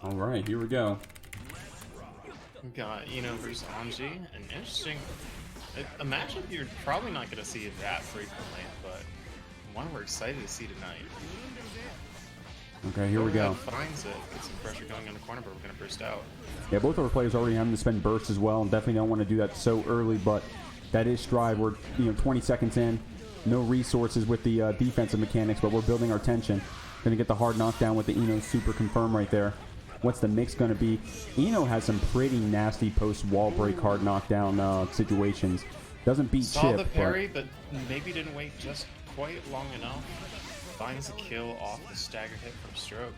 All right, here we go. We've got versus Anji, an interesting a matchup you're probably not going to see that frequently, but one we're excited to see tonight. Okay, here we go. Finds it, gets some pressure going in the corner, but we're going to burst out. Yeah, both of our players already having to spend bursts as well, and definitely don't want to do that so early, but that is Strive. We're 20 seconds in, no resources with the defensive mechanics, but we're building our tension. Going to get the hard knockdown with the Eno super confirm right there. What's the mix going to be? Eno has some pretty nasty post-wall break hard knockdown situations. Doesn't beat Saw Chip. The parry, but maybe didn't wait just quite long enough. Finds a kill off the stagger hit from Stroke.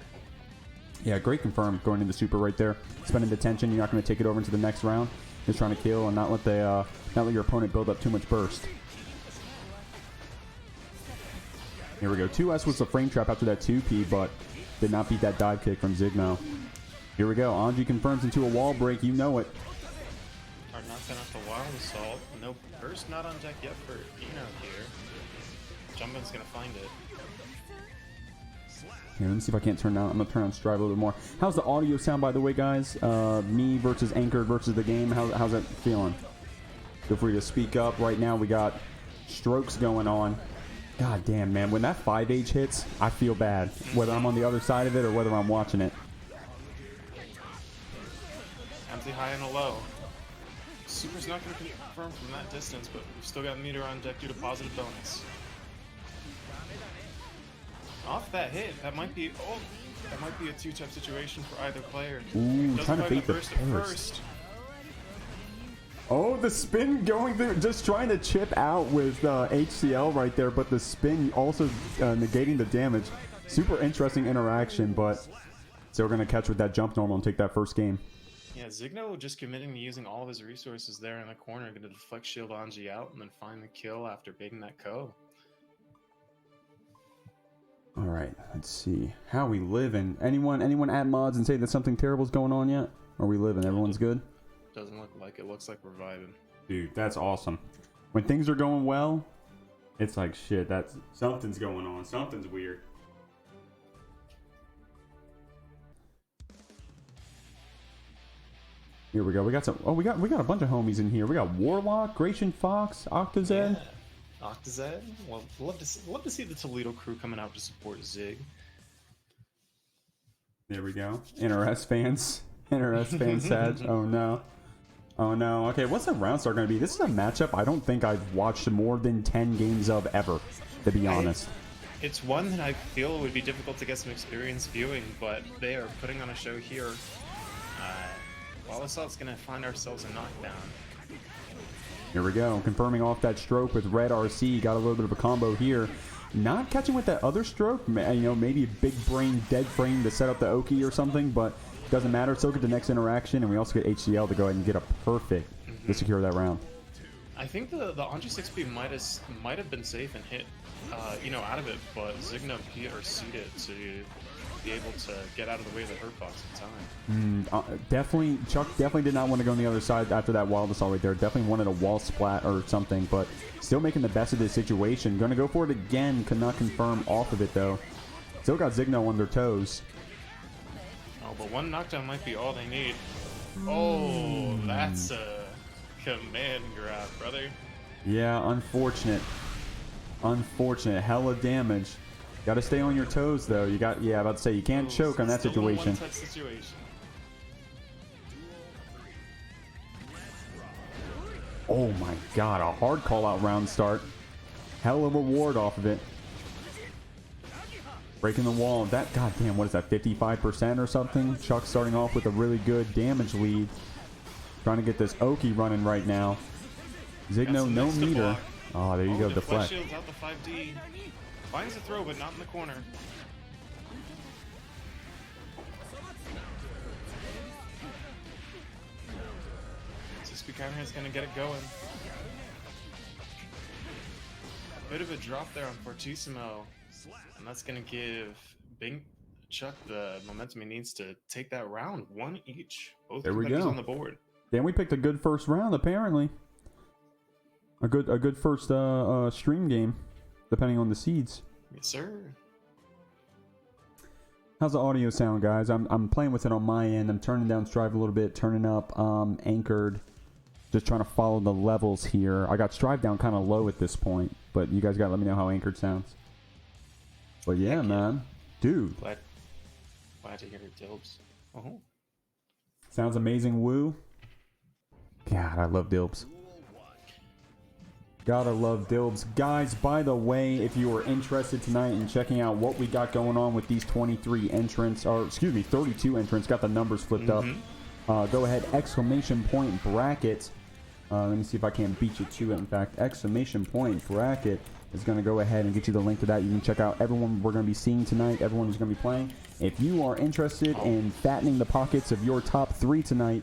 Yeah, great confirm going into super right there. Spending the tension, you're not going to take it over into the next round. Just trying to kill and not let your opponent build up too much burst. Here we go. 2S was the frame trap after that 2P, but did not beat that dive kick from zignoe. Here we go. Anji confirms into a wall break. You know it. Hard knockdown off the wild assault. No burst not on deck yet for Eno here. Jumpin's going to find it. Here, let me see if I can't turn down. I'm going to turn on Strive a little bit more. How's the audio sound, by the way, guys? Me versus Anchored versus the game. How's that feeling? Feel free to speak up. Right now, we got strokes going on. God damn, man. When that 5H hits, I feel bad. Whether I'm on the other side of it or whether I'm watching it. Empty high and a low. Super's not going to confirm from that distance, but we've still got meter on deck due to positive bonus. Off that hit, that might be a two-tap situation for either player. Ooh, trying to bait the burst at first. Oh, the spin going through, just trying to chip out with HCL right there, but the spin also negating the damage. Super interesting interaction, but still going to catch with that jump normal and take that first game. Yeah, zignoe just committing to using all of his resources there in the corner, going to deflect shield Anji out and then find the kill after baiting that Ko. All right, let's see how we living. Anyone add mods and say that something terrible is going on yet? Are we living? Everyone's good. Doesn't look like it. Looks like we're vibing. Dude, that's awesome. When things are going well, it's like shit. That's something's going on. Something's weird. Here we go. We got some. Oh, we got a bunch of homies in here. We got Warlock, Gratian Fox, Octazed. Yeah. Octazed. Well, love to see the Toledo crew coming out to support Zig. There we go. NRS fans. NRS fans sad. Oh no. Oh no. Okay, what's the round start going to be? This is a matchup I don't think I've watched more than 10 games of ever, to be honest. It's one that I feel would be difficult to get some experience viewing, but they are putting on a show here. While Assault's going to find ourselves a knockdown. Here we go. Confirming off that stroke with Red RC. Got a little bit of a combo here. Not catching with that other stroke. Maybe a big brain dead frame to set up the Oki or something, but doesn't matter. Still get the next interaction, and we also get HCL to go ahead and get a perfect to secure that round. I think the Anji 6P might have been safe and hit, out of it, but zignoe PRC'd it to be able to get out of the way of the hurt box in time. Definitely, Chuck definitely did not want to go on the other side after that wild assault right there. Definitely wanted a wall splat or something, but still making the best of this situation. Going to go for it again. Could not confirm off of it though. Still got zignoe on their toes. Oh, but one knockdown might be all they need. Oh, that's a command grab, brother. Yeah, unfortunate. Unfortunate. Hella damage. Got to stay on your toes, though. You got, yeah, about to say you can't choke on that situation. One-touch situation. Oh my God, a hard call-out round start. Hell of a reward off of it. Breaking the wall. That, goddamn, what is that? 55% or something. Chuck starting off with a really good damage lead. Trying to get this Oki running right now. zignoe, no meter. Oh, there you go, deflect. Shield's out the 5D. Finds the throw, but not in the corner. Six-P counter is going to get it going. A bit of a drop there on Fortissimo, and that's going to give Chuck the momentum he needs to take that round. One each. Both competitors on the board. Then we picked a good first round, apparently. A good first stream game, depending on the seeds. Yes, sir. How's the audio sound, guys? I'm playing with it on my end. I'm turning down Strive a little bit, turning up Anchored. Just trying to follow the levels here. I got Strive down kind of low at this point, but you guys got to let me know how Anchored sounds. But yeah, man. Dude. Glad to hear it, Dilbs. Sounds amazing, woo. God, I love Dilbs. Gotta love Dilbs. Guys, by the way, if you are interested tonight in checking out what we got going on with these 23 entrants, or excuse me, 32 entrants, got the numbers flipped up. Go ahead, exclamation point bracket. Let me see if I can't beat you to it. In fact, exclamation point bracket is going to go ahead and get you the link to that. You can check out everyone we're going to be seeing tonight, everyone who's going to be playing. If you are interested in fattening the pockets of your top 3 tonight,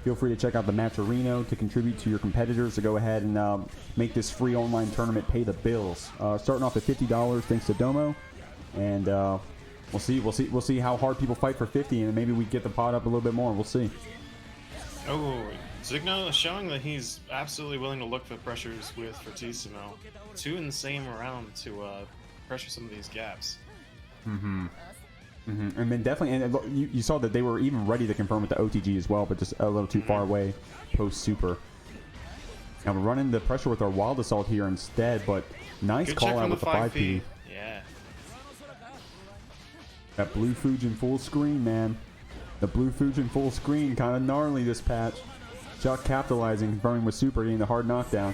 feel free to check out the Matcherino to contribute to your competitors, to go ahead and make this free online tournament pay the bills. Starting off at $50 thanks to Domo, and we'll see how hard people fight for 50, and maybe we get the pot up a little bit more. We'll see. Oh, zignoe is showing that he's absolutely willing to look for pressures with Fortissimo. 2 in the same round to pressure some of these gaps. And then definitely, and you saw that they were even ready to confirm with the OTG as well, but just a little too far away post super. Now we're running the pressure with our Wild Assault here instead, but nice Good call out with the 5P. Yeah. That blue Fujin full screen, man. The blue Fujin full screen, kind of gnarly this patch. Chuck capitalizing, confirming with super, getting the hard knockdown.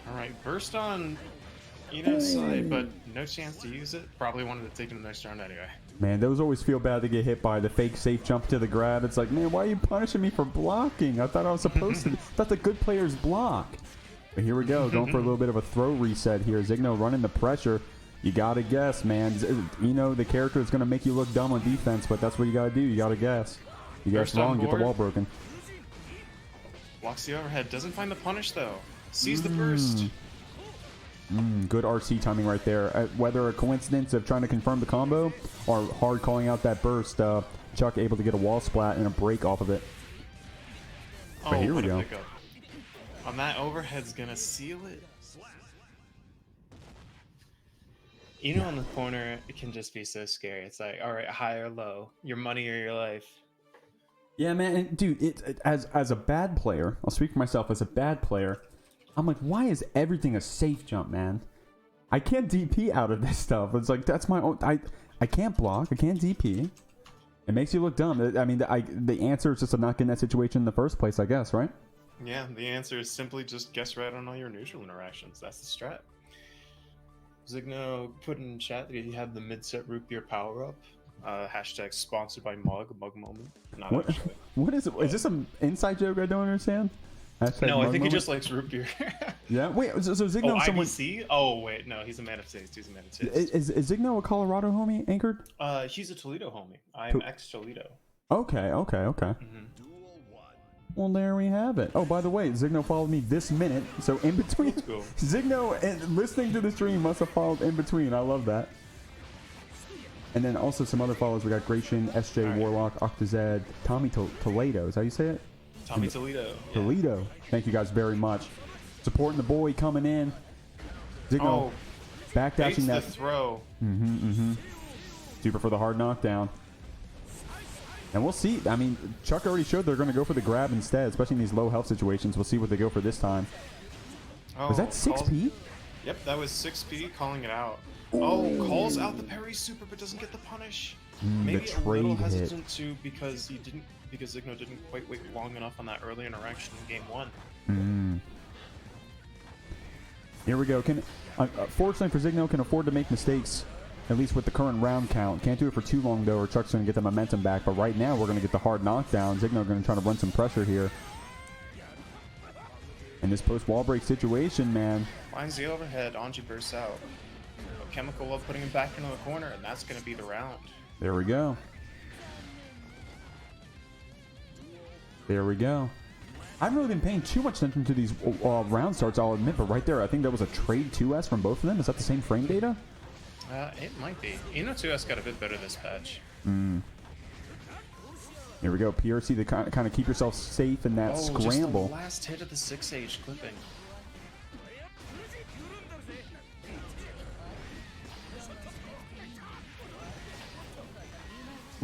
All right, burst on Ino's side, but no chance to use it. Probably wanted to take him the next round anyway. Man, those always feel bad to get hit by the fake safe jump to the grab. It's like, man, why are you punishing me for blocking? I thought I was supposed to. I thought the good players block. But here we go, going for a little bit of a throw reset here. Zignoe running the pressure. You gotta guess, man. The character is gonna make you look dumb on defense, but that's what you gotta do. You gotta guess. You guess wrong, get the wall broken. Blocks the overhead. Doesn't find the punish though. Sees the burst. Good RC timing right there. Whether a coincidence of trying to confirm the combo or hard calling out that burst, Chuck able to get a wall splat and a break off of it. But here we go. On that overhead's gonna seal it. Ino in the corner, it can just be so scary. It's like, all right, high or low, your money or your life. Yeah, man, and dude. As a bad player, I'll speak for myself. As a bad player, I'm like, why is everything a safe jump, man? I can't DP out of this stuff. It's like, that's my own. I can't block. I can't DP. It makes you look dumb. I mean, the answer is just to not get in that situation in the first place, I guess, right? Yeah, the answer is simply just guess right on all your neutral interactions. That's the strat. Zignoe put in chat that he had the mid-set root beer power-up. Hashtag sponsored by Mug Moment. Not what? Actually. What is it? Is this some inside joke I don't understand? Hashtag no, I think moment? he just likes root beer. Yeah. Wait. So Zignoe, someone? IBC? Oh wait, no, he's a man of taste. He's a man of taste. Is Zignoe a Colorado homie, Anchored? He's a Toledo homie. I'm ex-Toledo. Okay. Well, there we have it. Oh, by the way, Zignoe followed me this minute. So in between, cool. Zignoe and listening to the stream must have followed in between. I love that. And then also some other followers. We got Gratian, SJ, right. Warlock, Octazed, Tommy Toledo. Is that how you say it? Tommy Toledo. Toledo. Yeah. Thank you guys very much. Supporting the boy coming in. Zignoe backdashing that throw. Super for the hard knockdown. And we'll see. I mean, Chuck already showed they're going to go for the grab instead, especially in these low health situations. We'll see what they go for this time. Was that 6P? Yep, that was 6P calling it out. Oh, calls out the parry super, but doesn't get the punish. Maybe a little hesitant too because Zignoe didn't quite wait long enough on that early interaction in game 1. Here we go. Fortunately for Zignoe, can afford to make mistakes. At least with the current round count. Can't do it for too long, though, or Chuck's going to get the momentum back. But right now, we're going to get the hard knockdown. Zignoe going to try to run some pressure here. In this post-wall break situation, man. Finds the overhead. Anji bursts out. But Chemical Love putting him back into the corner, and that's going to be the round. There we go. There we go. I haven't really been paying too much attention to these round starts, I'll admit. But right there, I think that was a trade 2S from both of them. Is that the same frame data? It might be. Ino 2S got a bit better this patch. Here we go. PRC to kind of keep yourself safe in that scramble. Just the last hit of the 6H clipping.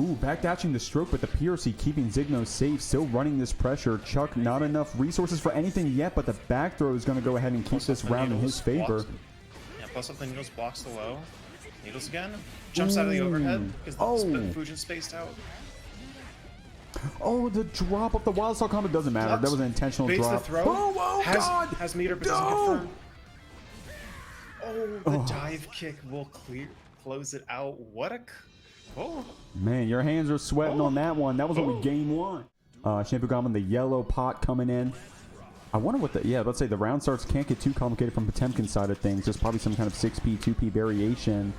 Ooh, backdashing the stroke, but the PRC keeping zignoe safe, still running this pressure. Chuck, not enough resources for anything yet, but the back throw is going to go ahead and keep this round in his favor. Yeah, plus up the Needles, blocks the low. Needles again. Jumps out of the overhead because the Fujin spaced out. Oh, the drop of the wild style combo doesn't matter. That was an intentional Baits drop. the throw. Oh, God! Has meter, but doesn't confirm. Oh, the dive kick will close it out. What a... Oh. Man, your hands are sweating on that one. That was only game one. Shampoo Goblin, the yellow pot coming in. I wonder what the... Yeah, let's say the round starts can't get too complicated from Potemkin side of things. There's probably some kind of 6P, 2P variation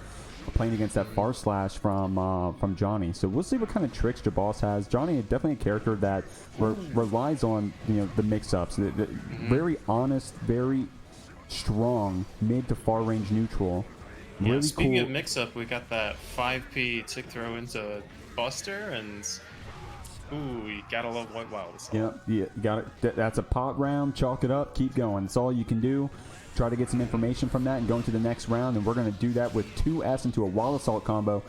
playing against that far slash from Johnny. So we'll see what kind of tricks Jeboss has. Johnny is definitely a character that relies on the mix-ups. Very honest, very strong mid to far range neutral. Yeah, really speaking cool. of mix-up, we got that 5P tick throw into Buster, and ooh, you gotta love White Wild. Yeah, you got it. That's a pot round. Chalk it up. Keep going. That's all you can do. Try to get some information from that and go into the next round, and we're going to do that with 2S into a wall assault combo.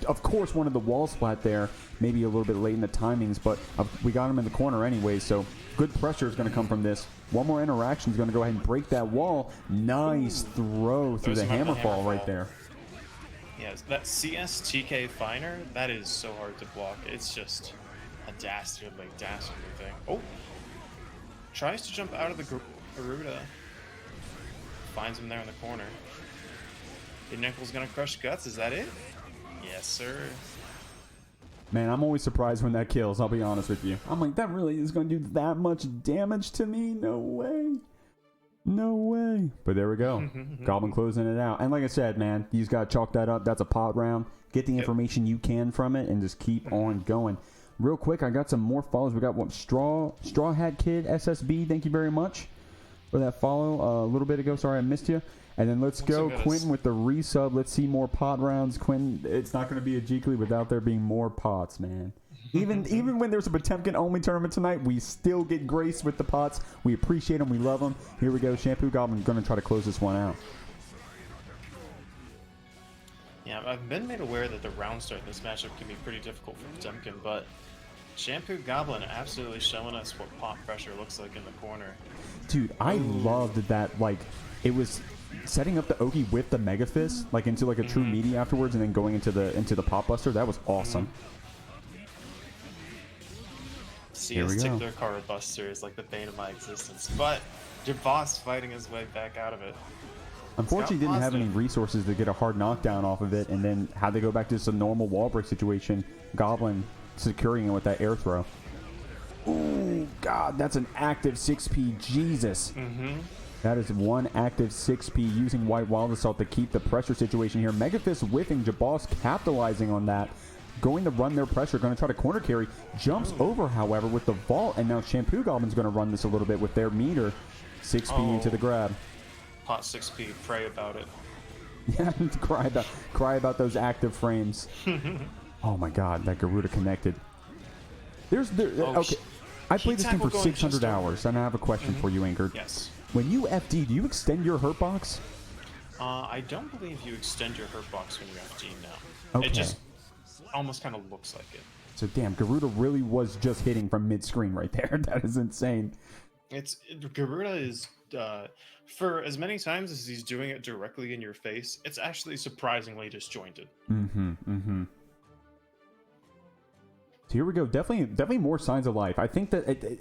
Of course, one of the wall splat there, maybe a little bit late in the timings, but we got him in the corner anyway, so good pressure is going to come from this. One more interaction is going to go ahead and break that wall. Nice throw through the hammerfall right there. Yeah, that CS TK Finer, that is so hard to block. It's just a dastardly thing. Oh! Tries to jump out of the Garuda. Finds him there in the corner. Tenack's gonna crush guts, is that it? Yes, sir. Man, I'm always surprised when that kills, I'll be honest with you. I'm like, that really is going to do that much damage to me? No way. No way. But there we go. Goblin closing it out. And like I said, man, you just got to chalk that up. That's a pot round. Get the information you can from it and just keep on going. Real quick, I got some more follows. We got one Straw Hat Kid SSB. Thank you very much for that follow a little bit ago. Sorry I missed you. And then let's go Quentin with the resub. Let's see more pot rounds. Quentin, it's not going to be a Jeekly without there being more pots, man. Even when there's a Potemkin only tournament tonight, we still get grace with the pots. We appreciate them. We love them. Here we go. Shampoo Goblin going to try to close this one out. Yeah, I've been made aware that the round start in this matchup can be pretty difficult for Potemkin, but Shampoo Goblin absolutely showing us what pot pressure looks like in the corner. Dude, I loved that, like, it was setting up the Oki with the Mega Fist, like into like a true meaty afterwards, and then going into the Pop Buster. That was awesome. CS Tickler Card Buster is like the bane of my existence, but Jeboss fighting his way back out of it. Unfortunately, didn't have any resources to get a hard knockdown off of it, and then had to go back to some normal wall break situation. Goblin securing it with that air throw. Ooh, God, that's an active 6P. Jesus. That is one active 6P using White Wild Assault to keep the pressure situation here. Megafist whiffing, Jeboss capitalizing on that. Going to run their pressure, going to try to corner carry. Jumps over, however, with the vault, and now Shampoo Goblin's going to run this a little bit with their meter. 6P into the grab. Hot 6P, pray about it. Yeah, cry about those active frames. Oh my God, that Garuda connected. Okay, I played this game for 600 hours, and I have a question for you, Anchor. Yes. When you FD, do you extend your hurt box? I don't believe you extend your hurt box when you FD now. Okay. It just almost kind of looks like it. So damn, Garuda really was just hitting from mid-screen right there. That is insane. Garuda is, for as many times as he's doing it directly in your face, it's actually surprisingly disjointed. So here we go. Definitely more signs of life. I think that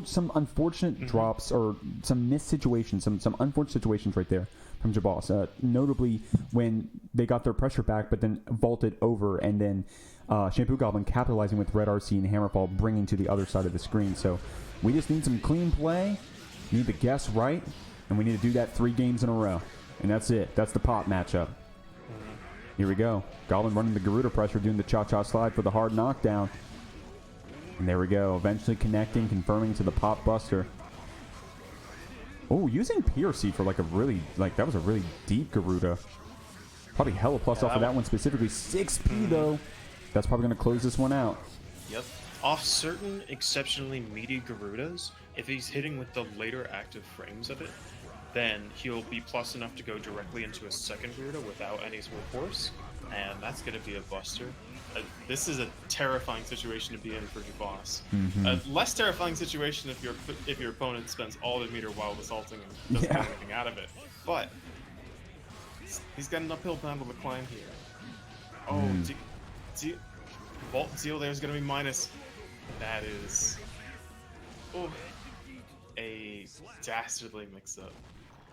some unfortunate drops or some missed situations, some unfortunate situations right there from Jeboss. Notably when they got their pressure back, but then vaulted over, and then Shampoo Goblin capitalizing with Red RC and Hammerfall, bringing to the other side of the screen. So we just need some clean play. Need to guess right, and we need to do that 3 games in a row. And that's it. That's the pot matchup. Here we go. Goblin running the Garuda pressure, doing the cha-cha slide for the hard knockdown. And there we go. Eventually connecting, confirming to the Pop Buster. Oh, using PRC for like a really, that was a really deep Garuda. Probably hella plus off of that one specifically. 6P though. That's probably going to close this one out. Yep. Off certain exceptionally meaty Garudas, if he's hitting with the later active frames of it, then he'll be plus enough to go directly into a second Garuda without any workhorse. and that's going to be a buster. This is a terrifying situation to be in for Jeboss. A less terrifying situation if your opponent spends all their meter while assaulting and doesn't get anything out of it. But he's got an uphill battle to climb here. Oh, Vault Zeal there's going to be minus. That is a dastardly mix-up.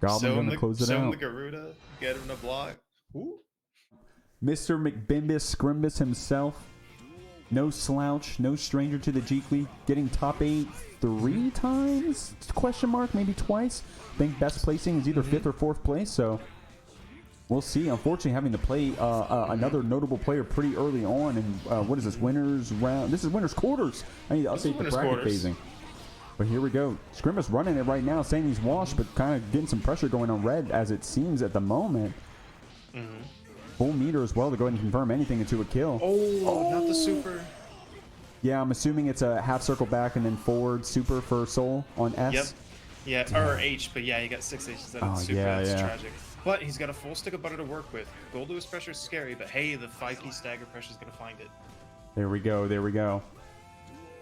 Goblin going to close it out. So Garuda, get him to block. Ooh. Mr. McBimbus, Scrimbus himself. No slouch, no stranger to the Jeekly. Getting top 8 3 times? Question mark, maybe twice. I think best placing is either 5th or 4th place, so we'll see. Unfortunately, having to play another notable player pretty early on. And what is this, winners round? This is winners quarters. I need to update the bracket phasing. But here we go. Scrimbus running it right now, saying he's washed, but kind of getting some pressure going on Red, as it seems at the moment. Full meter as well to go ahead and confirm anything into a kill. Oh, not the super. Yeah, I'm assuming it's a half circle back and then forward super for Soul on S. Yep. Yeah, or H, but yeah, he got 6 H's out of super. That's tragic. But he's got a full stick of butter to work with. Goldlewis pressure is scary, but hey, the 5P stagger pressure is going to find it. There we go. There we go.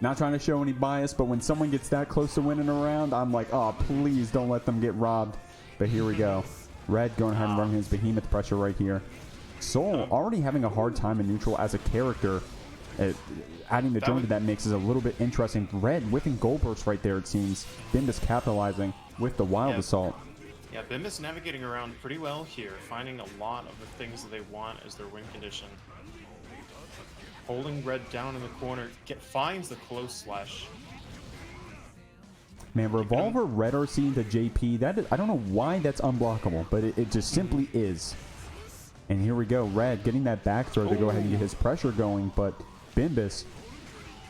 Not trying to show any bias, but when someone gets that close to winning a round, I'm like, oh, please don't let them get robbed. But here we go. Red going ahead and running his behemoth pressure right here. Soul already having a hard time in neutral as a character. Adding the drone to that mix is a little bit interesting. Red whipping Gold Burst right there, it seems. Bimbus capitalizing with the Wild Assault. Yeah, Bimbus navigating around pretty well here, finding a lot of the things that they want as their win condition. Holding Red down in the corner, finds the close slash. Man, Revolver Red RC into JP, that is, I don't know why that's unblockable, but it just simply is. And here we go, Red getting that back throw to go ahead and get his pressure going, but Bimbus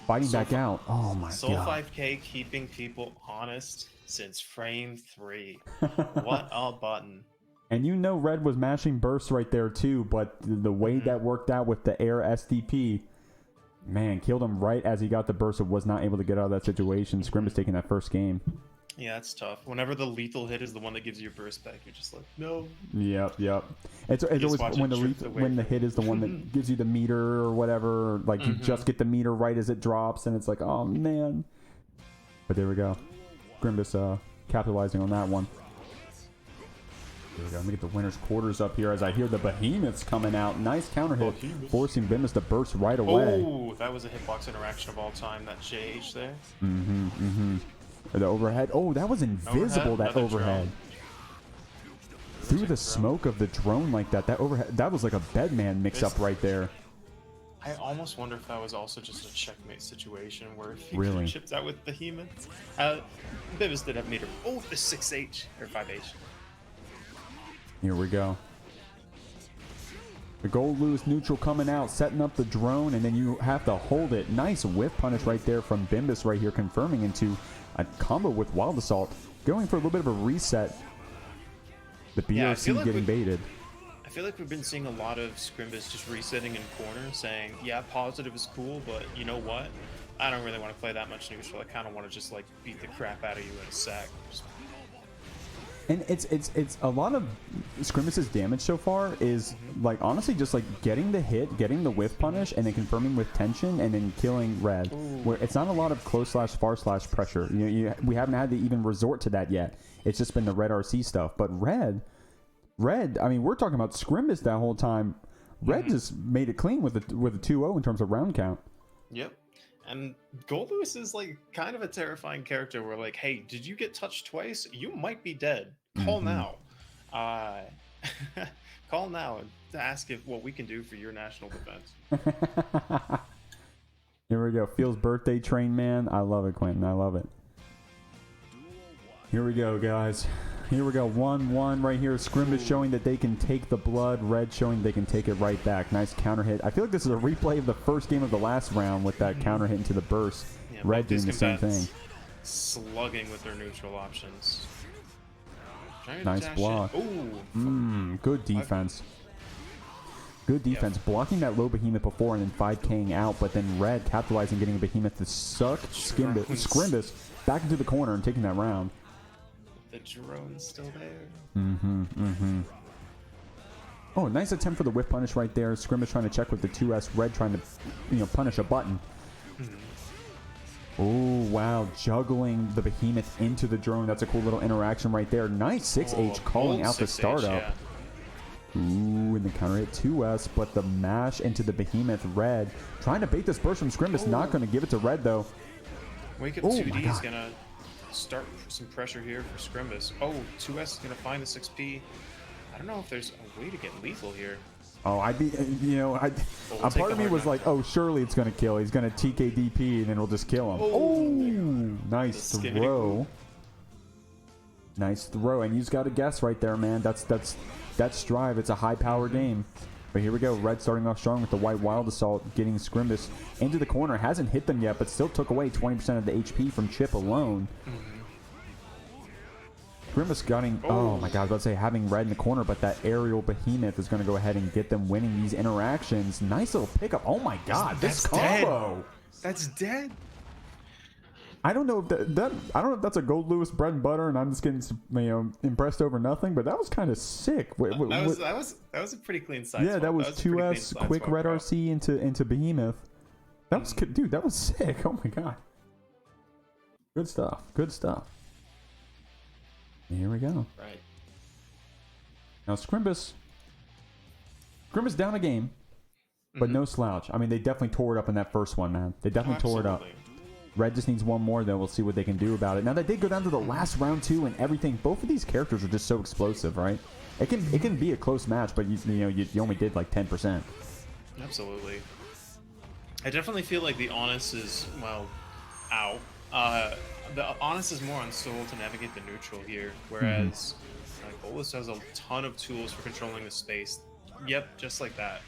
fighting back out. Oh my god. Soul 5K keeping people honest since frame 3. What a button. And you know Red was mashing bursts right there too, but the way that worked out with the air SDP, man, killed him right as he got the burst and was not able to get out of that situation. Scrimbus taking that first game. Yeah, it's tough. Whenever the lethal hit is the one that gives you your burst back, you're just like, no. Yep. It's always when the hit is the one that gives you the meter or whatever. Or like you just get the meter right as it drops, and it's like, oh man. But there we go. Scrimbus capitalizing on that one. There we go. Let me get the winner's quarters up here as I hear the behemoths coming out. Nice counter hit, forcing Bimbus to burst right away. Oh, that was a hitbox interaction of all time. That JH there. The overhead. Oh, that was invisible. That overhead. Through the smoke of the drone like that. That overhead. That was like a bedman mix-up right there. I almost wonder if that was also just a checkmate situation where if he chipped out with behemoths. Bimbus did have meter. Oh, the 6H or 5H. Here we go. The Goldlewis neutral coming out, setting up the drone, and then you have to hold it. Nice whiff punish right there from Bimbus right here, confirming into a combo with Wild Assault. Going for a little bit of a reset. The BRC getting baited. I feel like we've been seeing a lot of Scrimbus just resetting in corner, saying, yeah, positive is cool, but you know what? I don't really want to play that much neutral. I kind of want to just like beat the crap out of you in a sack. And it's a lot of Scrimbus's damage so far is like honestly just like getting the hit, getting the whiff punish, and then confirming with tension, and then killing Red. Where it's not a lot of close slash far slash pressure. We haven't had to even resort to that yet. It's just been the Red RC stuff. But Red. I mean, we're talking about Scrimbus that whole time. Red just made it clean with a 2-0 in terms of round count. Yep. And Goldlewis is like kind of a terrifying character where like, hey, did you get touched twice? You might be dead. Call now. Call now and ask if what we can do for your national defense. Here we go. Feels birthday train, man. I love it, Quentin. I love it. Here we go, guys. Here we go. 1-1 right here. Scrimbus showing that they can take the blood. Red showing they can take it right back. Nice counter hit. I feel like this is a replay of the first game of the last round with that counter hit into the burst. Yeah, Red doing the same thing. Slugging with their neutral options. Nice block. Good defense. Good defense. Yep. Blocking that low behemoth before and then 5K'ing out, but then Red capitalizing, getting a behemoth to suck Scrimbus back into the corner and taking that round. The drone's still there. Oh, nice attempt for the whiff punish right there. Scrimbus trying to check with the 2S. Red trying to, punish a button. Oh, wow. Juggling the behemoth into the drone. That's a cool little interaction right there. Nice 6H calling out the startup. Yeah. Ooh, and the counter hit 2S, but the mash into the behemoth. Red trying to bait this burst from Scrimbus. Not going to give it to Red, though. Wake up 2D is going to start some pressure here for Scrimbus. Oh, 2S is going to find the 6P. I don't know if there's a way to get lethal here. Oh, I'd be, a part of me was like, oh, surely it's going to kill. He's going to TKDP and then we'll just kill him. Oh, nice throw. Nice throw. And you just got to guess right there, man. That's Strive. It's a high-power game. But here we go. Red starting off strong with the White Wild Assault, getting Scrimbus into the corner. Hasn't hit them yet, but still took away 20% of the HP from Chip alone. Scrimbus gunning, oh my god, I was about to say having Red in the corner, but that aerial behemoth is going to go ahead and get them winning these interactions. Nice little pickup. Oh my god, this combo. Dead. That's dead. I don't know if I don't know if that's a Goldlewis bread and butter, and I'm just getting impressed over nothing. But that was kind of sick. That was a pretty clean side. Yeah, that was 2S quick red RC into behemoth. That was dude. That was sick. Oh my god. Good stuff. Good stuff. Here we go. Right. Now Scrimbus down a game, but no slouch. I mean, they definitely tore it up in that first one, man. They definitely tore it up. Red just needs one more, then we'll see what they can do about it. Now, they did go down to the last round, too, and everything. Both of these characters are just so explosive, right? It can be a close match, but you only did like 10%. Absolutely. I definitely feel like the Honest is, well, ow. The Honest is more on Soul to navigate the neutral here, whereas Goldlewis has a ton of tools for controlling the space. Yep, just like that.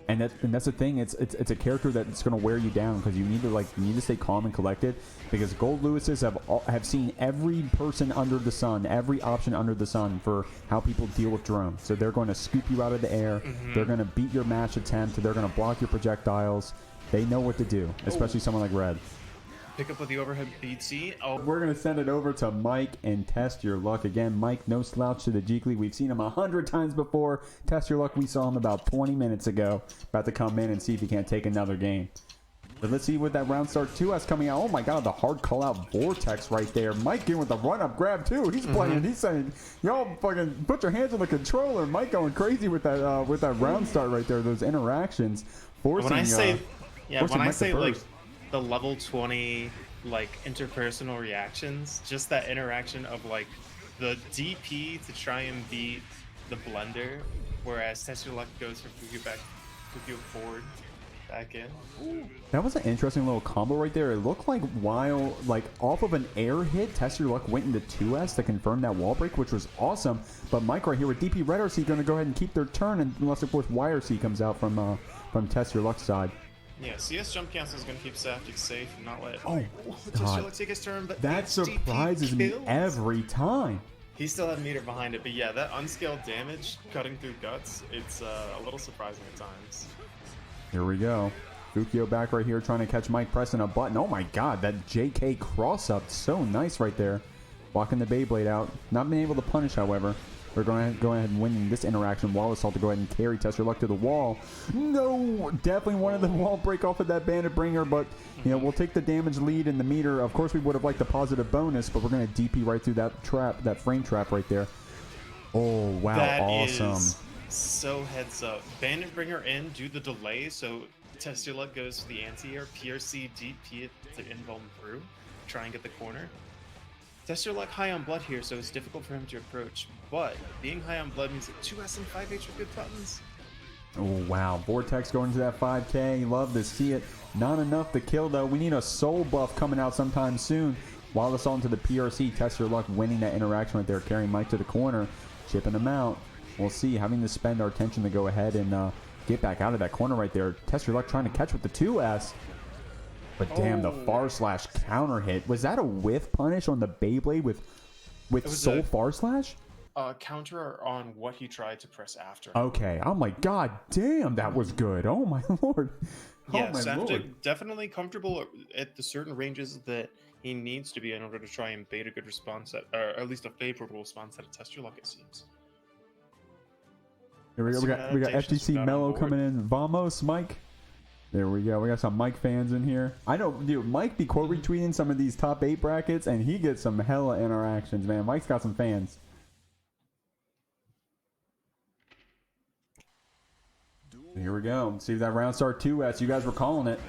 And that's the thing. It's a character that's going to wear you down because you need to stay calm and collected, because Goldlewises have seen every person under the sun, every option under the sun for how people deal with drones. So they're going to scoop you out of the air. They're going to beat your match attempt. They're going to block your projectiles. They know what to do, especially someone like Red. Pick up with the overhead BT. Oh, we're going to send it over to Mike and test your luck. Again, Mike, no slouch to the Jeekly. We've seen him 100 times before. Test your luck. We saw him about 20 minutes ago. About to come in and see if he can't take another game. But let's see what that round start 2S coming out. Oh my god, the hard call out Vortex right there. Mike getting with the run up grab too. He's playing. He's saying, y'all fucking put your hands on the controller. Mike going crazy with that round start right there. Those interactions forcing. When I say like the level 20 like interpersonal reactions, just that interaction of like the DP to try and beat the blender, whereas TestYourLuck goes for Fukio forward, back in. Ooh. That was an interesting little combo right there. It looked like while off of an air hit, TestYourLuck went into 2S to confirm that wall break, which was awesome. But Mike right here with DP Red RC going to go ahead and keep their turn, unless of course YRC comes out from TestYourLuck's side. Yeah, CS jump cancel is going to keep Saftig safe and not let God. take his turn, but that surprises me every time. He still had a meter behind it, but yeah, that unscaled damage cutting through guts, it's a little surprising at times. Here we go. Fukio back right here trying to catch Mike pressing a button. Oh my god, that JK cross up, so nice right there. Blocking the Beyblade out. Not being able to punish, however. We're going ahead and winning this interaction. Wall Assault to go ahead and carry TestYourLuck to the wall. No! Definitely wanted the wall break off of that Bandit Bringer, but we'll take the damage lead in the meter. Of course, we would have liked the positive bonus, but we're going to DP right through that trap, that frame trap right there. Oh, wow. That awesome. Is so heads up. Bandit Bringer in, do the delay, so TestYourLuck goes to the anti-air, PRC, DP it to invuln through, try and get the corner. TestYourLuck high on blood here, so it's difficult for him to approach, but being high on blood means that 2S and 5H are good buttons. Oh, wow. Vortex going to that 5K. Love to see it. Not enough to kill, though. We need a soul buff coming out sometime soon. While it's on to the PRC, TestYourLuck winning that interaction right there, carrying Mike to the corner, chipping him out. We'll see. Having to spend our attention to go ahead and get back out of that corner right there. TestYourLuck trying to catch with the 2S. But damn, the far slash counter hit. Was that a whiff punish on the Beyblade with soul far slash? Counter on what he tried to press after. Okay, I'm like, god damn, that was good. Oh my lord. Yeah, Saftig definitely comfortable at the certain ranges that he needs to be in order to try and bait a good response, or at least a favorable response at a TestYourLuck, it seems. Here we go. We got FTC Mello coming in. Vamos, Mike. There we go. We got some Mike fans in here. I know, dude. Mike be quote retweeting some of these top 8 brackets, and he gets some hella interactions, man. Mike's got some fans. Here we go. See that round start 2S. You guys were calling it.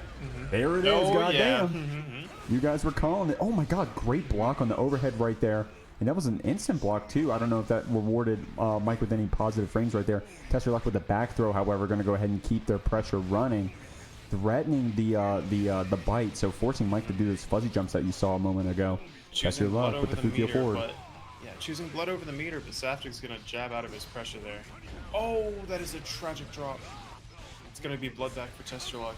There it is. Goddamn. You guys were calling it. Oh my God. Great block on the overhead right there. And that was an instant block too. I don't know if that rewarded Mike with any positive frames right there. TestYourLuck with the back throw, however, going to go ahead and keep their pressure running, threatening the bite, so forcing Mike to do those fuzzy jumps that you saw a moment ago. TestYourLuck with the Fukio forward. Yeah, choosing blood over the meter, but Saftig's going to jab out of his pressure there. Oh, that is a tragic drop. It's going to be blood back for TestYourLuck.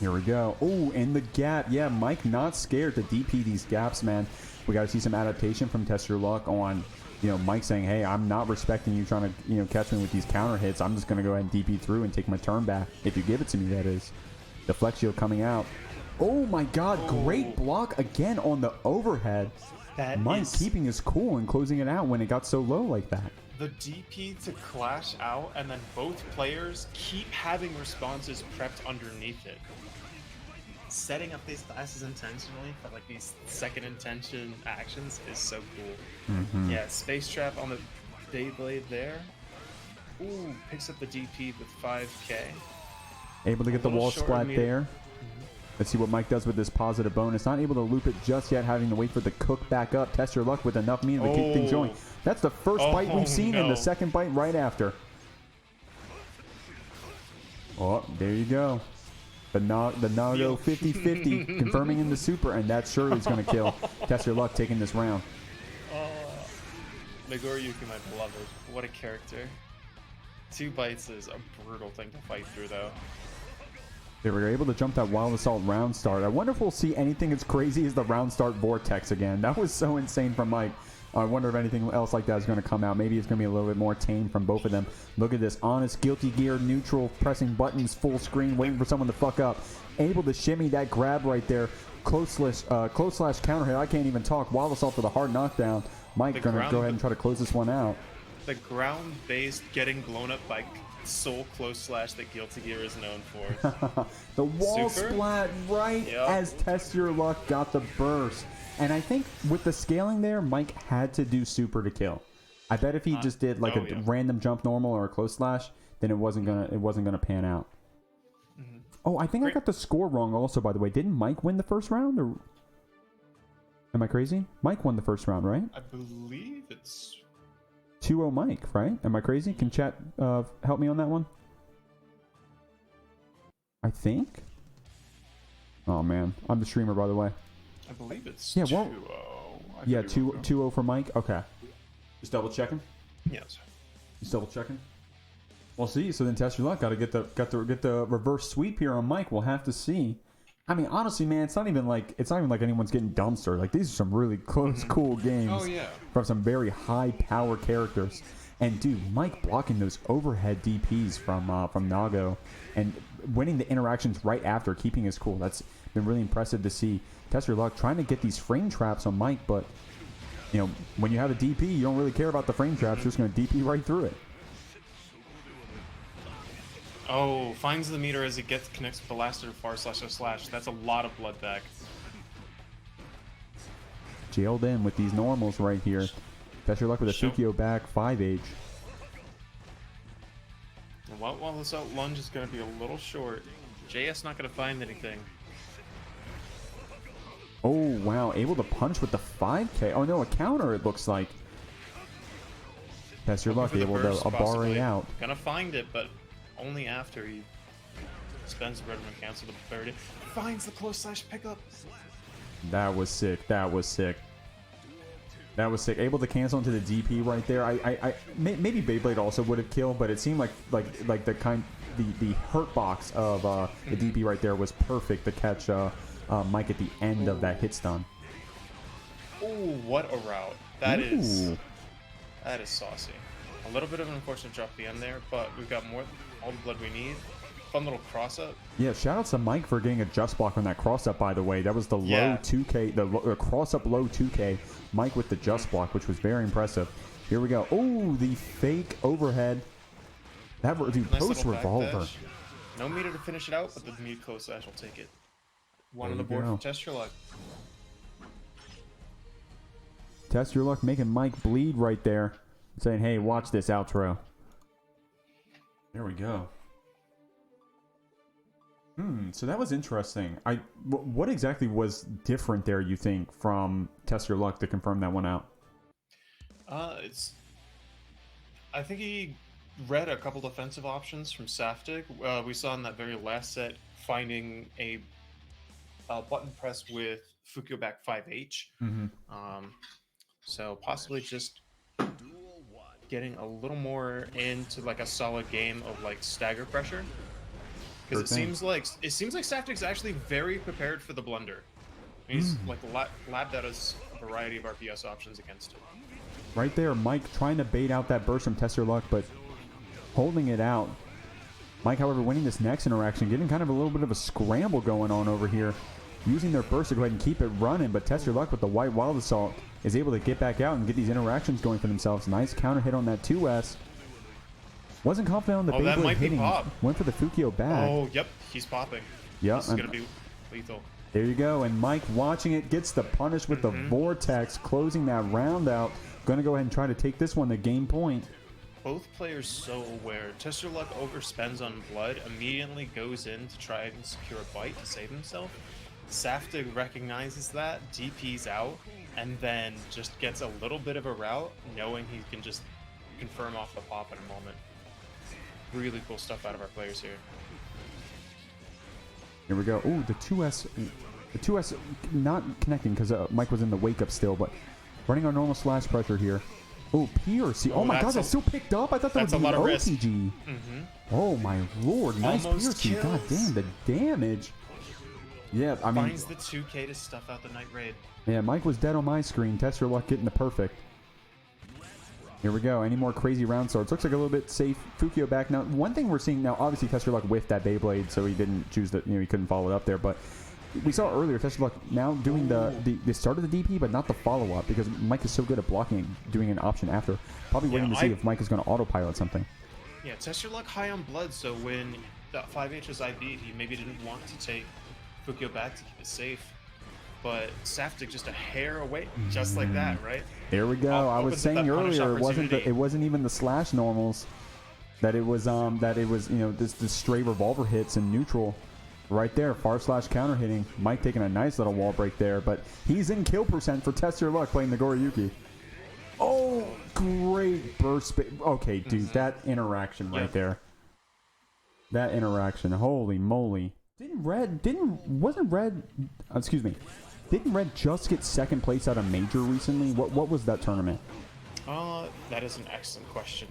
Here we go. Oh, and the gap. Yeah, Mike not scared to DP these gaps, man. We got to see some adaptation from TestYourLuck on, Mike saying, hey, I'm not respecting you trying to, catch me with these counter hits. I'm just going to go ahead and DP through and take my turn back. If you give it to me, that is. The flex shield coming out. Oh, my God. Great block again on the overhead. Mike keeping his cool and closing it out when it got so low like that. The DP to clash out, and then both players keep having responses prepped underneath it. Setting up these classes intentionally for like these second intention actions is so cool. Yeah, space trap on the Beyblade there. Ooh, picks up the DP with 5k. Able to get the wall splat there. Let's see what Mike does with this positive bonus. Not able to loop it just yet, having to wait for the cook back up. TestYourLuck with enough meter to keep things going. That's the first bite we've seen, and the second bite right after. Oh, there you go. The Nago 50-50 confirming in the super, and that surely is going to kill. TestYourLuck taking this round. Nagoriyuki, my beloved. What a character. 2 bites is a brutal thing to fight through, though. They were able to jump that Wild Assault round start. I wonder if we'll see anything as crazy as the round start vortex again. That was so insane from Mike. I wonder if anything else like that is going to come out. Maybe it's going to be a little bit more tame from both of them. Look at this. Honest, Guilty Gear, neutral, pressing buttons, full screen, waiting for someone to fuck up. Able to shimmy that grab right there. Close slash counter hit. I can't even talk. Wild Assault for the hard knockdown. Mike going to go ahead and try to close this one out. The ground-based getting blown up by soul close slash that Guilty Gear is known for. The wall splat right as TestYourLuck got the burst. And I think with the scaling there, Mike had to do super to kill. I bet if he just did like a random jump normal or a close slash, then it wasn't gonna pan out. Oh, I think I got the score wrong also, by the way. Didn't Mike win the first round, or am I crazy? Mike won the first round, right? I believe it's 2-0 Mike, right? Am I crazy? Can chat help me on that one? I think. Oh man, I'm the streamer, by the way. I believe it's 2-0. Yeah, 2-0 for Mike. Okay. Just double checking. Yes. Just double checking. We'll see. So then TestYourLuck got to get the reverse sweep here on Mike. We'll have to see. I mean, honestly, man, it's not even like anyone's getting dumpster. Like, these are some really close, cool games. Oh yeah. From some very high power characters. And dude, Mike blocking those overhead DPs from Nago and winning the interactions right after, keeping his cool. That's been really impressive to see. TestYourLuck trying to get these frame traps on Mike, but when you have a DP, you don't really care about the frame traps. You're just going to DP right through it. Oh, finds the meter as it connects with the last far slash. That's a lot of blood back. Jailed in with these normals right here. TestYourLuck with a Fukio back 5H. And while this out lunge is going to be a little short, JS not going to find anything. Oh, wow. Able to punch with the 5K. Oh, no, a counter, it looks like. TestYourLuck able to bar out. Gonna find it, but only after he spends the Redman cancel the bird. Finds the close slash pickup. That was sick. That was sick. That was sick. Able to cancel into the DP right there. Maybe Beyblade also would have killed, but it seemed like the hurt box of the DP right there was perfect to catch Mike at the end of that hit stun. Ooh, what a route. That is saucy. A little bit of an unfortunate drop at the end there, but we've got all the blood we need. Fun little cross up. Yeah, shout out to Mike for getting a just block on that cross up, by the way. That was the low 2K, the cross up low 2K. Mike with the just block, which was very impressive. Here we go. Oh, the fake overhead. That dude, Nice post little back revolver. dash. No meter to finish it out, but the mid close slash will take it. One There on the you board go. for Test Your Luck. Test your luck, making Mike bleed right there. Saying, hey, watch this outro. There we go. So that was interesting. What exactly was different there, you think, from Test Your Luck to confirm that one out? I think he read a couple defensive options from Saftig. We saw in that very last set finding a button press with Fukio back 5H. So possibly just getting a little more into like a solid game of like stagger pressure. Because it seems like Saftig's actually very prepared for the blunder. He's like labbed out a variety of RPS options against it. Right there, Mike trying to bait out that burst from Test Your Luck, but holding it out. Mike, however, winning this next interaction, getting kind of a little bit of a scramble going on over here. Using their burst to go ahead and keep it running, but Test Your Luck with the White Wild Assault is able to get back out and get these interactions going for themselves. Nice counter hit on that 2S. Wasn't confident on the that Beyblade might be hitting. pop. Went for the Fukio back. Oh, yep, he's popping. Yeah, This is going to be lethal. There you go. And Mike watching it gets the punish with the Vortex, closing that round out. Going to go ahead and try to take this one to game point. Both players so aware. Test Your Luck overspends on blood, immediately goes in to try and secure a bite to save himself. Saftig recognizes that, DP's out, and then just gets a little bit of a route, knowing he can just confirm off the pop in a moment. Really cool stuff out of our players here. Here we go. Ooh, the 2S not connecting because Mike was in the wake up still, but running our normal slash pressure here. Oh, PRC. Oh my god, that's still picked up? I thought that would be OTG. Oh my lord, nice Almost PRC. God damn, the damage. Yeah, I mean... Finds the 2K to stuff out the Night Raid. Yeah, Mike was dead on my screen. Test Your Luck getting the perfect. Here we go. Any more crazy round swords? Looks like a little bit safe. Fukio back. Now, one thing we're seeing now, obviously Test Your Luck whiffed that Beyblade, so he didn't choose the, he couldn't follow it up there, but we saw earlier Test Your Luck now doing the start of the DP, but not the follow-up, because Mike is so good at blocking and doing an option after. Probably waiting to see if Mike is going to autopilot something. Yeah, Test Your Luck high on blood, so when that 5H was IB'd, he maybe didn't want to take Fukio back to keep it safe. But Saftig just a hair away, just like that, right? There we go. I was saying earlier, it wasn't even the slash normals. That it was this stray revolver hits in neutral. Right there, far slash counter hitting. Mike taking a nice little wall break there, but he's in kill percent for Test Your Luck playing Nagoriyuki. Oh, great burst. Okay, dude, that interaction right there. That interaction, holy moly. Didn't Red just get second place at a major recently? What was that tournament? That is an excellent question.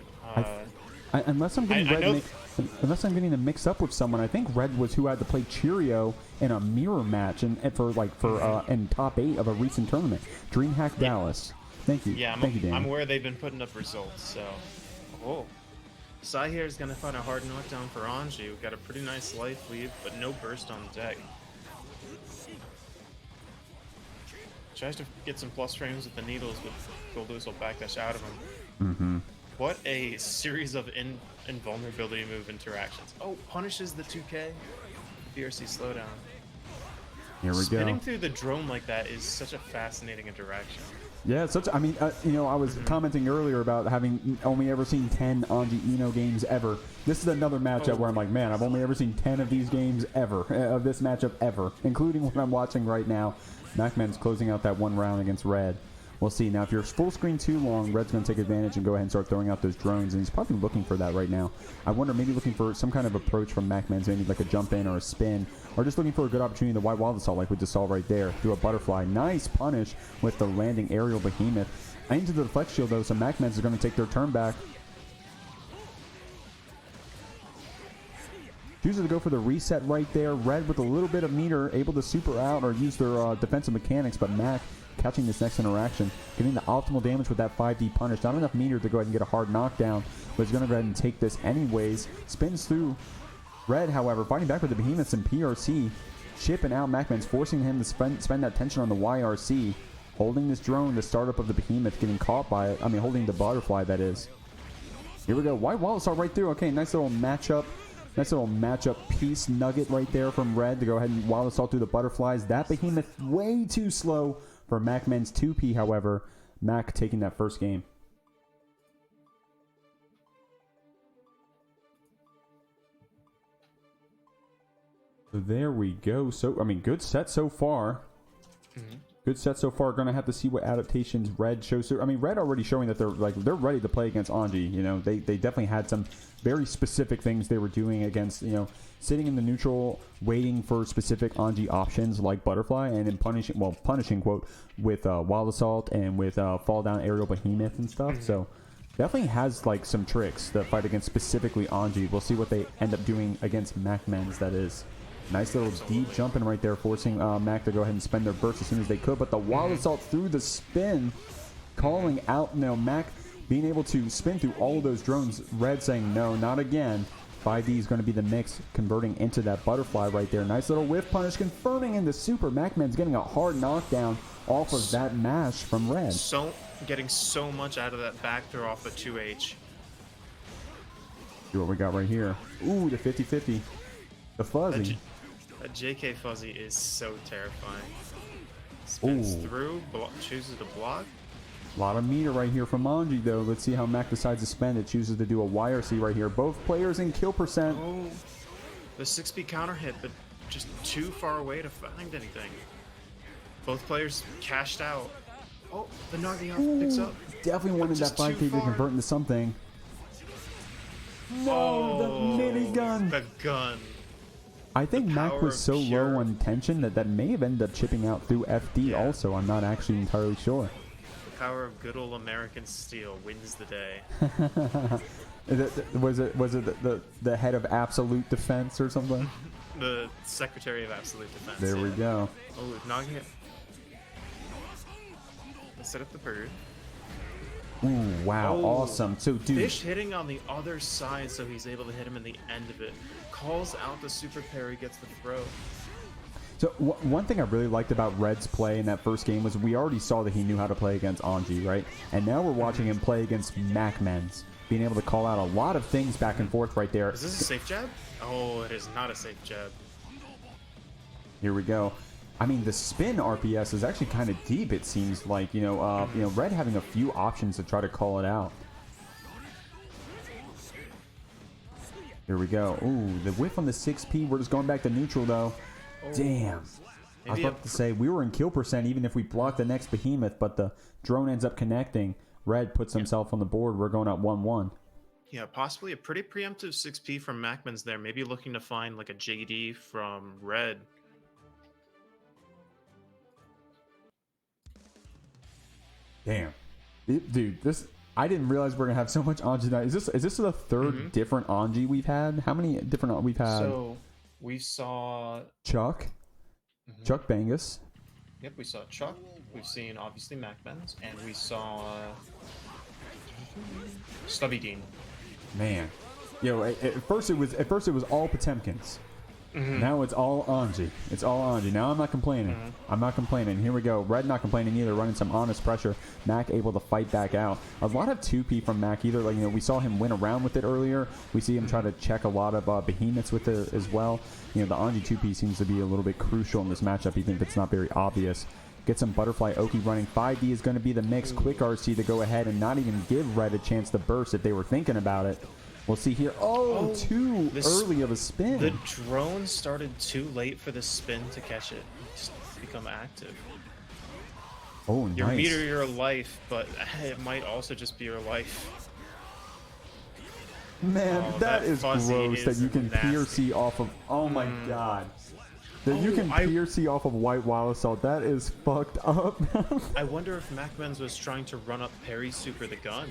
Unless I'm getting them mixed up with someone, I think Red was who had to play Cheerio in a mirror match in top 8 of a recent tournament. DreamHack Dallas. Thank you. Yeah, Thank you, Dany. I'm aware they've been putting up results. So, Sai here is going to find a hard knockdown for Anji. We've got a pretty nice life lead, but no burst on deck. Tries to get some plus frames with the needles, but Goldlewis will backdash out of him. What a series of invulnerability move interactions. Oh, punishes the 2K. BRC slowdown. Here we go. Spinning through the drone like that is such a fascinating interaction. Yeah, I was commenting earlier about having only ever seen 10 Anji Ino games ever. This is another matchup where I'm like, man, I've only ever seen 10 of these games ever, of this matchup ever, including what I'm watching right now. MacMens closing out that one round against Red. We'll see. Now, if you're full screen too long, Red's going to take advantage and go ahead and start throwing out those drones, and he's probably looking for that right now. I wonder, maybe looking for some kind of approach from MacMens, maybe like a jump in or a spin, or just looking for a good opportunity to White Wild Assault like we just saw right there. Do a butterfly. Nice punish with the landing aerial behemoth. Into the deflect shield, though, so MacMens are going to take their turn back. Chooses to go for the reset right there. Red with a little bit of meter, able to super out or use their defensive mechanics, but Mac catching this next interaction, getting the optimal damage with that 5D punish. Not enough meter to go ahead and get a hard knockdown, but he's going to go ahead and take this anyways. Spins through. Red, however, fighting back with the behemoths and PRC, chipping out MacMens, forcing him to spend that tension on the YRC, holding this drone, the startup of the behemoth, getting caught by it. I mean, holding the butterfly, that is. Here we go. White Wallace right through. Okay, nice little matchup. Nice little matchup piece nugget right there from Red to go ahead and Wallace through the butterflies. That behemoth way too slow for MacMens 2P, however. Mac taking that first game. So there we go. So, I mean, good set so far. Good set so far. Going to have to see what adaptations Red shows. I mean, Red already showing that they're ready to play against Anji. You know, they definitely had some very specific things they were doing against, you know, sitting in the neutral, waiting for specific Anji options like Butterfly, and then punishing quote with Wild Assault and with Fall Down Aerial Behemoth and stuff. So definitely has like some tricks that fight against specifically Anji. We'll see what they end up doing against MacMens. That is. Nice little deep jumping right there, forcing Mac to go ahead and spend their burst as soon as they could. But the Wild Assault through the spin, calling out now Mac being able to spin through all of those drones. Red saying no, not again. 5D is going to be the mix, converting into that butterfly right there. Nice little whiff punish, confirming in the super. MacMen's getting a hard knockdown off of that mash from Red. So getting so much out of that back throw off of 2H. See what we got right here. Ooh, the 50-50. The fuzzy. That JK fuzzy is so terrifying. Spins through, chooses to block. A lot of meter right here from Anji, though. Let's see how Mac decides to spend it. Chooses to do a YRC right here. Both players in kill percent. Oh, the 6B counter hit, but just too far away to find anything. Both players cashed out. Oh, the Nagoriyuki picks up. Definitely wanted that 5K to convert into something. No, the minigun. The gun. I think Mac was so low on tension that may have ended up chipping out through FD also. I'm not actually entirely sure. The power of good old American steel wins the day. Was it the head of Absolute Defense or something? The Secretary of Absolute Defense. There we go. Oh, Nagoriyuki. Let's set up the bird. Ooh, wow, awesome. So, dude. Fish hitting on the other side, so he's able to hit him in the end of it. Calls out the super parry, gets the throw. So, one thing I really liked about Red's play in that first game was we already saw that he knew how to play against Anji, right? And now we're watching him play against MacMens, being able to call out a lot of things back and forth right there. Is this a safe jab? Oh, it is not a safe jab. Here we go. I mean, the spin RPS is actually kind of deep. It seems like Red having a few options to try to call it out. Here we go. Ooh, the whiff on the 6P. We're just going back to neutral though. Oh, damn. I was about to say we were in kill percent even if we blocked the next behemoth, but the drone ends up connecting. Red puts himself on the board. We're going up 1-1. Yeah, possibly a pretty preemptive 6P from MacMens there. Maybe looking to find like a JD from Red. Damn, dude, I didn't realize we're gonna have so much Anji tonight. Is this the third different Anji we've had? How many different we've had? So we saw Chuck, Chuck Bengis. Yep, we saw Chuck. We've seen obviously MacMens, and we saw Stubby Dean. Man, at first it was all Potemkins. Now it's all Anji. It's all Anji. Now I'm not complaining. I'm not complaining. Here we go. Red not complaining either, running some honest pressure. Mac able to fight back out. A lot of 2P from Mac either. Like, we saw him win around with it earlier. We see him try to check a lot of behemoths with it as well. The Anji 2P seems to be a little bit crucial in this matchup, even if it's not very obvious. Get some Butterfly Oki running. 5D is going to be the mix. Quick RC to go ahead and not even give Red a chance to burst if they were thinking about it. We'll see here. Too early of a spin. The drone started too late for the spin to catch it. Just become active. Oh, nice. Your meter, your life, but it might also just be your life. Man, that is gross that you can PRC off of. Oh my god. That you can PRC off of White Wild Assault. That is fucked up. I wonder if MacMens was trying to run up Parry Super the gun,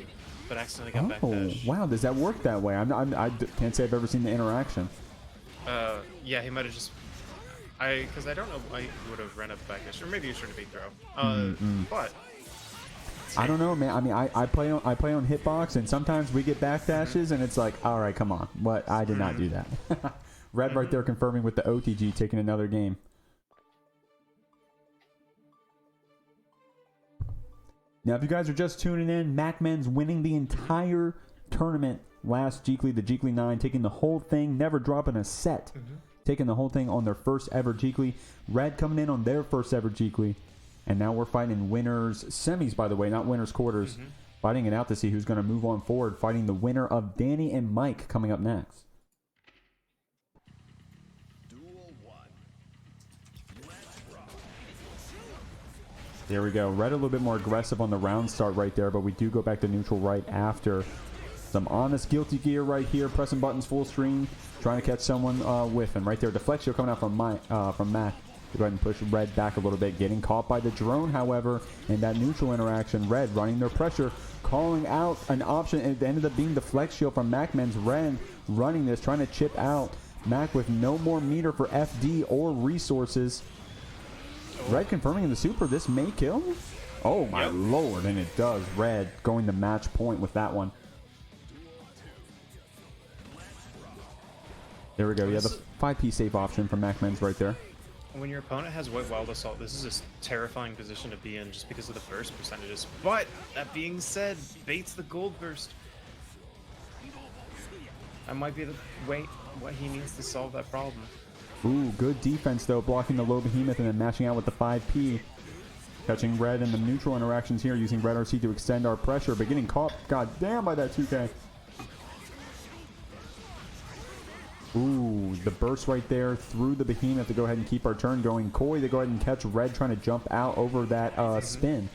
but accidentally got back. Oh, wow. Does that work that way? I can't say I've ever seen the interaction. Yeah, he might have just. Because I don't know. I would have ran up back or maybe he was trying to bait throw. But. I don't know, man. I mean, I play on Hitbox, and sometimes we get backdashes, and it's like, all right, come on. But I did not do that. Red right there confirming with the OTG, taking another game. Now, if you guys are just tuning in, MacMens winning the entire tournament last Jeekly, the Jeekly 9, taking the whole thing, never dropping a set. Taking the whole thing on their first ever Jeekly. Red coming in on their first ever Jeekly. And now we're fighting winners, semis by the way, not winners quarters. Fighting it out to see who's going to move on forward. Fighting the winner of Dany and Mike coming up next. There we go. Red a little bit more aggressive on the round start right there, but we do go back to neutral right after. Some honest guilty gear right here. Pressing buttons full screen. Trying to catch someone whiffing right there. Deflection coming out from Mac. Go ahead and push Red back a little bit. Getting caught by the drone, however, in that neutral interaction. Red running their pressure. Calling out an option. It ended up being the flex shield from MacMens. Red running this. Trying to chip out. Mac with no more meter for FD or resources. Red confirming in the super. This may kill. Oh my lord. And it does. Red going to match point with that one. There we go. Yeah, the 5P safe option from MacMens right there. When your opponent has White Wild Assault, this is a terrifying position to be in just because of the burst percentages. But, that being said, baits the gold burst. That might be the way what he needs to solve that problem. Ooh, good defense though, blocking the low behemoth and then matching out with the 5P. Catching Red in the neutral interactions here, using Red RC to extend our pressure, but getting caught, goddamn, by that 2K. Ooh, the burst right there through the behemoth to go ahead and keep our turn going. Koi to go ahead and catch Red trying to jump out over that spin.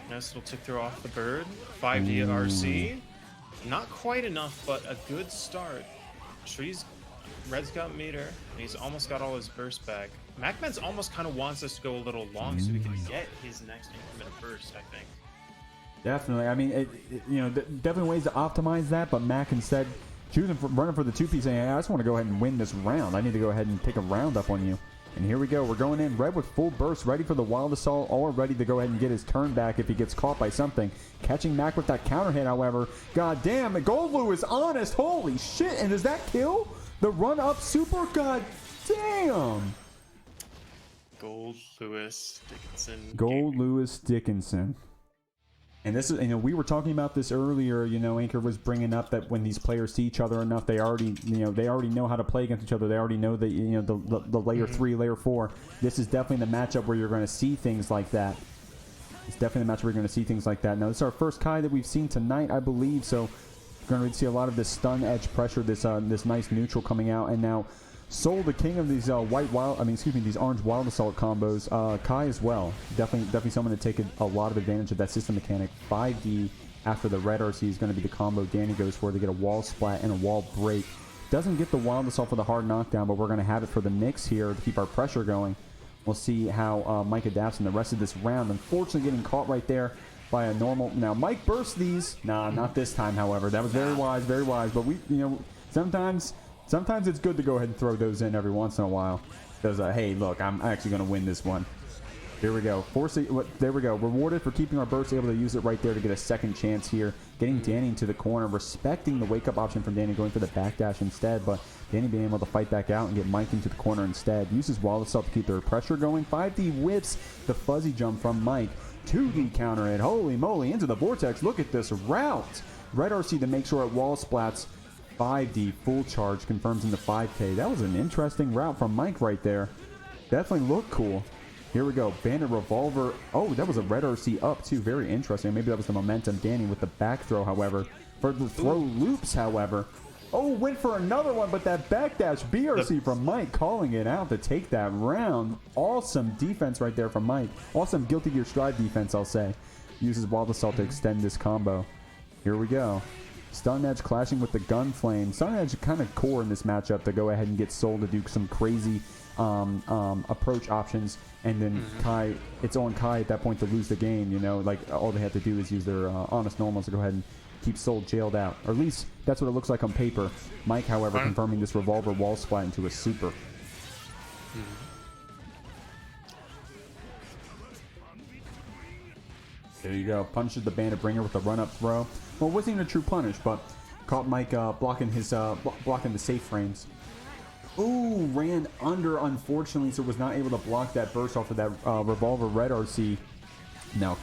Nice little tick throw off the bird. 5D RC. Not quite enough, but a good start. Red's got meter, and he's almost got all his burst back. MacMens almost kind of wants us to go a little long so we can get his next increment of burst, I think. Definitely. I mean, definitely ways to optimize that, but Mac instead running for the 2P saying, hey, I just want to go ahead and win this round. I need to go ahead and take a round up on you. And here we go. We're going in. Red with full burst, ready for the Wild Assault, or ready to go ahead and get his turn back if he gets caught by something. Catching Mac with that counter hit, however. God damn, Goldlewis honest. Holy shit. And does that kill? The run-up super? God damn. Goldlewis Dickinson. Goldlewis Dickinson. And this is, we were talking about this earlier. Anchor was bringing up that when these players see each other enough, they already know how to play against each other. They already know that the layer 3, layer 4. This is definitely the matchup where you're going to see things like that. It's definitely the matchup where you're going to see things like that. Now, this is our first Kai that we've seen tonight, I believe. So, we're going to see a lot of this stun edge pressure, this nice neutral coming out, and now Soul, the king of these these orange Wild Assault combos. Kai as well. Definitely someone to take a lot of advantage of that system mechanic. 5D after the red RC is going to be the combo Dany goes for to get a wall splat and a wall break. Doesn't get the Wild Assault for the hard knockdown, but we're going to have it for the mix here to keep our pressure going. We'll see how Mike adapts in the rest of this round. Unfortunately, getting caught right there by a normal. Now, Mike bursts these. Nah, not this time, however. That was very wise, very wise. But we, sometimes it's good to go ahead and throw those in every once in a while. Those, hey, look, I'm actually going to win this one. Here we go. There we go. Rewarded for keeping our burst, able to use it right there to get a second chance here. Getting Dany into the corner, respecting the wake-up option from Dany, going for the backdash instead, but Dany being able to fight back out and get Mike into the corner instead. Uses Wild Assault to keep their pressure going. 5D whips the fuzzy jump from Mike. 2D counter it. Holy moly, into the vortex. Look at this route. Red RC to make sure it wall splats. 5D full charge confirms into 5K. That was an interesting route from Mike right there. Definitely looked cool. Here we go. Bandit revolver. Oh, that was a red RC up too. Very interesting. Maybe that was the momentum. Dany with the back throw, however. For the throw loops, however. Oh, went for another one, but that backdash BRC from Mike calling it out to take that round. Awesome defense right there from Mike. Awesome Guilty Gear Strive defense, I'll say. Uses Wild Assault to extend this combo. Here we go. Stun Edge clashing with the Gun Flame. Stun Edge kind of core in this matchup to go ahead and get Soul to do some crazy approach options. And then Kai, it's on Kai at that point to lose the game. Like all they have to do is use their honest normals to go ahead and keep Soul jailed out. Or at least that's what it looks like on paper. Mike, however, confirming this revolver wall splat into a super. There you go. Punishes the Bandit Bringer with a run-up throw. Well, it wasn't even a true punish, but caught Mike blocking the safe frames. Ooh, ran under, unfortunately, so was not able to block that burst off of that revolver red RC. No.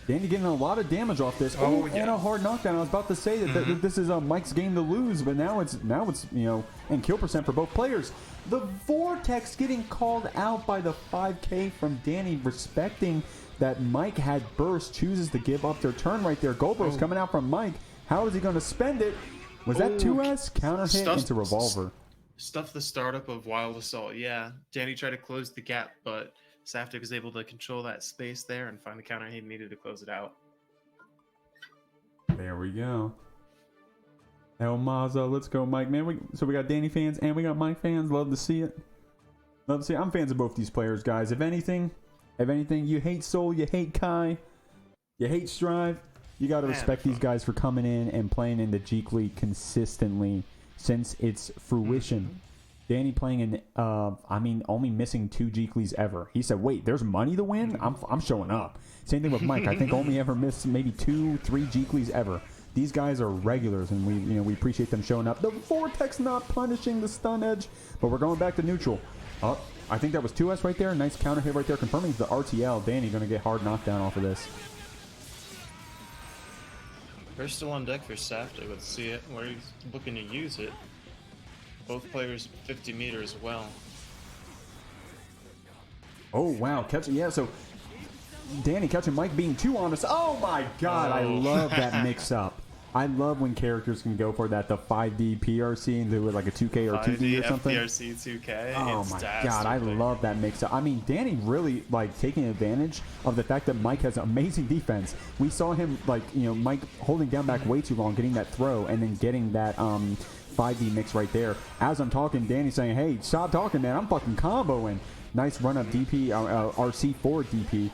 Dany getting a lot of damage off this. Oh, yeah. And a hard knockdown. I was about to say that, this is Mike's game to lose, but now it's and kill percent for both players. The Vortex getting called out by the 5K from Dany, respecting that Mike had burst, chooses to give up their turn right there. Goldlewis coming out from Mike. How is he going to spend it? Was that 2S? Counter hit into Revolver. Stuff the startup of Wild Assault. Yeah, Dany tried to close the gap, but Saftig was able to control that space there and find the counter he needed to close it out. There we go. El Maza, let's go, Mike. Man, so we got Dany fans and we got Mike fans. Love to see it. Love to see it. I'm fans of both these players, guys. If anything, you hate Soul, you hate Kai, you hate Strive, you got to respect these guys for coming in and playing in the Jeekly consistently since its fruition. Dany playing in, only missing 2 Jeeklys ever. He said, wait, there's money to win? I'm showing up. Same thing with Mike. I think only ever missed maybe 2-3 Jeeklys ever. These guys are regulars, and we appreciate them showing up. The Vortex not punishing the stun edge, but we're going back to neutral. Oh, I think that was 2S right there. Nice counter hit right there, confirming the RTL. Dany going to get hard knockdown off of this. They're still on deck for Saftig. Let's see it. Where he's looking to use it. Both players 50 meters as well. Oh, wow. So Dany catching Mike being too honest. Oh, my God. I love that mix-up. I love when characters can go for that, the 5D PRC and do it like a 2K or 2D or something. PRC 2K. Oh my God, I love that mix-up. I mean, Dany really taking advantage of the fact that Mike has amazing defense. We saw him Mike holding down back way too long, getting that throw, and then getting that 5D mix right there. As I'm talking, Dany saying, "Hey, stop talking, man! I'm fucking comboing." Nice run up DP, RC forward DP.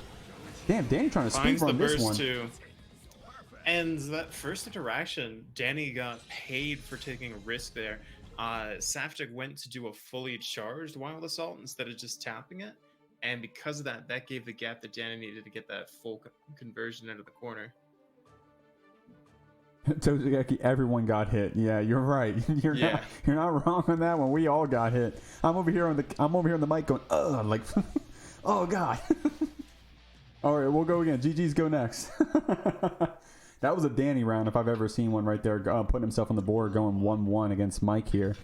Damn, Dany trying to speed run this one. Too. And that first interaction, Dany got paid for taking a risk there. Saftig went to do a fully charged Wild Assault instead of just tapping it. And because of that, that gave the gap that Dany needed to get that full conversion into the corner. Tozugeki, everyone got hit. Yeah, you're right. You're not wrong on that one. We all got hit. I'm over here on the mic going, oh God. All right, we'll go again. GG's go next. That was a Dany round if I've ever seen one right there, putting himself on the board, going 1-1 against Mike here.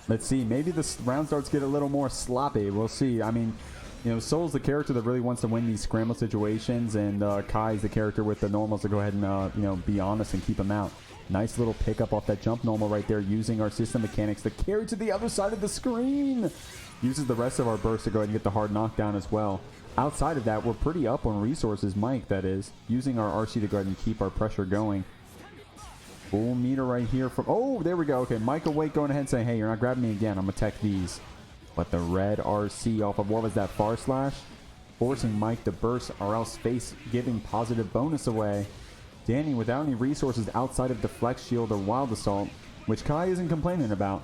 Let's see. Maybe this round starts to get a little more sloppy. We'll see. I mean, Soul's the character that really wants to win these scramble situations, and Kai's the character with the normals to go ahead and, be honest and keep him out. Nice little pickup off that jump normal right there, using our system mechanics to carry to the other side of the screen. Uses the rest of our burst to go ahead and get the hard knockdown as well. Outside of that, we're pretty up on resources, Mike, that is. Using our RC to go ahead and keep our pressure going. Full meter right here from... Oh, there we go. Okay, Mike awake going ahead and saying, hey, you're not grabbing me again. I'm going to tech these. But the red RC off of, what was that, far slash? Forcing Mike to burst or else face giving positive bonus away. Dany without any resources outside of Deflect Shield or Wild Assault, which Kai isn't complaining about.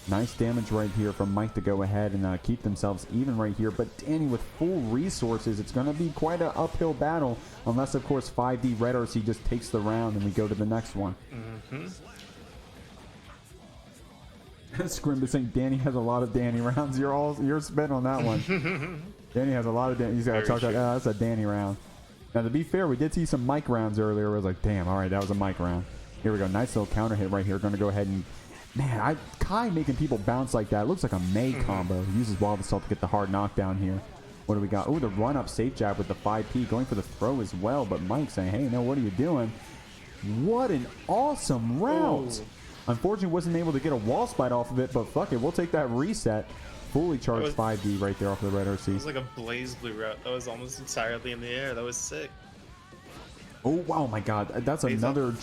Nice damage right here from Mike to go ahead and keep themselves even right here. But Dany with full resources, it's going to be quite an uphill battle. Unless, of course, 5D Red RC just takes the round and we go to the next one. Scrimbus saying Dany has a lot of Dany rounds. You're spent on that one. Dany has a lot of Dany. He's got to talk about that's a Dany round. Now, to be fair, we did see some Mike rounds earlier. I was like, damn, all right, that was a Mike round. Here we go. Nice little counter hit right here. Going to go ahead and... Man, Kai making people bounce like that. It looks like a May combo. He uses Wild Assault to get the hard knockdown here. What do we got? Oh, the run-up safe jab with the 5P. Going for the throw as well. But Mike saying, hey, no, what are you doing? What an awesome route. Unfortunately, wasn't able to get a wall spite off of it. But fuck it, we'll take that reset. Fully charged 5D right there off of the red RC. It was like a blaze blue route. That was almost entirely in the air. That was sick. Oh, wow, my God. That's another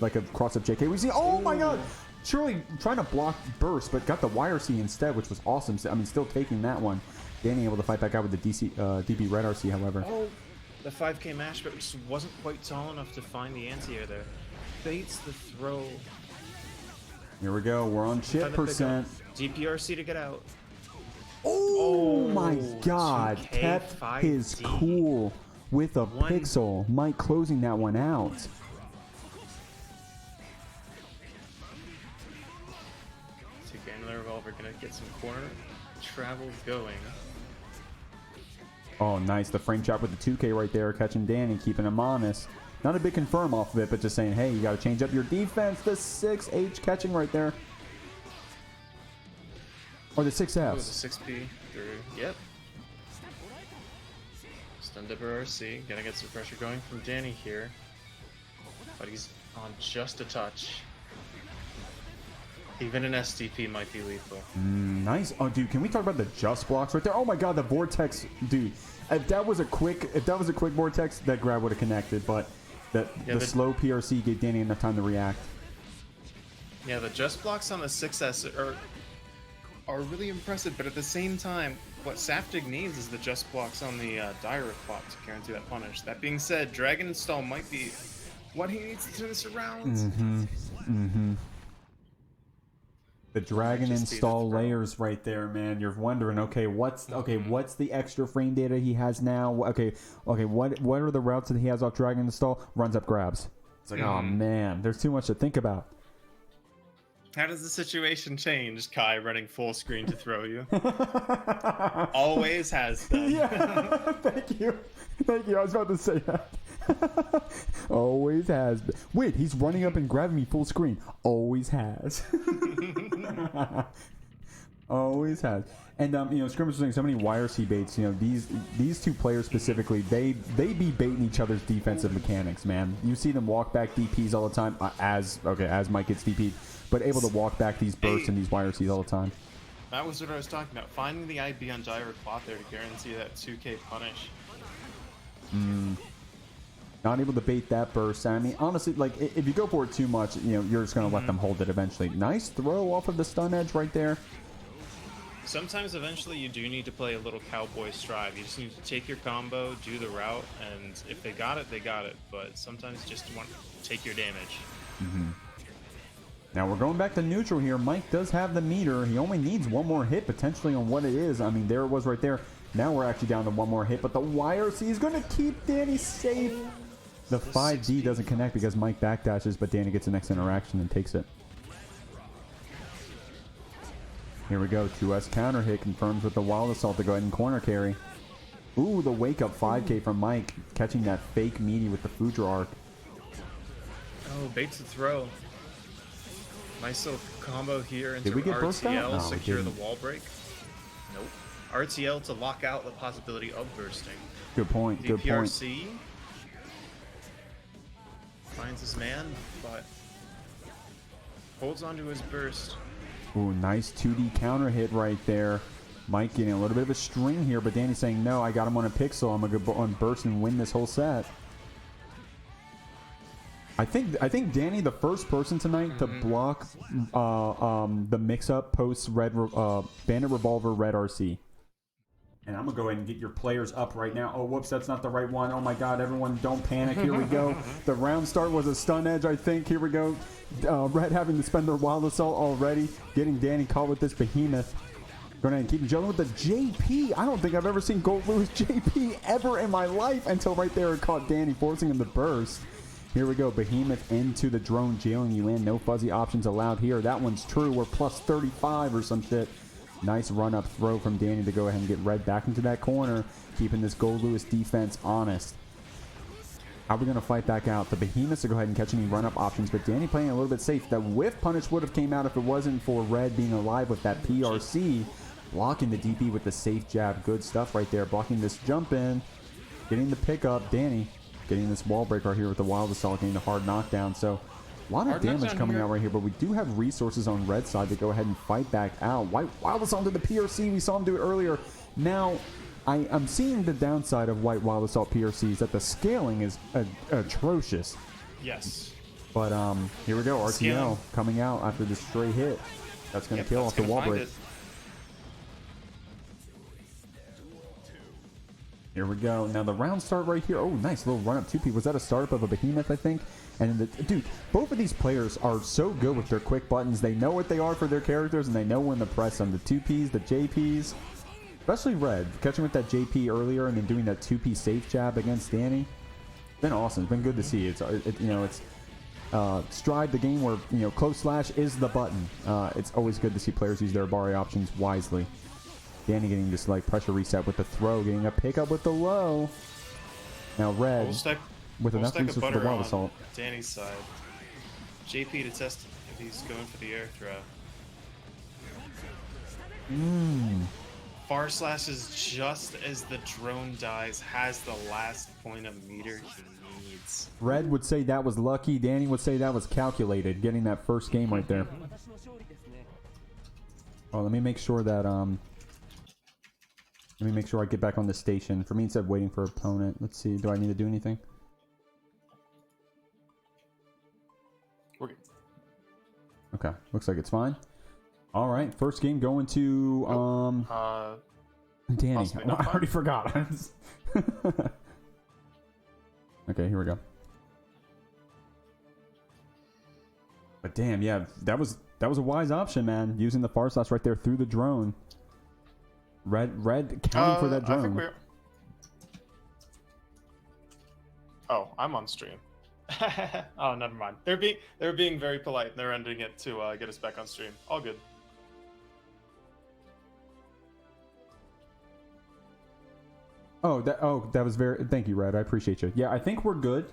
like a cross-up JK. We see, oh, my God. Surely trying to block burst, but got the YRC instead, which was awesome. I mean, still taking that one. Dany able to fight back out with the DB Red RC, however. Oh, the 5K mash, but just wasn't quite tall enough to find the anti-air there. Baits the throw. Here we go. We're on chip percent. DPRC to get out. Oh my God. Kept his cool with a pixel. Mike closing that one out. Revolver gonna get some corner travel going. Oh, nice. The frame trap with the 2K right there, catching Dany, keeping him honest. Not a big confirm off of it, but just saying, hey, you got to change up your defense. The 6H catching right there. Or the 6F. Oh, the 6P through. Yep. Stun Dipper RC. Gonna get some pressure going from Dany here. But he's on just a touch. Even an STP might be lethal. Nice. Oh, dude, can we talk about the just blocks right there? Oh my god, the vortex, dude. If that was a quick vortex, that grab would have connected, but the slow PRC gave Dany enough time to react. Yeah, the just blocks on the 6S are really impressive, but at the same time, what Saftig needs is the just blocks on the Dire clock to guarantee that punish. That being said, Dragon Install might be what he needs to turn this around. The Dragon Install layers right there, man. You're wondering, okay, what's the extra frame data he has now? Okay, what are the routes that he has off Dragon Install? Runs up grabs. It's like, oh man, there's too much to think about. How does the situation change? Kai running full screen to throw you. Always has done. Yeah, thank you. I was about to say that. Always has. Wait, he's running up and grabbing me full screen. Always has. Always has. And Scrimbus was saying so many YRC baits. These two players specifically, they be baiting each other's defensive mechanics, man. You see them walk back DPs all the time. As Mike gets DP'd, but able to walk back these bursts and these YRCs all the time. That was what I was talking about. Finding the IB on Dire Cloth there to guarantee that 2K punish. Not able to bait that burst. I mean, honestly, like, if you go for it too much, you're just going to let them hold it eventually. Nice throw off of the stun edge right there. Sometimes, eventually, you do need to play a little cowboy stride. You just need to take your combo, do the route, and if they got it, they got it. But sometimes you just want to take your damage. Now we're going back to neutral here. Mike does have the meter. He only needs one more hit, potentially, on what it is. I mean, there it was right there. Now we're actually down to one more hit, but the YRC is going to keep Dany safe. The 5D doesn't connect because Mike backdashes, but Dany gets the next interaction and takes it. Here we go. 2S counter hit confirms with the Wild Assault to go ahead and corner carry. Ooh, the wake up 5K from Mike, catching that fake meaty with the Fudra arc. Oh, baits the throw. Nice little combo here into Did we get burst out? RTL, No, secure the wall break. Nope. RTL to lock out the possibility of bursting. Good point. Good point. DPRC finds his man, but holds onto his burst. Ooh, nice 2D counter hit right there. Mike getting a little bit of a string here, but Dany's saying, no, I got him on a pixel. I'm going to go on burst and win this whole set. I think Dany, the first person tonight to block the mix-up post Bandit Revolver Red RC. And I'm going to go ahead and get your players up right now. Oh, whoops, that's not the right one. Oh, my God, everyone don't panic. Here we go. The round start was a stun edge, I think. Here we go. Red having to spend their Wild Assault already. Getting Dany caught with this behemoth. Going ahead and keep juggling with the JP. I don't think I've ever seen Goldlewis JP ever in my life until right there it caught Dany, forcing him to burst. Here we go. Behemoth into the drone, jailing you in. No fuzzy options allowed here. That one's true. We're plus 35 or some shit. Nice run-up throw from Dany to go ahead and get Red back into that corner, keeping this Goldlewis defense honest. How are we going to fight back out? The Behemoths to go ahead and catch any run-up options, but Dany playing a little bit safe. The whiff punish would have came out if it wasn't for Red being alive with that PRC. Blocking the DP with the safe jab. Good stuff right there. Blocking this jump in. Getting the pickup. Dany getting this wall break right here with the Wild Assault, getting the hard knockdown. So a lot of damage coming out right here, but we do have resources on Red side to go ahead and fight back out. Wild Assault to the PRC. We saw him do it earlier. Now, I'm seeing the downside of White Wild Assault PRCs, that the scaling is atrocious. Yes. But here we go. RTL coming out after this stray hit. That's going to kill off the wall break. Here we go. Now the round start right here. Oh, nice little run up 2P. Was that a startup of a Behemoth, I think? And dude, both of these players are so good with their quick buttons. They know what they are for their characters, and they know when to press them. The 2Ps, the JPs, especially Red, catching with that JP earlier and then doing that 2P safe jab against Dany. It's been awesome. It's been good to see. It's Stride, the game where close slash is the button. It's always good to see players use their Bari options wisely. Dany getting this like pressure reset with the throw, getting a pickup with the low. Now Red with enough resources for the wild assault. Dany's side. JP to test if he's going for the air throw. Far slashes just as the drone dies, has the last point of meter he needs. Red would say that was lucky. Dany would say that was calculated, getting that first game right there. Oh, let me make sure that let me make sure I get back on the station. For me, instead of waiting for opponent. Let's see. Do I need to do anything? We're good. Okay. Looks like it's fine. All right. First game going to Dany. I already forgot. Okay, here we go. But damn, yeah, that was a wise option, man. Using the far slash right there through the drone. Red counting for that drone. I think we're... Oh, I'm on stream. Oh, never mind. They're being very polite and they're ending it to get us back on stream. All good. Oh, that was very. Thank you, Red. I appreciate you. Yeah, I think we're good.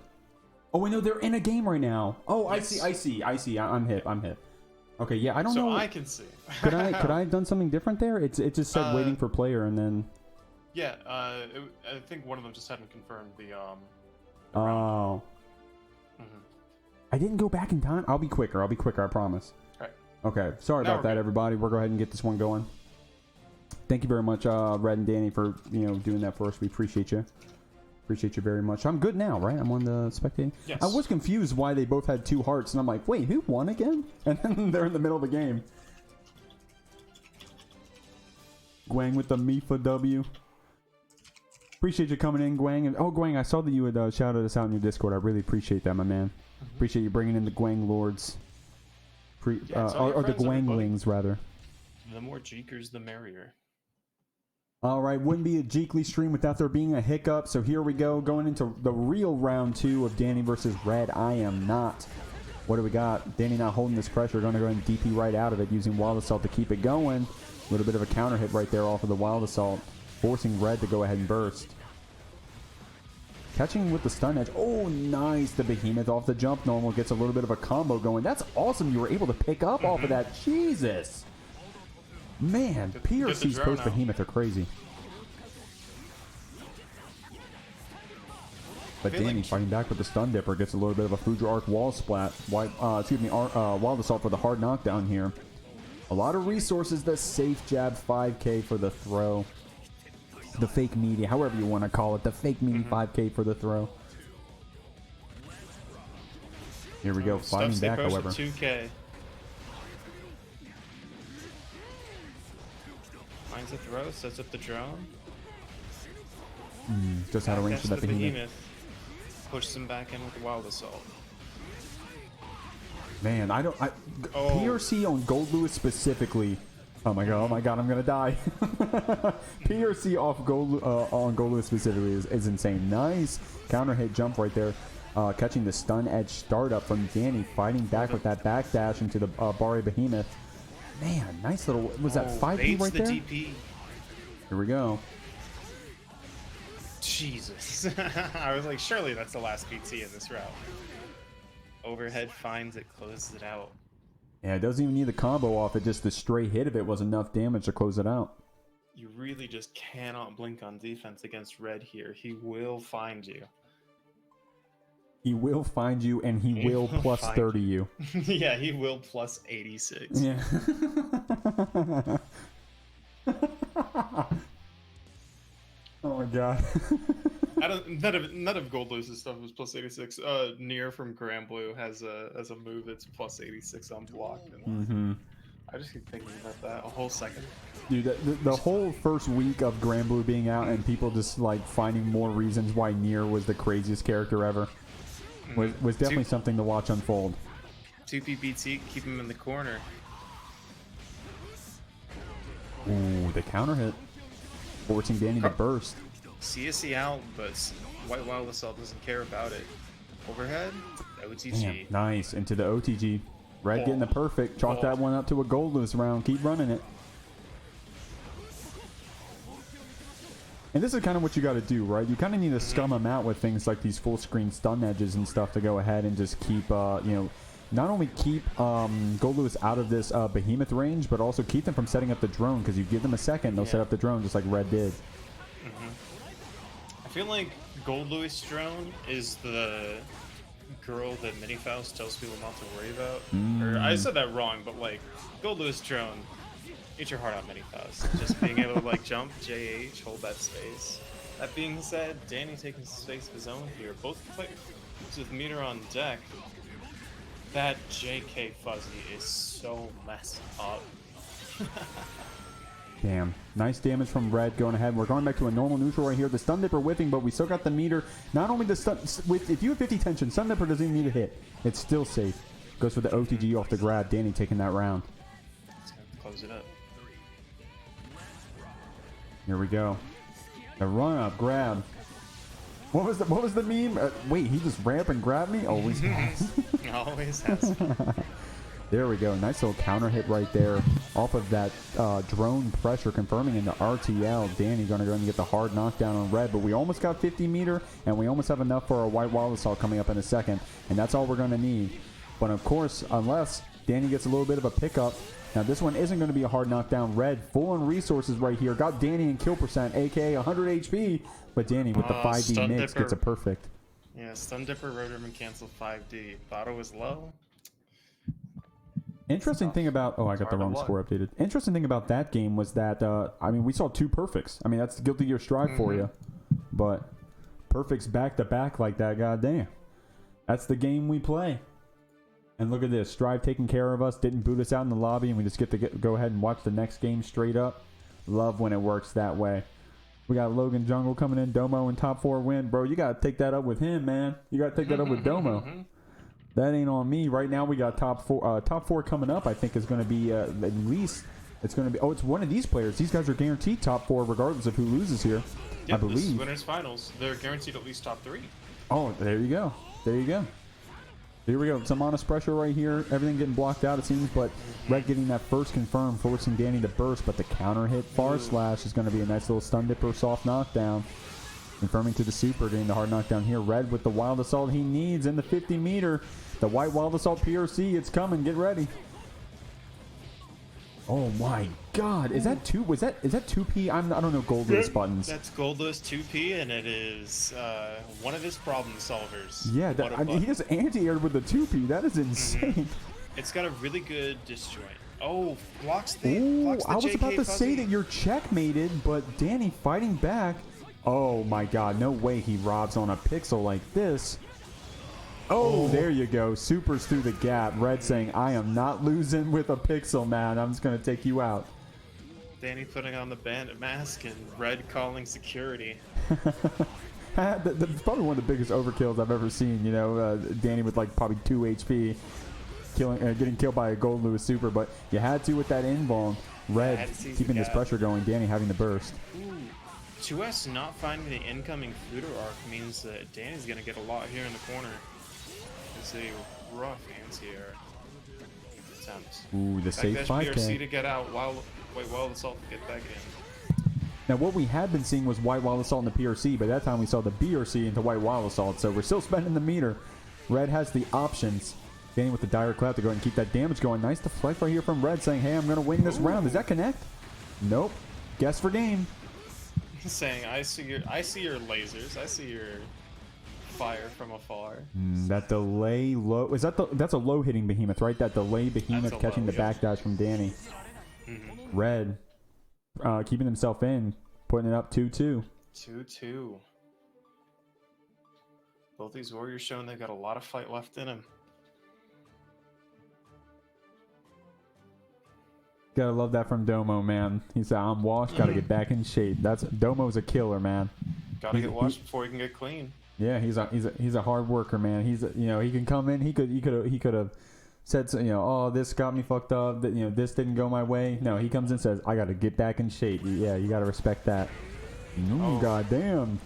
Oh, wait, no, they're in a game right now. Oh, yes. I see. I'm hip. Okay, yeah, I don't know. So I can see. could I have done something different there? It just said waiting for player and then. Yeah, I think one of them just hadn't confirmed the Oh. I didn't go back in time. I'll be quicker. I promise. All right. Okay, sorry about that, everybody. We'll go ahead and get this one going. Thank you very much, Red and Dany, for doing that for us. We appreciate you. Appreciate you very much. I'm good now, right? I'm on the spectating. Yes. I was confused why they both had 2 hearts, and I'm like, wait, who won again? And then they're in the middle of the game. Gwang with the Mifa W. Appreciate you coming in, Gwang. And oh, Gwang, I saw that you had shouted us out in your Discord. I really appreciate that, my man. Appreciate you bringing in the Gwang Lords. Or the Gwanglings, rather. The more Jeekers, the merrier. All right, wouldn't be a Jeekly stream without there being a hiccup. So here we go, going into the real round 2 of Dany versus RedIAmNot. What do we got? Dany not holding this pressure. Going to go ahead and DP right out of it, using Wild Assault to keep it going. A little bit of a counter hit right there off of the Wild Assault, forcing Red to go ahead and burst. Catching with the stun edge. Oh, nice. The Behemoth off the jump normal gets a little bit of a combo going. That's awesome. You were able to pick up off of that. Jesus. Man, PRC's post Behemoth are crazy. But Dany fighting back with the Stun Dipper gets a little bit of a Foudre Arc wall splat. Wild Assault for the hard knockdown here. A lot of resources. The safe jab 5k for the throw. The fake media, however you want to call it. The fake media 5k for the throw. Here we go, fighting back, however. 2k. Finds a throw, sets up the drone. Just out of range for that Behemoth. Pushes him back in with the Wild Assault. Man, PRC on Goldlewis specifically. Oh my god, I'm gonna die. PRC off on Goldlewis specifically is insane. Nice counter hit jump right there. Catching the stun edge startup from Dany, fighting back with that backdash into the Bari Behemoth. Man, nice little. Was that 5P right there? DP. Here we go. Jesus. I was like, surely that's the last PT in this route. Overhead finds it, closes it out. Yeah, it doesn't even need the combo off it. Just the stray hit of it was enough damage to close it out. You really just cannot blink on defense against Red here. He will find you. He will find you, and he will plus 30 you. Yeah, he will plus 86. Yeah. Oh my god. None of Goldlewis's stuff was plus 86. Nier from Granblue has a move that's plus 86 on block. And I just keep thinking about that a whole second. Dude, the whole first week of Granblue being out and people just like finding more reasons why Nier was the craziest character ever was definitely something to watch unfold. 2PBT, keep him in the corner. Ooh, the counter hit. Forcing Dany to burst. CSC out, but White Wild Assault doesn't care about it. Overhead, OTG. Damn, nice, into the OTG. Red getting the perfect. Chalk that one up to a Goldlewis round. Keep running it. And this is kind of what you got to do, right? You kind of need to scum them out with things like these full screen stun edges and stuff to go ahead and just keep, you know, not only keep Goldlewis out of this behemoth range, but also keep them from setting up the drone, because you give them a second, they'll set up the drone just like Red did. I feel like Goldlewis drone is the girl that Minifaust tells people not to worry about. Or I said that wrong, but like Goldlewis drone, eat your heart out, Minifaust. Just being able to like jump, JH, hold that space. That being said, Dany taking space of his own here. Both players with meter on deck. That JK Fuzzy is so messed up. Damn. Nice damage from Red going ahead. We're going back to a normal neutral right here. The Stun Dipper whiffing, but we still got the meter. Not only the stun... If you have 50 tension, Stun Dipper doesn't even need a hit. It's still safe. Goes for the OTG off the grab. Dany taking that round. Let's close it up. Here we go. The run up grab. What was the meme? Wait, he just ran up and grabbed me? Always has. Always has. There we go. Nice little counter hit right there off of that drone pressure, confirming into RTL. Dany going to go and get the hard knockdown on Red, but we almost got 50 meter, and we almost have enough for a White Wild Assault coming up in a second, and that's all we're going to need. But of course, unless Dany gets a little bit of a pickup. Now this one isn't going to be a hard knockdown. Red, full on resources right here. Got Dany in kill percent, aka 100 HP, but Dany with the 5D mix gets a perfect. Yeah, Stun Dipper, Rotorman cancel 5D. Thought it was low. Interesting thing about... Oh, I got the wrong score updated. Interesting thing about that game was that, I mean, we saw 2 perfects. I mean, that's the Guilty Gear Strive for you. But perfects back-to-back like that, goddamn. That's the game we play. And look at this. Strive taking care of us. Didn't boot us out in the lobby, and we just get to go ahead and watch the next game straight up. Love when it works that way. We got Logan Jungle coming in. Domo in top 4 win. Bro, you got to take that up with him, man. You got to take that up with Domo. That ain't on me. Right now we got top 4 coming up. I think is going to be at least it's going to be. Oh, it's one of these players. These guys are guaranteed top 4 regardless of who loses here. Yep, I believe. This is winners finals. They're guaranteed at least top 3. Oh, there you go. There you go. Here we go. Some honest pressure right here. Everything getting blocked out, it seems, but Red getting that first confirm, forcing Dany to burst, but the counter hit far slash is going to be a nice little Stun Dipper soft knockdown. Confirming to the super, getting the hard knockdown here. Red with the Wild Assault he needs in the 50 meter. The White Wild Assault PRC, it's coming. Get ready. Oh my God! Is that two? Is that 2P? I don't know Goldlewis buttons. That's Goldlewis 2P, and it is one of his problem solvers. Yeah, I mean, he just anti-aired with the 2P. That is insane. It's got a really good disjoint. Oh, blocks the I was JK about to Fuzzy. say that you're checkmated, but Dany fighting back. Oh my God! No way he robs on a pixel like this. Oh, there you go. Supers through the gap. Red saying, I am not losing with a pixel, man. I'm just going to take you out. Dany putting on the bandit mask and Red calling security. That's probably one of the biggest overkills I've ever seen. You know, Dany with like probably 2 HP getting killed by a Goldlewis super, but you had to with that invuln. Red keeping this pressure going. Dany having the burst. Ooh. 2S not finding the incoming Fuder arc means that Dany's going to get a lot here in the corner. It's a rough anti-air attempt. Ooh, the safe 5K. PRC to get out while Wild Assault to get back in. Now, what we had been seeing was White Wild Assault in the PRC, but that time we saw the BRC into White Wild Assault, so we're still spending the meter. Red has the options. Dany with the dire cloud to go ahead and keep that damage going. Nice deflect right here from Red saying, hey, I'm going to win this round. Does that connect? Nope. Guess for game. Saying, I see your lasers. I see your fire from afar. That delay low is that's a low hitting behemoth, right? That delay behemoth catching the backdash from Dany. Red keeping himself in, putting it up 2-2. 2-2. Both these warriors showing they've got a lot of fight left in them. Gotta love that from Domo, man. He said, I'm washed, gotta get back in shape. Domo's a killer, man. Gotta get washed before he can get clean. Yeah, he's a hard worker, man. He can come in. He could have said, oh, this got me fucked up. That this didn't go my way. No, he comes in and says, I gotta get back in shape. Yeah, you gotta respect that. Goddamn.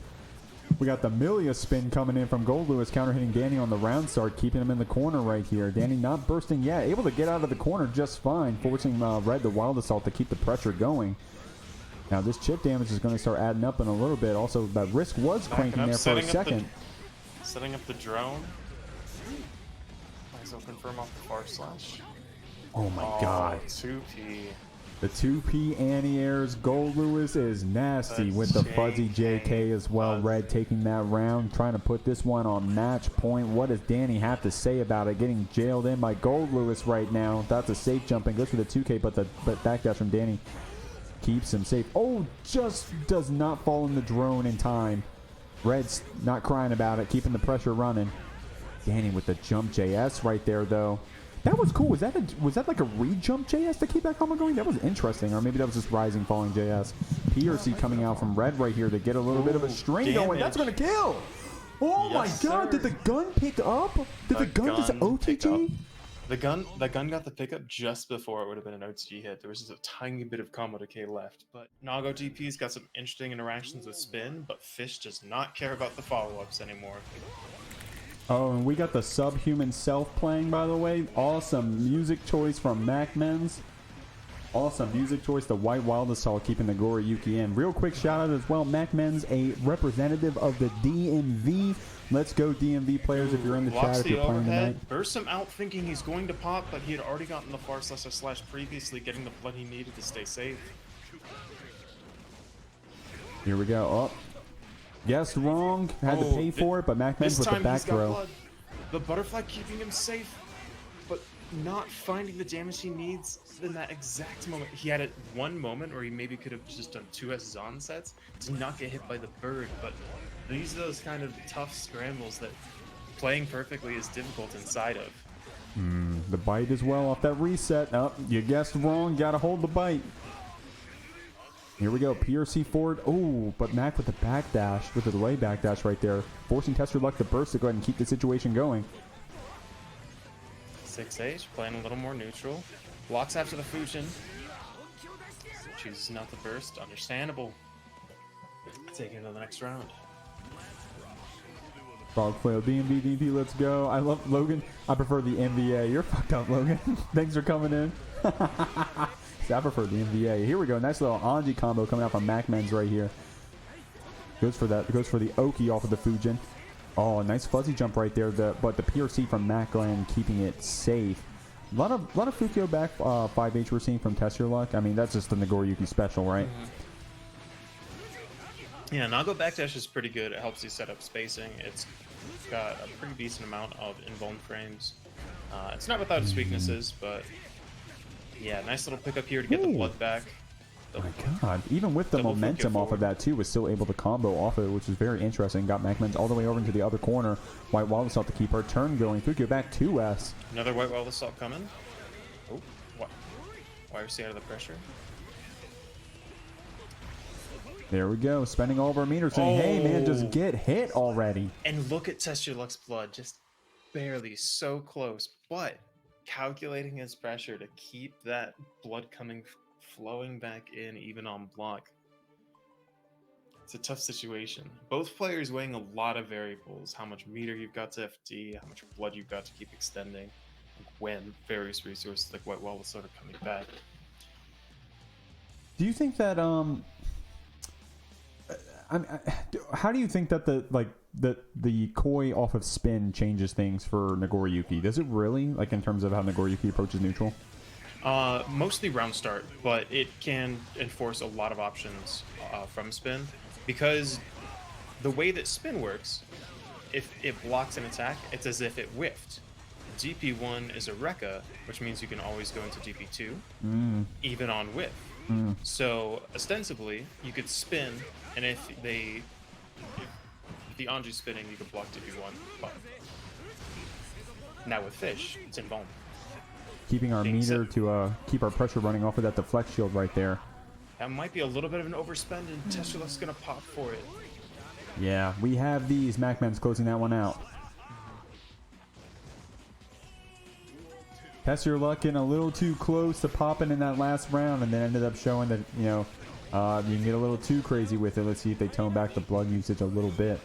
We got the Milia spin coming in from Goldlewis, counter hitting Dany on the round start, keeping him in the corner right here. Dany not bursting yet, able to get out of the corner just fine, forcing Red the Wild Assault to keep the pressure going. Now this chip damage is going to start adding up in a little bit. Also, that risk was cranking there for a second. Setting up the drone. Nice open firm off the far slash. Oh my god. 2P. The 2P anti-airs. Goldlewis is nasty with the fuzzy JK as well. Red taking that round, trying to put this one on match point. What does Dany have to say about it? Getting jailed in by Goldlewis right now. That's a safe jumping. Goes for the 2K, but backdash from Dany keeps him safe. Oh, just does not fall in the drone in time. Red's not crying about it, keeping the pressure running. Dany with the jump JS right there, though. That was cool. Was that like a re-jump JS to keep that combo going? That was interesting. Or maybe that was just rising, falling JS. PRC coming out from Red right here to get a little bit of a string going. That's going to kill. Oh my god. Sir. Did the gun pick up? Did the gun just OTG? The gun got the pickup just before it would have been an OTG hit. There was just a tiny bit of combo decay left. But Nago GP's got some interesting interactions with Spin, but Fish does not care about the follow-ups anymore. Oh, and we got the Subhuman Self playing, by the way. Awesome music choice from MacMens. Awesome music choice. The White Wildassault keeping the Nagoriyuki in. Real quick shout out as well. MacMens, a representative of the DMV. Let's go DMV players. If you're in the chat, if you're playing tonight. Bursts him out thinking he's going to pop, but he had already gotten the far slash previously, getting the blood he needed to stay safe. Here we go. Oh. Guessed wrong. Had to pay for it, but MacMens with the back throw. The butterfly keeping him safe, but not finding the damage he needs in that exact moment. He had one moment where he maybe could have just done 2S Zon sets to not get hit by the bird, but these are those kind of tough scrambles that playing perfectly is difficult inside of. The bite as well off that reset. Oh, you guessed wrong. Gotta hold the bite. Here we go, PRC forward. Oh, but Mac with the backdash, with the delay backdash right there, forcing TestYourLuck to burst to go ahead and keep the situation going. 6H, playing a little more neutral. Blocks after the Fujin. Chooses not to burst, understandable. Taking it to the next round. Frog flail, DMV, let's go. I love Logan. I prefer the MVA. You're fucked up, Logan. Thanks for coming in. I prefer the MVA. Here we go. Nice little Anji combo coming out from MacMens right here. Goes for that. Goes for the Oki off of the Fujin. Oh, nice fuzzy jump right there. But the PRC from MacGlen keeping it safe. A lot of Fukio back 5H we're seeing from TestYourLuck. I mean, that's just the Nagoriyuki special, right? Yeah, Nago backdash is pretty good. It helps you set up spacing. It's got a pretty decent amount of invuln frames. It's not without its weaknesses, but yeah, nice little pickup here to get the blood back. Oh my god. Even with the momentum off of that, too, was still able to combo off of it, which is very interesting. Got MacMens all the way over into the other corner. White Wildassault to keep her turn going. Fukio back 2S. Another White Wildassault coming. Oh, what? YRC out of the pressure. There we go. Spending all of our meters saying, hey, man, just get hit already. And look at TestYourLuck's blood. Just barely so close, but calculating his pressure to keep that blood flowing back in even on block. It's a tough situation. Both players weighing a lot of variables. How much meter you've got to FD, how much blood you've got to keep extending, when various resources like White Wildassault are coming back. Do you think that how do you think that the koi off of spin changes things for Nagoriyuki? Does it really, like in terms of how Nagoriyuki approaches neutral? Mostly round start, but it can enforce a lot of options from spin, because the way that spin works, if it blocks an attack, it's as if it whiffed. DP1 is a Rekka, which means you can always go into DP2, even on whiff. So ostensibly, you could spin, and if the Anji spinning, you could block DP1. But now with Fish, it's invuln. Keeping our meter to keep our pressure running off of that deflect shield right there. That might be a little bit of an overspend, and TestYourLuck's gonna pop for it. Yeah, we have these. MacMens closing that one out. TestYourLuck getting a little too close to popping in that last round, and then ended up showing that, you know, you can get a little too crazy with it. Let's see if they tone back the blood usage a little bit.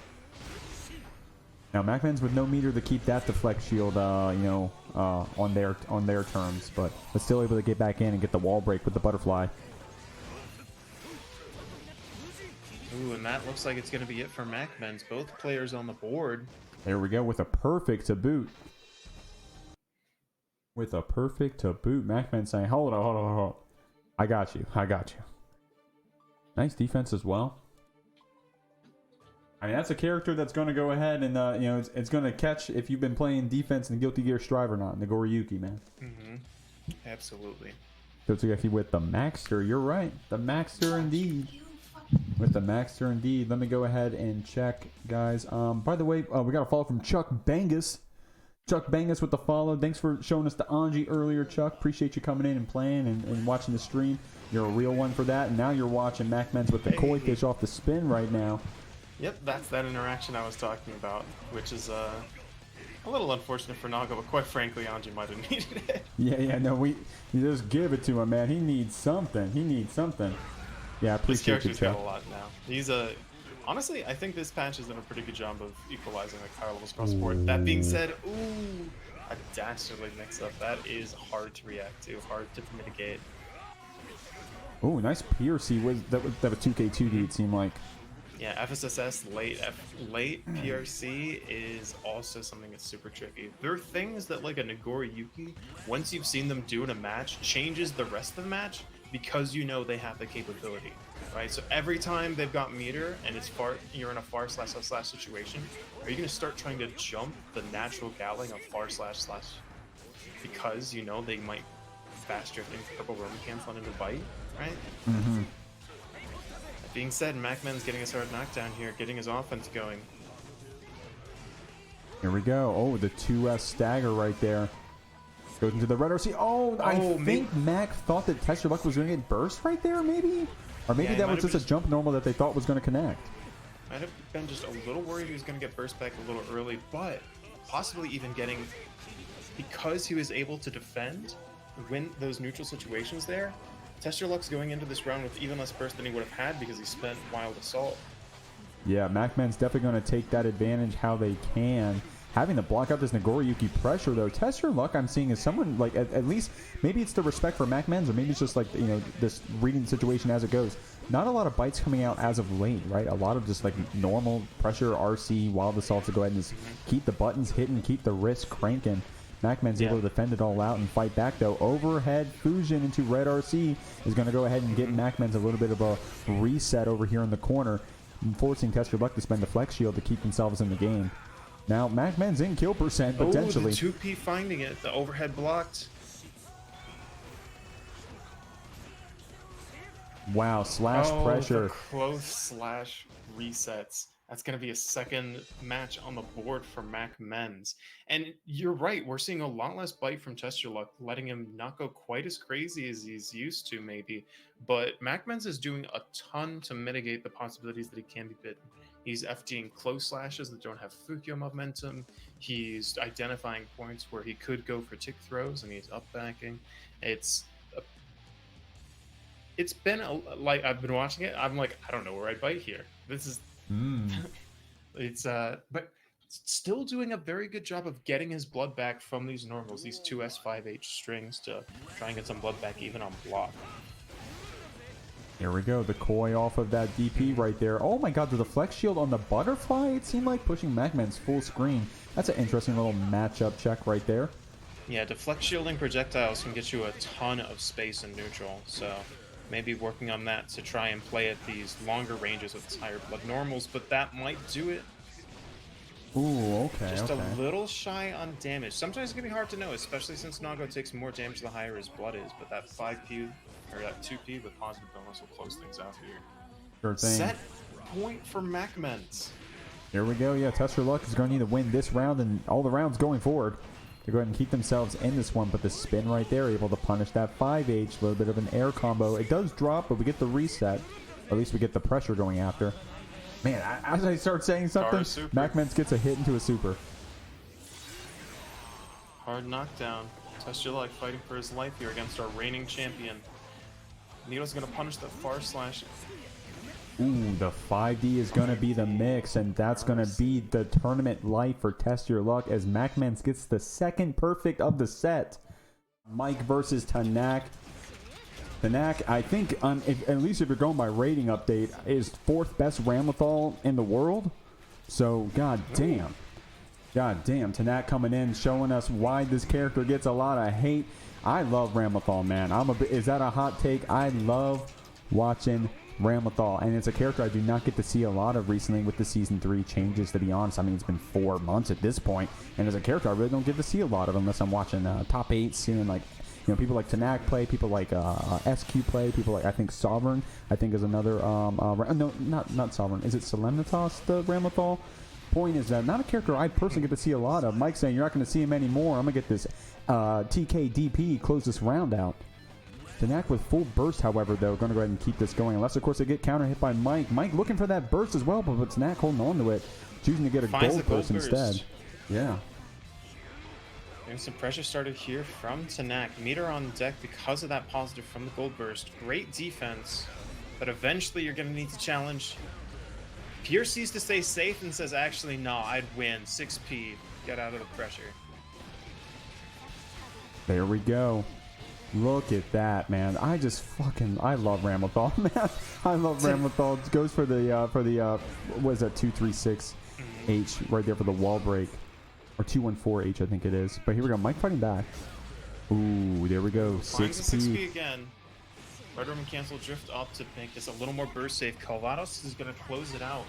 Now MacMens with no meter to keep that deflect shield, on their terms, but still able to get back in and get the wall break with the butterfly. Ooh, and that looks like it's going to be it for MacMens. Both players on the board. There we go with a perfect to boot. With a perfect to boot. MacMens saying, hold on. I got you. Nice defense as well. I mean, that's a character that's going to go ahead and, you know, it's going to catch if you've been playing defense in Guilty Gear Strive or not. Nagoriyuki, man. Absolutely. Guilty with the Maxter. You're right. The Maxter indeed. With the Maxter indeed. Let me go ahead and check, guys. By the way, we got a follow from Chuck Bengis. Chuck Bengis with the follow. Thanks for showing us the Anji earlier, Chuck. Appreciate you coming in and playing and watching the stream. You're a real one for that. And now you're watching MacMens with the koi fish off the spin right now. Yep, that's that interaction I was talking about, which is a little unfortunate for Naga, but quite frankly, Anji might have needed it. Yeah, no, you just give it to him, man. He needs something. Yeah, I appreciate this character's you, got a lot now. He's honestly, I think this patch has done a pretty good job of equalizing the higher levels across the board. That being said, ooh, a dastardly mix-up. That is hard to react to, hard to mitigate. Oh, nice PRC. That was 2K2D, it seemed like. Yeah, FSSS late PRC is also something that's super tricky. There are things that, like a Nagoriyuki, once you've seen them do in a match, changes the rest of the match because you know they have the capability, right? So every time they've got meter and you're in a far slash situation, are you going to start trying to jump the natural galling of far slash because you know they might fast drift into purple Roman cancel into bite, right? Being said, MacMen's getting a hard knockdown here, getting his offense going. Here we go. Oh, the 2S stagger right there. Goes into the red RC. I think Mac thought that TestYourLuck was going to get burst right there, maybe? Or maybe that was just a jump normal that they thought was going to connect. Might have been just a little worried he was going to get burst back a little early, but possibly even getting... Because he was able to defend, win those neutral situations there, TestYourLuck's going into this round with even less burst than he would have had because he spent Wild Assault. Yeah, MacMen's definitely going to take that advantage how they can. Having to block out this Nagoriyuki pressure, though, TestYourLuck I'm seeing is someone, like, at least, maybe it's the respect for MacMens, or maybe it's just, like, you know, this reading the situation as it goes. Not a lot of bites coming out as of late, right? A lot of just, like, normal pressure, RC, Wild Assault to go ahead and just keep the buttons hitting, keep the wrist cranking. MacMen's able to defend it all out and fight back, though. Overhead fusion into red RC is going to go ahead and get MacMen's a little bit of a reset over here in the corner, forcing TestYourLuck to spend the flex shield to keep themselves in the game. Now, MacMen's in kill percent, potentially. Oh, the 2P finding it. The overhead blocked. Wow, slash pressure. The close slash resets. That's going to be a second match on the board for MacMens. And you're right, we're seeing a lot less bite from TestYourLuck, letting him not go quite as crazy as he's used to, maybe. But MacMens is doing a ton to mitigate the possibilities that he can be bitten. He's FDing close slashes that don't have Fukyo momentum. He's identifying points where he could go for tick throws, and he's up backing. It's been like I've been watching it. I'm like, I don't know where I'd bite here. This is but still doing a very good job of getting his blood back from these normals, these 2S5H strings, to try and get some blood back even on block. Here we go, the koi off of that DP right there. Oh my god, the flex shield on the butterfly, it seemed like pushing MacMen's full screen. That's an interesting little matchup check right there. Yeah, deflect shielding projectiles can get you a ton of space in neutral, so maybe working on that to try and play at these longer ranges with higher blood normals, but that might do it. Ooh, okay. Just a little shy on damage. Sometimes it's going to be hard to know, especially since Nago takes more damage the higher his blood is, but that 5P, or that 2P with positive bonus will close things out here. Sure thing. Set point for MacMens. Here we go. Yeah, TestYourLuck is going to need to win this round and all the rounds going forward to go ahead and keep themselves in this one, but the spin right there, able to punish that 5H, a little bit of an air combo. It does drop, but we get the reset. Or at least we get the pressure going after. Man, as I start saying something, MacMens gets a hit into a super. Hard knockdown. TestYourLuck fighting for his life here against our reigning champion. Needle's going to punish the far slash. Ooh, the 5D is going to be the mix, and that's going to be the tournament life for TestYourLuck as MacMens gets the second perfect of the set. Mike versus Tenack. Tenack, I think, at least if you're going by rating update, is 4th best Ramlethal in the world. So, god damn. God damn, Tenack coming in, showing us why this character gets a lot of hate. I love Ramlethal, man. Is that a hot take? I love watching Ramlethal, and it's a character I do not get to see a lot of recently with the Season 3 changes, to be honest. I mean, it's been 4 months at this point, and as a character, I really don't get to see a lot of unless I'm watching top 8, seeing, like, you know, people like Tenack play, people like SQ play, people like, I think, Sovereign, I think, is another, no, not Sovereign. Is it Solemnitas, the Ramlethal? Point is that not a character I personally get to see a lot of. Mike's saying you're not going to see him anymore. I'm going to get this TKDP, close this round out. Tenack with full burst, however, though, going to go ahead and keep this going. Unless, of course, they get counter hit by Mike. Mike looking for that burst as well, but Tenack holding on to it, choosing to get a gold burst instead. Yeah. Getting some pressure started here from Tenack. Meter on deck because of that positive from the gold burst. Great defense, but eventually you're going to need to challenge. Piercy's to stay safe and says, actually, no, I'd win. 6P. Get out of the pressure. There we go. Look at that, man. I love Ramlethal, man. I love Ramlethal. It goes for the what is that, 236H right there for the wall break. Or 214H, I think it is. But here we go. Mike fighting back. Ooh, there we go. 6P again. Red Room and cancel drift up to make this a little more burst safe. Calvados is going to close it out.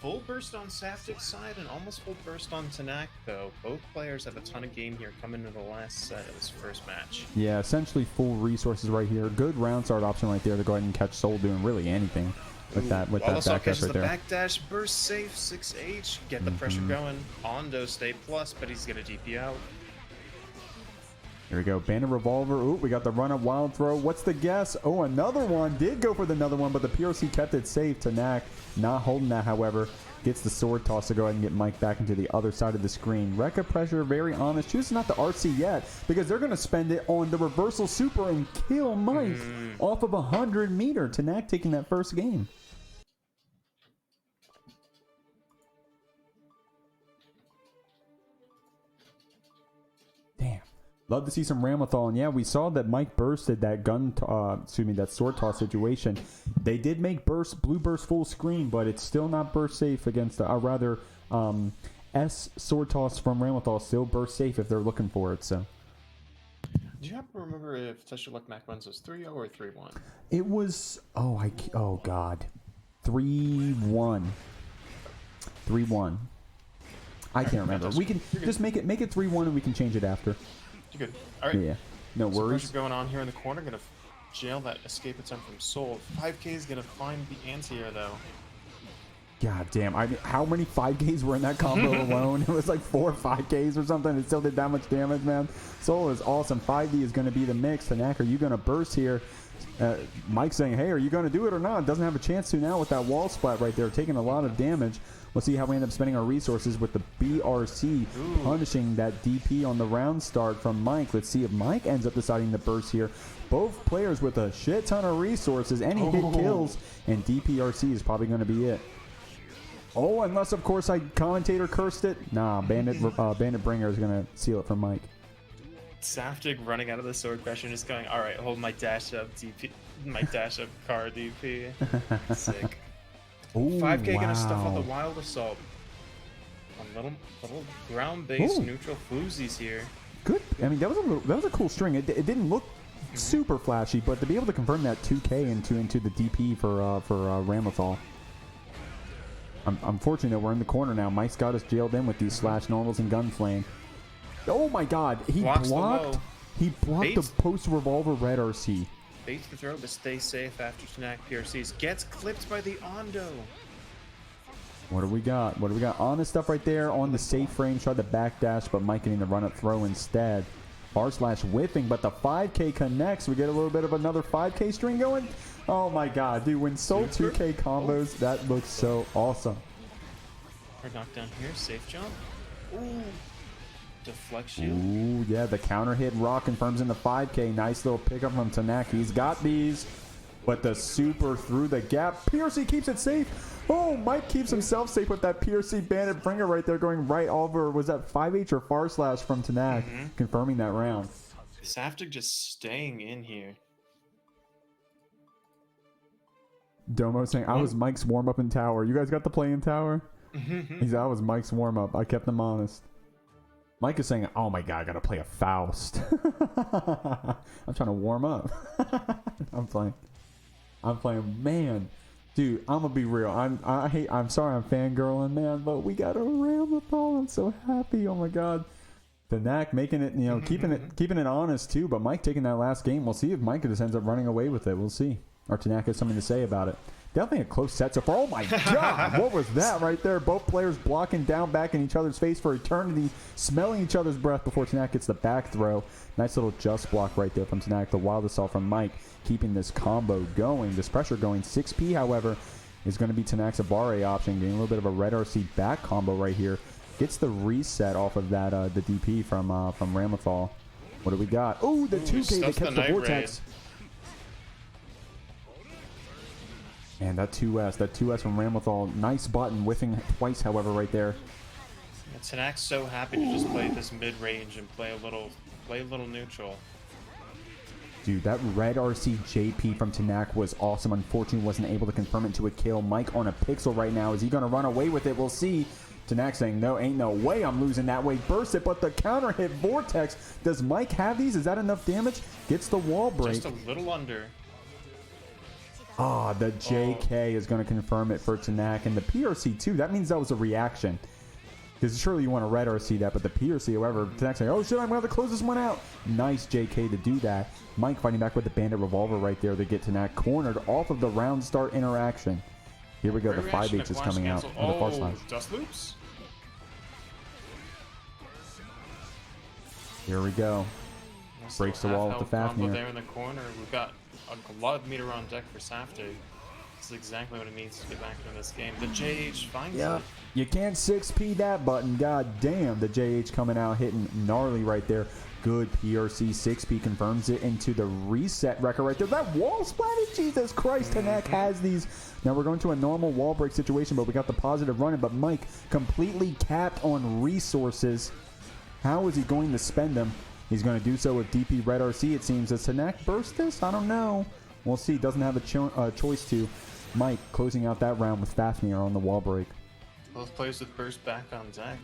Full burst on Saftig's side and almost full burst on Tenack, though. Both players have a ton of game here coming into the last set of this first match. Yeah, essentially full resources right here. Good round start option right there to go ahead and catch Soul doing really anything with that backdash right there. Backdash burst safe 6H. Get the pressure going. Ondo stay plus, but he's going to DP out. Here we go. Bandit Revolver. Ooh, we got the run-up wild throw. What's the guess? Oh, another one. Did go for another one, but the PRC kept it safe. Tenack not holding that, however. Gets the sword toss to go ahead and get Mike back into the other side of the screen. Rekka pressure, very honest. Chooses not the RC yet because they're going to spend it on the reversal super and kill Mike off of 100 meter. Tenack taking that first game. Damn. Love to see some Ramlethal, and yeah, we saw that Mike bursted that that sword toss situation. They did make blue burst full screen, but it's still not burst safe against S sword toss from Ramlethal still burst safe if they're looking for it. So, do you happen to remember if TestYourLuck MacMens was 3-0 or 3-1? It was oh god, 3-1. 3-1. I can't remember. We can just make it 3-1 and we can change it after. You're good. All right. Yeah. No worries. Pressure going on here in the corner. Gonna jail that escape attempt from Soul. 5K is gonna find the anti-air though. God damn. I mean, how many 5Ks were in that combo alone? It was like 4 5Ks or something. It still did that much damage, man. Soul is awesome. 5D is going to be the mix. Tenack, are you going to burst here? Mike saying, hey, are you going to do it or not? Doesn't have a chance to now with that wall splat right there, taking a lot of damage. We'll see how we end up spending our resources with the BRC punishing that DP on the round start from Mike. Let's see if Mike ends up deciding to burst here. Both players with a shit ton of resources. Any hit kills, and DPRC is probably going to be it. Oh, unless, of course, commentator cursed it. Nah, Bandit Bringer is going to seal it for Mike. Saftig running out of the sword pressure and just going, all right, hold my dash up DP, my dash up car DP. Sick. Ooh, 5K wow. gonna stuff out the wild assault. A little ground-based neutral floozies here. Good. I mean, that was a cool string. It didn't look super flashy, but to be able to confirm that 2K into the DP for Ramlethal. Unfortunately, we're in the corner now. Mike's got us jailed in with these slash normals and gunflame. Oh my god, he blocked the post revolver red RC. Baits the throw, but stay safe after Tenack PRCs. Gets clipped by the Ondo. What do we got? Honest stuff right there on the safe frame. Tried the backdash, but Mike getting the run-up throw instead. R/slash whiffing, but the 5K connects. We get a little bit of another 5K string going. Oh my god, dude, when Soul 2K combos, that looks so awesome. Hard knockdown here, safe jump. Ooh. Deflect shield. Ooh, yeah, the counter hit Rock confirms in the 5K. Nice little pickup from Tenack. He's got these, but the super through the gap. PRC keeps it safe. Oh, Mike keeps himself safe with that PRC Bandit Bringer right there going right over. Was that 5H or far slash from Tenack? Confirming that round. Saftig just staying in here. Domo saying, I was Mike's warm-up in tower. You guys got to play in tower? He said, I was Mike's warm-up. I kept him honest. Mike is saying, oh my god, I gotta play a Faust. I'm trying to warm up. I'm playing. Man, dude, I'm gonna be real. I'm sorry I'm fangirling, man, but we got a Ramlethal. I'm so happy. Oh my god. Tenack making it, keeping it honest too, but Mike taking that last game. We'll see if Mike just ends up running away with it. We'll see. Or Tenack has something to say about it. Definitely a close set so far. Oh my god, what was that right there? Both players blocking down back in each other's face for eternity, smelling each other's breath before Tenack gets the back throw. Nice little just block right there from Tenack. The wild assault from Mike, keeping this combo going. This pressure going. 6P, however, is going to be Tenack's Abare option, getting a little bit of a red RC back combo right here. Gets the reset off of that the DP from Ramlethal. What do we got? Oh, the 2K that kept the vortex. And that 2S from Ramlethal. Nice button, whiffing twice, however, right there. Yeah, Tenack's so happy to just play this mid-range and play a little neutral. Dude, that red RC JP from Tenack was awesome. Unfortunately, wasn't able to confirm it to a kill. Mike on a pixel right now. Is he going to run away with it? We'll see. Tenack saying, no, ain't no way I'm losing that way. Burst it, but the counter hit vortex. Does Mike have these? Is that enough damage? Gets the wall break. Just a little under. Ah, the JK is going to confirm it for Tenack. And the PRC too. That means that was a reaction. Because surely you want to red RC that, but the PRC, however, Tenack saying, oh shit, I'm going to have to close this one out. Nice JK to do that. Mike fighting back with the Bandit Revolver right there to get Tenack cornered off of the round start interaction. Here we go. The 5H is coming out. Oh, the far slash. Dust loops. Here we go. Breaks the wall with the Fafnir. There in the corner. We've got a lot of meter on deck for Saftig. This is exactly what it needs to get back into this game. The JH finds it. You can't 6P that button. God damn. The JH coming out hitting gnarly right there. Good PRC. 6P confirms it into the reset record right there. That wall splatted. Jesus Christ. Tenack has these. Now we're going to a normal wall break situation, but we got the positive running. But Mike completely capped on resources. How is he going to spend them? He's going to do so with DP Red RC, it seems. Does Tenack burst this? I don't know. We'll see. Doesn't have a choice to. Mike closing out that round with Fafnir on the wall break. Both players with burst back on deck.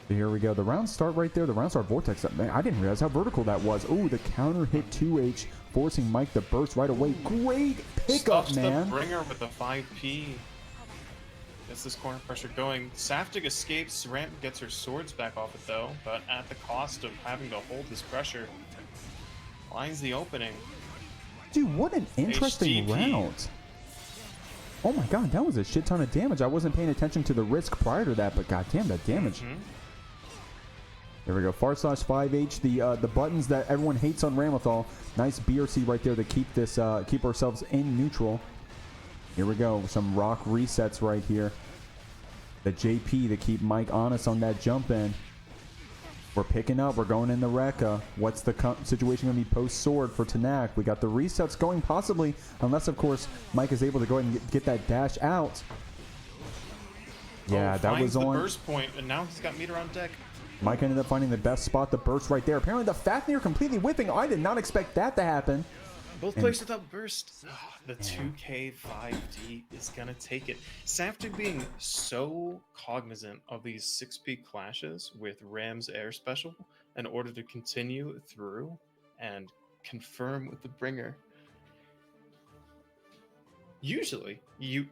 Here we go. The round start right there. The round start vortex. Man, I didn't realize how vertical that was. Oh, the counter hit 2H, forcing Mike to burst right away. Great pickup, man. The bringer with the 5P. Gets this corner pressure going. Saftig escapes. Ramp gets her swords back off it though, but at the cost of having to hold this pressure. Finds the opening. Dude, what an interesting round. Oh my god, that was a shit ton of damage. I wasn't paying attention to the risk prior to that, but goddamn that damage. There we go. Far slash 5H, the buttons that everyone hates on Ramlethal. Nice BRC right there to keep this keep ourselves in neutral. Here we go. Some rock resets right here. The JP to keep Mike honest on that jump in. We're picking up. We're going in the Rekka. What's the situation going to be post-sword for Tenack? We got the resets going possibly, unless, of course, Mike is able to go ahead and get that dash out. Yeah, that was on. The burst point, and now he's got meter on deck. Mike ended up finding the best spot to burst right there. Apparently, the Fafnir completely whipping. I did not expect that to happen. Both players without burst. The 2K 5D is going to take it. Saftig being so cognizant of these 6P clashes with Ram's air special in order to continue through and confirm with the bringer. Usually,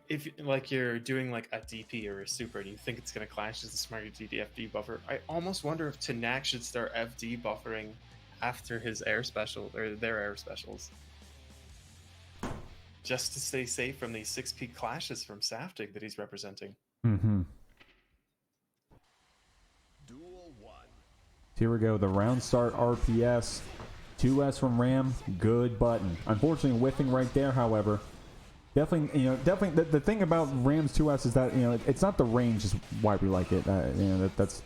if like you're doing like a DP or a super and you think it's going to clash as the smarter DDFD buffer, I almost wonder if Tenack should start FD buffering after his air special or their air specials. Just to stay safe from these 6P clashes from Saftig that he's representing. Here we go. The round start RPS. 2S from Ram. Good button. Unfortunately, whiffing right there, however. Definitely, the thing about Ram's 2S is that, it's not the range is why we like it. That's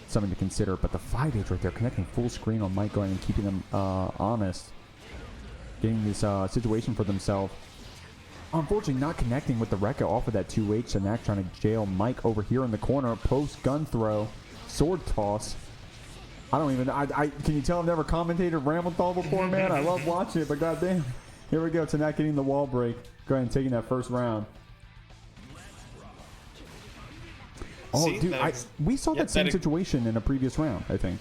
something to consider. But the 5H right there, connecting full screen on Mike going and keeping them honest. Getting this situation for themselves. Unfortunately, not connecting with the Rekka off of that 2H. Tenack trying to jail Mike over here in the corner. Post gun throw. Sword toss. I don't even... can you tell I've never commentated Ramlethal before, man? I love watching it, but goddamn. Here we go. Tenack getting the wall break. Go ahead and taking that first round. Oh, See, dude, we saw that same situation in a previous round, I think.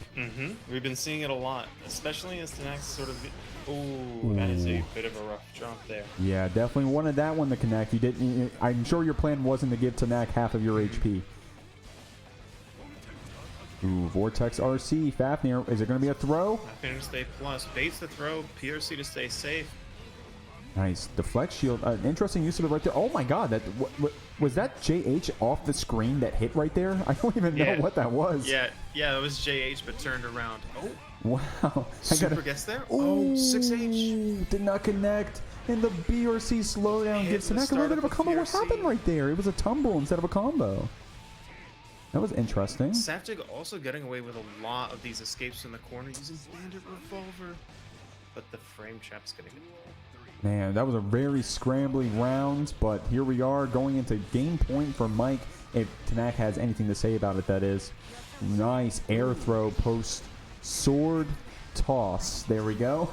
We've been seeing it a lot, especially as Tenack's sort of... Ooh, that is a bit of a rough drop there. Yeah, definitely wanted that one to connect. You didn't. I'm sure your plan wasn't to give Tenack half of your HP. Ooh, Vortex RC, Fafnir. Is it going to be a throw? Fafnir to stay plus. Baits the throw. PRC to stay safe. Nice. Deflect shield. Interesting use of it right there. Oh my god. That was that JH off the screen that hit right there? I don't even know what that was. Yeah, that was JH, but turned around. Oh. Wow. Super gets there. Oh, 6H. Did not connect. And the BRC slowdown gives Tenack a little bit of a combo. What happened right there? It was a tumble instead of a combo. That was interesting. Saftig also getting away with a lot of these escapes in the corner using Bandit Revolver. But the frame trap's getting it. Man, that was a very scrambly round, but here we are going into game point for Mike. If Tenack has anything to say about it, that is. Nice air throw post sword toss. There we go.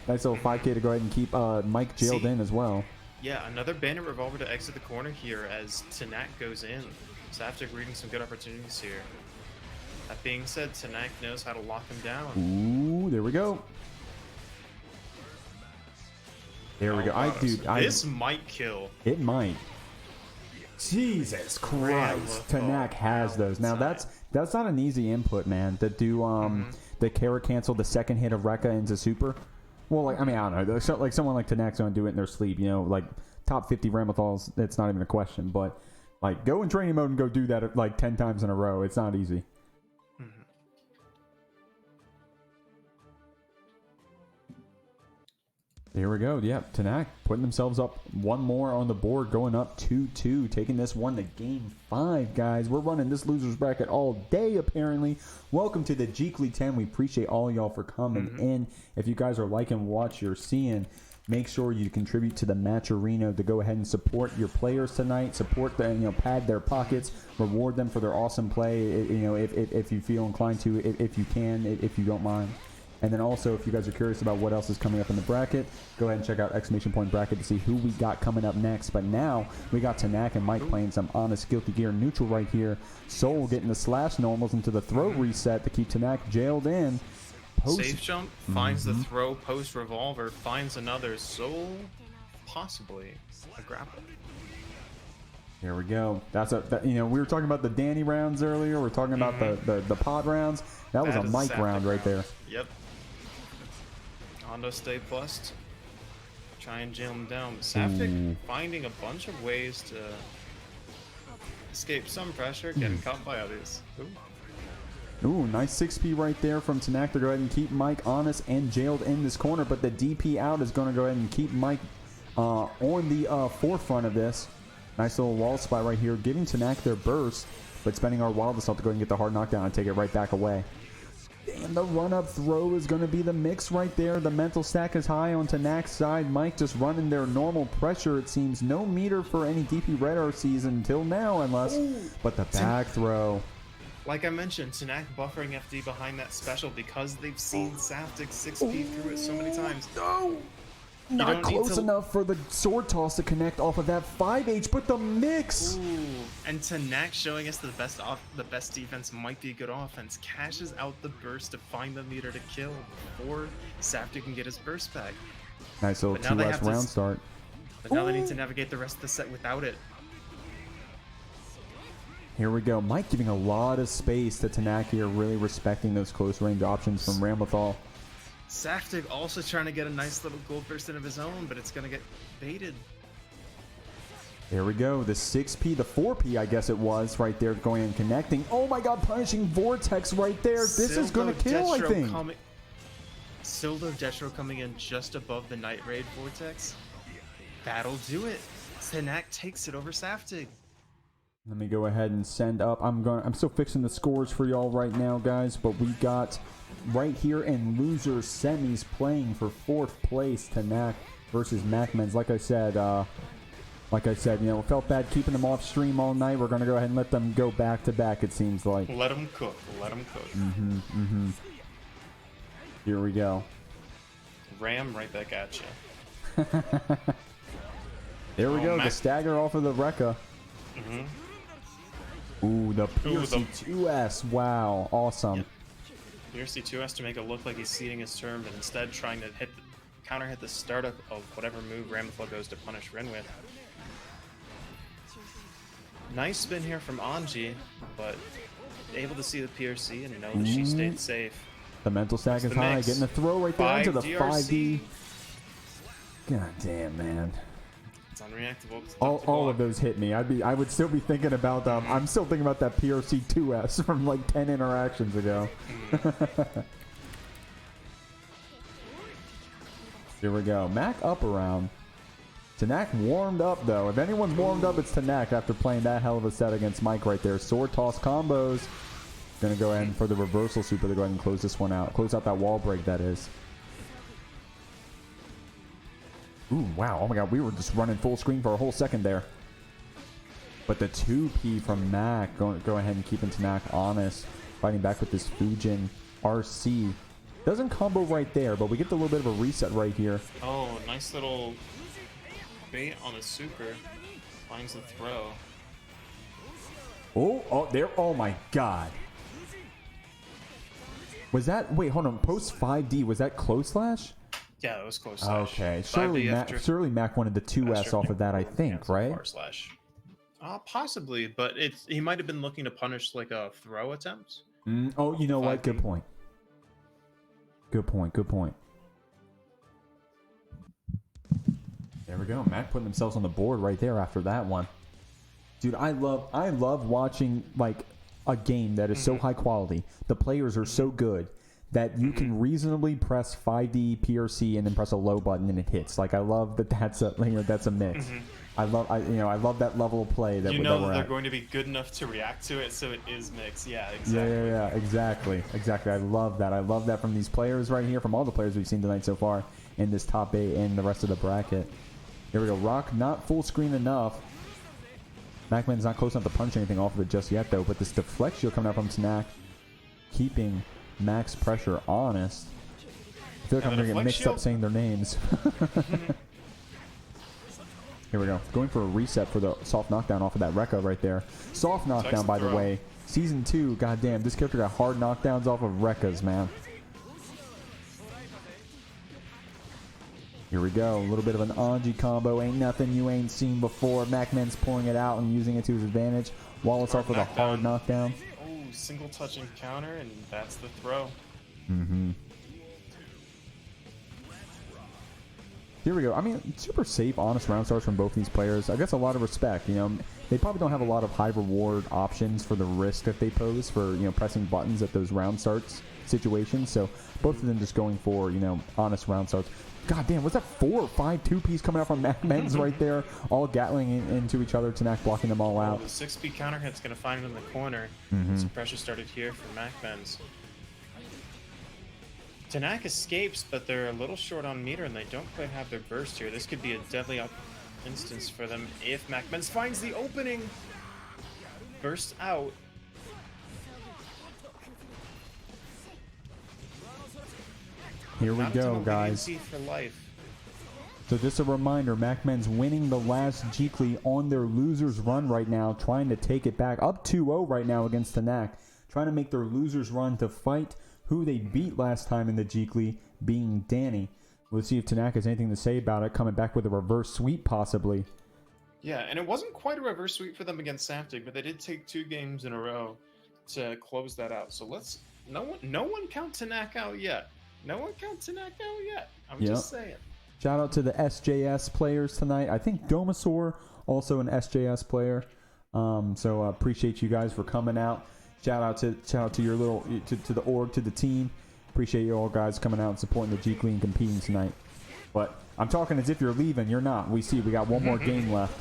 Nice little 5K to go ahead and keep Mike jailed in as well. Yeah, another Bandit Revolver to exit the corner here as Tenack goes in. Saftig reading some good opportunities here. That being said, Tenack knows how to lock him down. Ooh, there we go. There we go. This might kill. It might. Jesus Christ. Tenack has those. Now that's not an easy input, man. To do the carry cancel the second hit of Rekka into super. Well, like I don't know. Like someone like Tenack's gonna do it in their sleep. You know, like top 50 Ramlethals. It's not even a question. But like go in training mode and go do that like 10 times in a row. It's not easy. Here we go. Yeah, Tenack putting themselves up one more on the board, going up 2-2, taking this one to game 5, guys. We're running this loser's bracket all day, apparently. Welcome to the Jeekly 10. We appreciate all y'all for coming in. If you guys are liking what you're seeing, make sure you contribute to the match arena to go ahead and support your players tonight. Support them, pad their pockets, reward them for their awesome play. If you feel inclined to, if you can, if you don't mind. And then also, if you guys are curious about what else is coming up in the bracket, go ahead and check out ! Bracket to see who we got coming up next. But now, we got Tenack and Mike playing some honest Guilty Gear neutral right here. Soul getting the slash normals into the throw reset to keep Tenack jailed in. Safe jump, finds the throw, post revolver, finds another Soul, possibly a grapple. Here we go. We were talking about the Dany rounds earlier. We're talking about the pod rounds. That was a Mike round right there. Yep. Hondo stay plus. Try and jail him down. Saftig finding a bunch of ways to escape some pressure, getting caught by others. Ooh, nice 6P right there from Tenack to go ahead and keep Mike honest and jailed in this corner. But the DP out is going to go ahead and keep Mike on the forefront of this. Nice little wall spot right here, giving Tenack their burst, but spending our wild assault to go ahead and get the hard knockdown and take it right back away. And the run-up throw is going to be the mix right there. The mental stack is high on Tenack's side. Mike just running their normal pressure. It seems no meter for any DP Red RCs until now, unless... But the back throw... Like I mentioned, Tenack buffering FD behind that special because they've seen Saftig 6P through it so many times. No! Not close enough for the sword toss to connect off of that 5H, but the mix! Ooh. And Tenack showing us the best defense might be good offense. Cashes out the burst to find the meter to kill before Saftig can get his burst back. Nice little 2 less round start. But now they need to navigate the rest of the set without it. Here we go. Mike giving a lot of space to Tenack here, really respecting those close range options from Ramlethal. Saftig also trying to get a nice little gold burst in of his own, but it's going to get baited. There we go. The 6P, the 4P, I guess it was, right there going and connecting. Oh my god, punishing Vortex right there. This is going to kill, I think. Sildo Detro coming in just above the Night Raid Vortex. That'll do it. Tenack takes it over Saftig. Let me go ahead and send up. I'm still fixing the scores for y'all right now, guys, but we got right here in losers semis playing for 4th place, Tenack versus MacMens. Like I said, it felt bad keeping them off stream all night. We're going to go ahead and let them go back to back, it seems like. Let them cook. Let them cook. Here we go. ram right back at you. There we go. The stagger off of the Rekka. Ooh, the PRC2S. Wow, awesome. Yep. PRC2 has to make it look like he's seeding his turn, but instead trying to counter hit the startup of whatever move Ramlethal goes to punish Rin with. Nice spin here from Anji, but able to see the PRC and know that she stayed safe. The mental stack is high, getting the throw right there into the 5D. God damn, man. It's unreactable. All of those hit me. I would still be thinking about I'm still thinking about that PRC 2S from like 10 interactions ago. Here we go. Mac up around. Tenack warmed up though. If anyone's warmed up, it's Tenack after playing that hell of a set against Mike right there. Sword toss combos. Gonna go ahead and for the reversal super to go ahead and close this one out. Close out that wall break, that is. Ooh, wow. Oh my god, we were just running full screen for a whole second there. But the 2P from Mac go ahead and keeping Tenack honest. Fighting back with this Fujin RC. Doesn't combo right there, but we get a little bit of a reset right here. Oh, nice little bait on the super. Finds the throw. Oh, there. Oh my god. Was that, wait, hold on. Post 5D, was that close slash? Yeah, it was close slash. Okay, surely Mac wanted the 2S off of that, I think, right? Slash. Possibly, but he might have been looking to punish like a throw attempt. Oh, you know what? Good point. Good point. Good point. There we go. Mac putting themselves on the board right there after that one. Dude, I love watching like a game that is so high quality. The players are so good that you can reasonably press 5D PRC and then press a low button and it hits. Like I love that that's a mix. I love that level of play that that they're going to be good enough to react to it, so it is mixed. Yeah, exactly. Yeah, exactly. I love that. I love that from these players right here, from all the players we've seen tonight so far in this top 8 and the rest of the bracket. Here we go. Rock not full screen enough. MacMen's not close enough to punch anything off of it just yet, though. But this deflect shield coming out from Tenack, keeping Mac's pressure honest. I feel like I'm going to get mixed up saying their names. Here we go. Going for a reset for the soft knockdown off of that Rekka right there. Soft knockdown, by the way. Season 2, goddamn, this character got hard knockdowns off of Rekkas, man. Here we go. A little bit of an Anji combo. Ain't nothing you ain't seen before. MacMen's pulling it out and using it to his advantage. Wallace off with a hard knockdown. Oh, single touch encounter, and that's the throw. Here we go. I mean, super safe, honest round starts from both these players. I guess a lot of respect. You know, they probably don't have a lot of high reward options for the risk that they pose for, you know, pressing buttons at those round starts situations. So both of them just going for, you know, honest round starts. God damn, was that 4 or 5 2Ps coming out from MacMens right there? All gatling into each other. Tenack blocking them all out. The 6P counter hit's going to find him in the corner. Some pressure started here for MacMens. Tenack escapes, but they're a little short on meter, and they don't quite have their burst here. This could be a deadly instance for them if MacMens finds the opening. Burst out. Here we go, guys. For life. So just a reminder, MacMen's winning the last Jeekly on their loser's run right now, trying to take it back. Up 2-0 right now against Tenack. Trying to make their loser's run to fight who they beat last time in the Jeekly, being Dany. We'll see if Tenack has anything to say about it, coming back with a reverse sweep possibly. Yeah, and it wasn't quite a reverse sweep for them against Saftig, but they did take 2 games in a row to close that out. So no one count Tenack out yet. No one count Tenack out yet. I'm just saying. Shout out to the SJS players tonight. I think Domasaur, also an SJS player. So appreciate you guys for coming out. Shout out to your little to the org, to the team. Appreciate you all guys coming out and supporting the Jeekly and competing tonight. But I'm talking as if you're leaving. You're not. We got one more game left.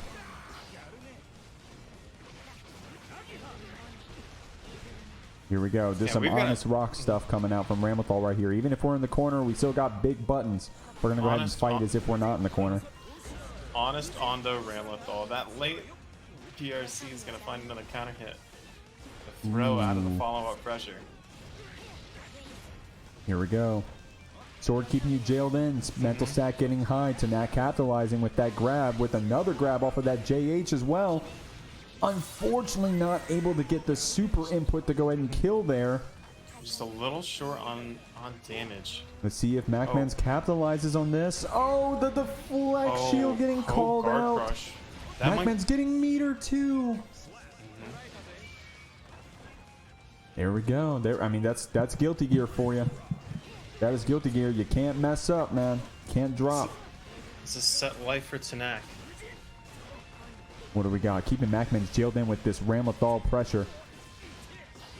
Here we go. There's some honest rock stuff coming out from Ramlethal right here. Even if we're in the corner, we still got big buttons. We're going to go ahead and fight as if we're not in the corner. Honest on the Ramlethal. That late PRC is going to find another counter hit. The throw out of the follow-up pressure. Here we go. Sword keeping you jailed in. Mental stat getting high. Tenack capitalizing with that grab, with another grab off of that JH as well. Unfortunately, not able to get the super input to go ahead and kill there. Just a little short on damage. Let's see if MacMens capitalizes on this. Oh, the deflect shield getting called out. Crush. MacMens getting meter too. There we go. There, I mean, that's guilty gear for you. That is guilty gear. You can't mess up, man. Can't drop. It's a set life for Tenack. What do we got? Keeping MacMens jailed in with this Ramlethal pressure.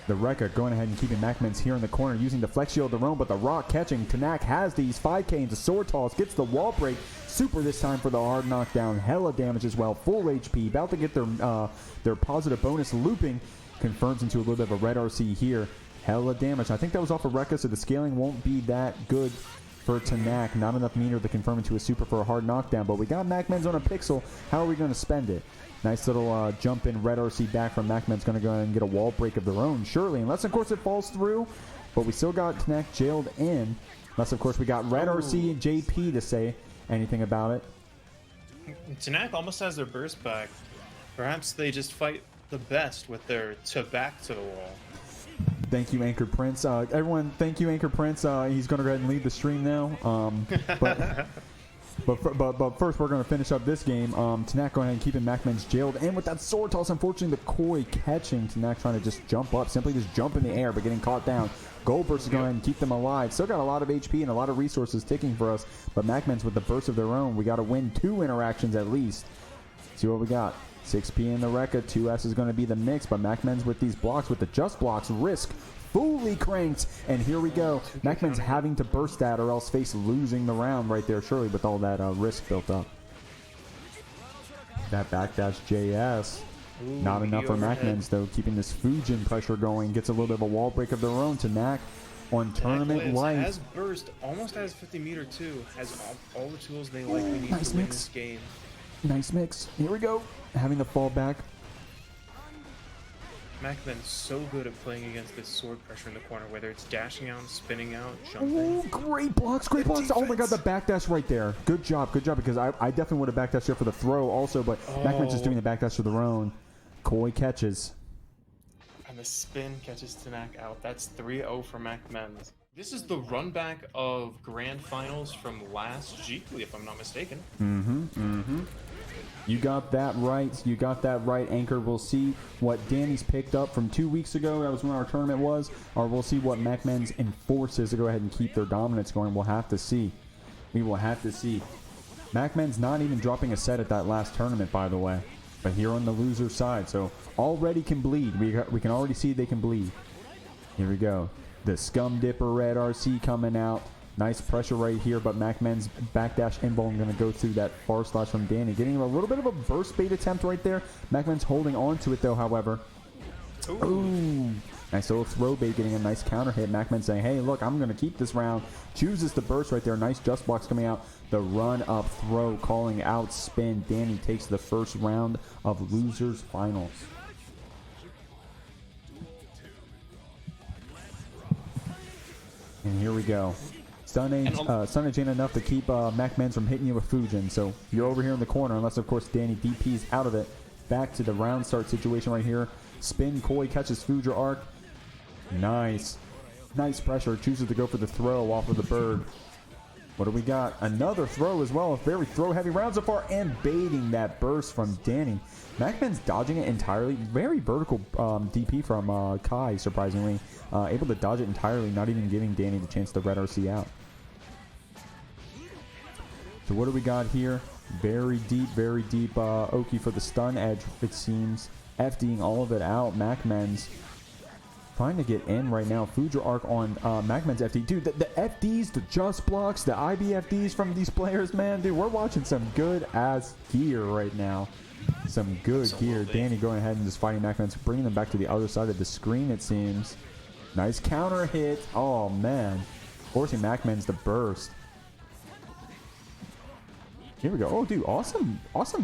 The Rekka going ahead and keeping MacMens here in the corner, using the flex shield of their own, but the rock catching. Tenack has these 5K into sword toss, gets the wall break. Super this time for the hard knockdown. Hella damage as well. Full HP. About to get their positive bonus looping. Confirms into a little bit of a red RC here. Hella damage. I think that was off of Rekka, so the scaling won't be that good for Tenack. Not enough meter to confirm into a super for a hard knockdown, but we got MacMens on a pixel. How are we going to spend it? Nice little jump in red RC back from MacMens. Going to go ahead and get a wall break of their own, surely. Unless, of course, it falls through. But we still got Tenack jailed in. Unless, of course, we got red RC and JP to say anything about it. Tenack almost has their burst back. Perhaps they just fight the best with their back to the wall. Thank you, Anchor Prince. Everyone, thank you, Anchor Prince. He's going to go ahead and leave the stream now. But first, we're going to finish up this game. Tenack going ahead and keeping MacMens jailed. And with that sword toss, unfortunately, the Koi catching. Tenack trying to just jump up. Simply just jump in the air, but getting caught down. Goldlewis is going ahead and keep them alive. Still got a lot of HP and a lot of resources ticking for us. But MacMens with the burst of their own. We got to win 2 interactions at least. See what we got. 6P in the Rekka. 2S is going to be the mix. But MacMens with these blocks, with the just blocks, risk fully cranked, and here we go. MacMens having to burst that or else face losing the round right there, surely, with all that risk built up. That backdash JS. Ooh, not enough for MacMens, though, keeping this Fujin pressure going. Gets a little bit of a wall break of their own. Tenack on tournament life. Has burst, almost has 50 meter too. Has all the tools they likely need to win this game. Nice mix. Here we go. Having the fall back. MacMen's so good at playing against this sword pressure in the corner, whether it's dashing out, spinning out, jumping. Ooh, great blocks, great blocks. Defense. Oh my god, the backdash right there. Good job, because I definitely would have backdashed there for the throw also, but MacMen's just doing the backdash for their own. Koi catches. And the spin catches Tenack out. That's 3-0 for MacMens. This is the run back of grand finals from last Jeekly, if I'm not mistaken. You got that right. You got that right, Anchor. We'll see what Dany's picked up from 2 weeks ago. That was when our tournament was. Or we'll see what MacMens enforces to go ahead and keep their dominance going. We'll have to see. We will have to see. MacMens not even dropping a set at that last tournament, by the way. But here on the loser side. So already can bleed. We can already see they can bleed. Here we go. The Scum Dipper Red RC coming out. Nice pressure right here, but MacMen's backdash inbound going to go through that far slash from Dany. Getting a little bit of a burst bait attempt right there. MacMen's holding on to it, though, however. Ooh. Nice little throw bait, getting a nice counter hit. MacMen saying, hey, look, I'm going to keep this round. Chooses the burst right there. Nice just blocks coming out. The run-up throw, calling out spin. Dany takes the first round of losers finals. And here we go. Stunnage ain't enough to keep MacMens from hitting you with Fujin. So you're over here in the corner, unless, of course, Dany DP's out of it. Back to the round start situation right here. Spin, Koi catches Fuja Arc. Nice. Nice pressure. Chooses to go for the throw off of the bird. What do we got? Another throw as well. A very throw-heavy round so far, and baiting that burst from Dany. MacMen's dodging it entirely. Very vertical DP from Kai, surprisingly. Able to dodge it entirely, not even giving Dany the chance to red RC out. So what do we got here? Very deep Oki for the stun edge, it seems. FDing all of it out. MacMen's trying to get in right now. Fuja Arc on MacMen's FD. Dude, the FDs, the just blocks, the IBFDs from these players, man. Dude, we're watching some good-ass gear right now. Some good gear. Dany going ahead and just fighting MacMen's, bringing them back to the other side of the screen, it seems. Nice counter hit. Oh, man. Forcing MacMen's to burst. Here we go. Oh, dude, awesome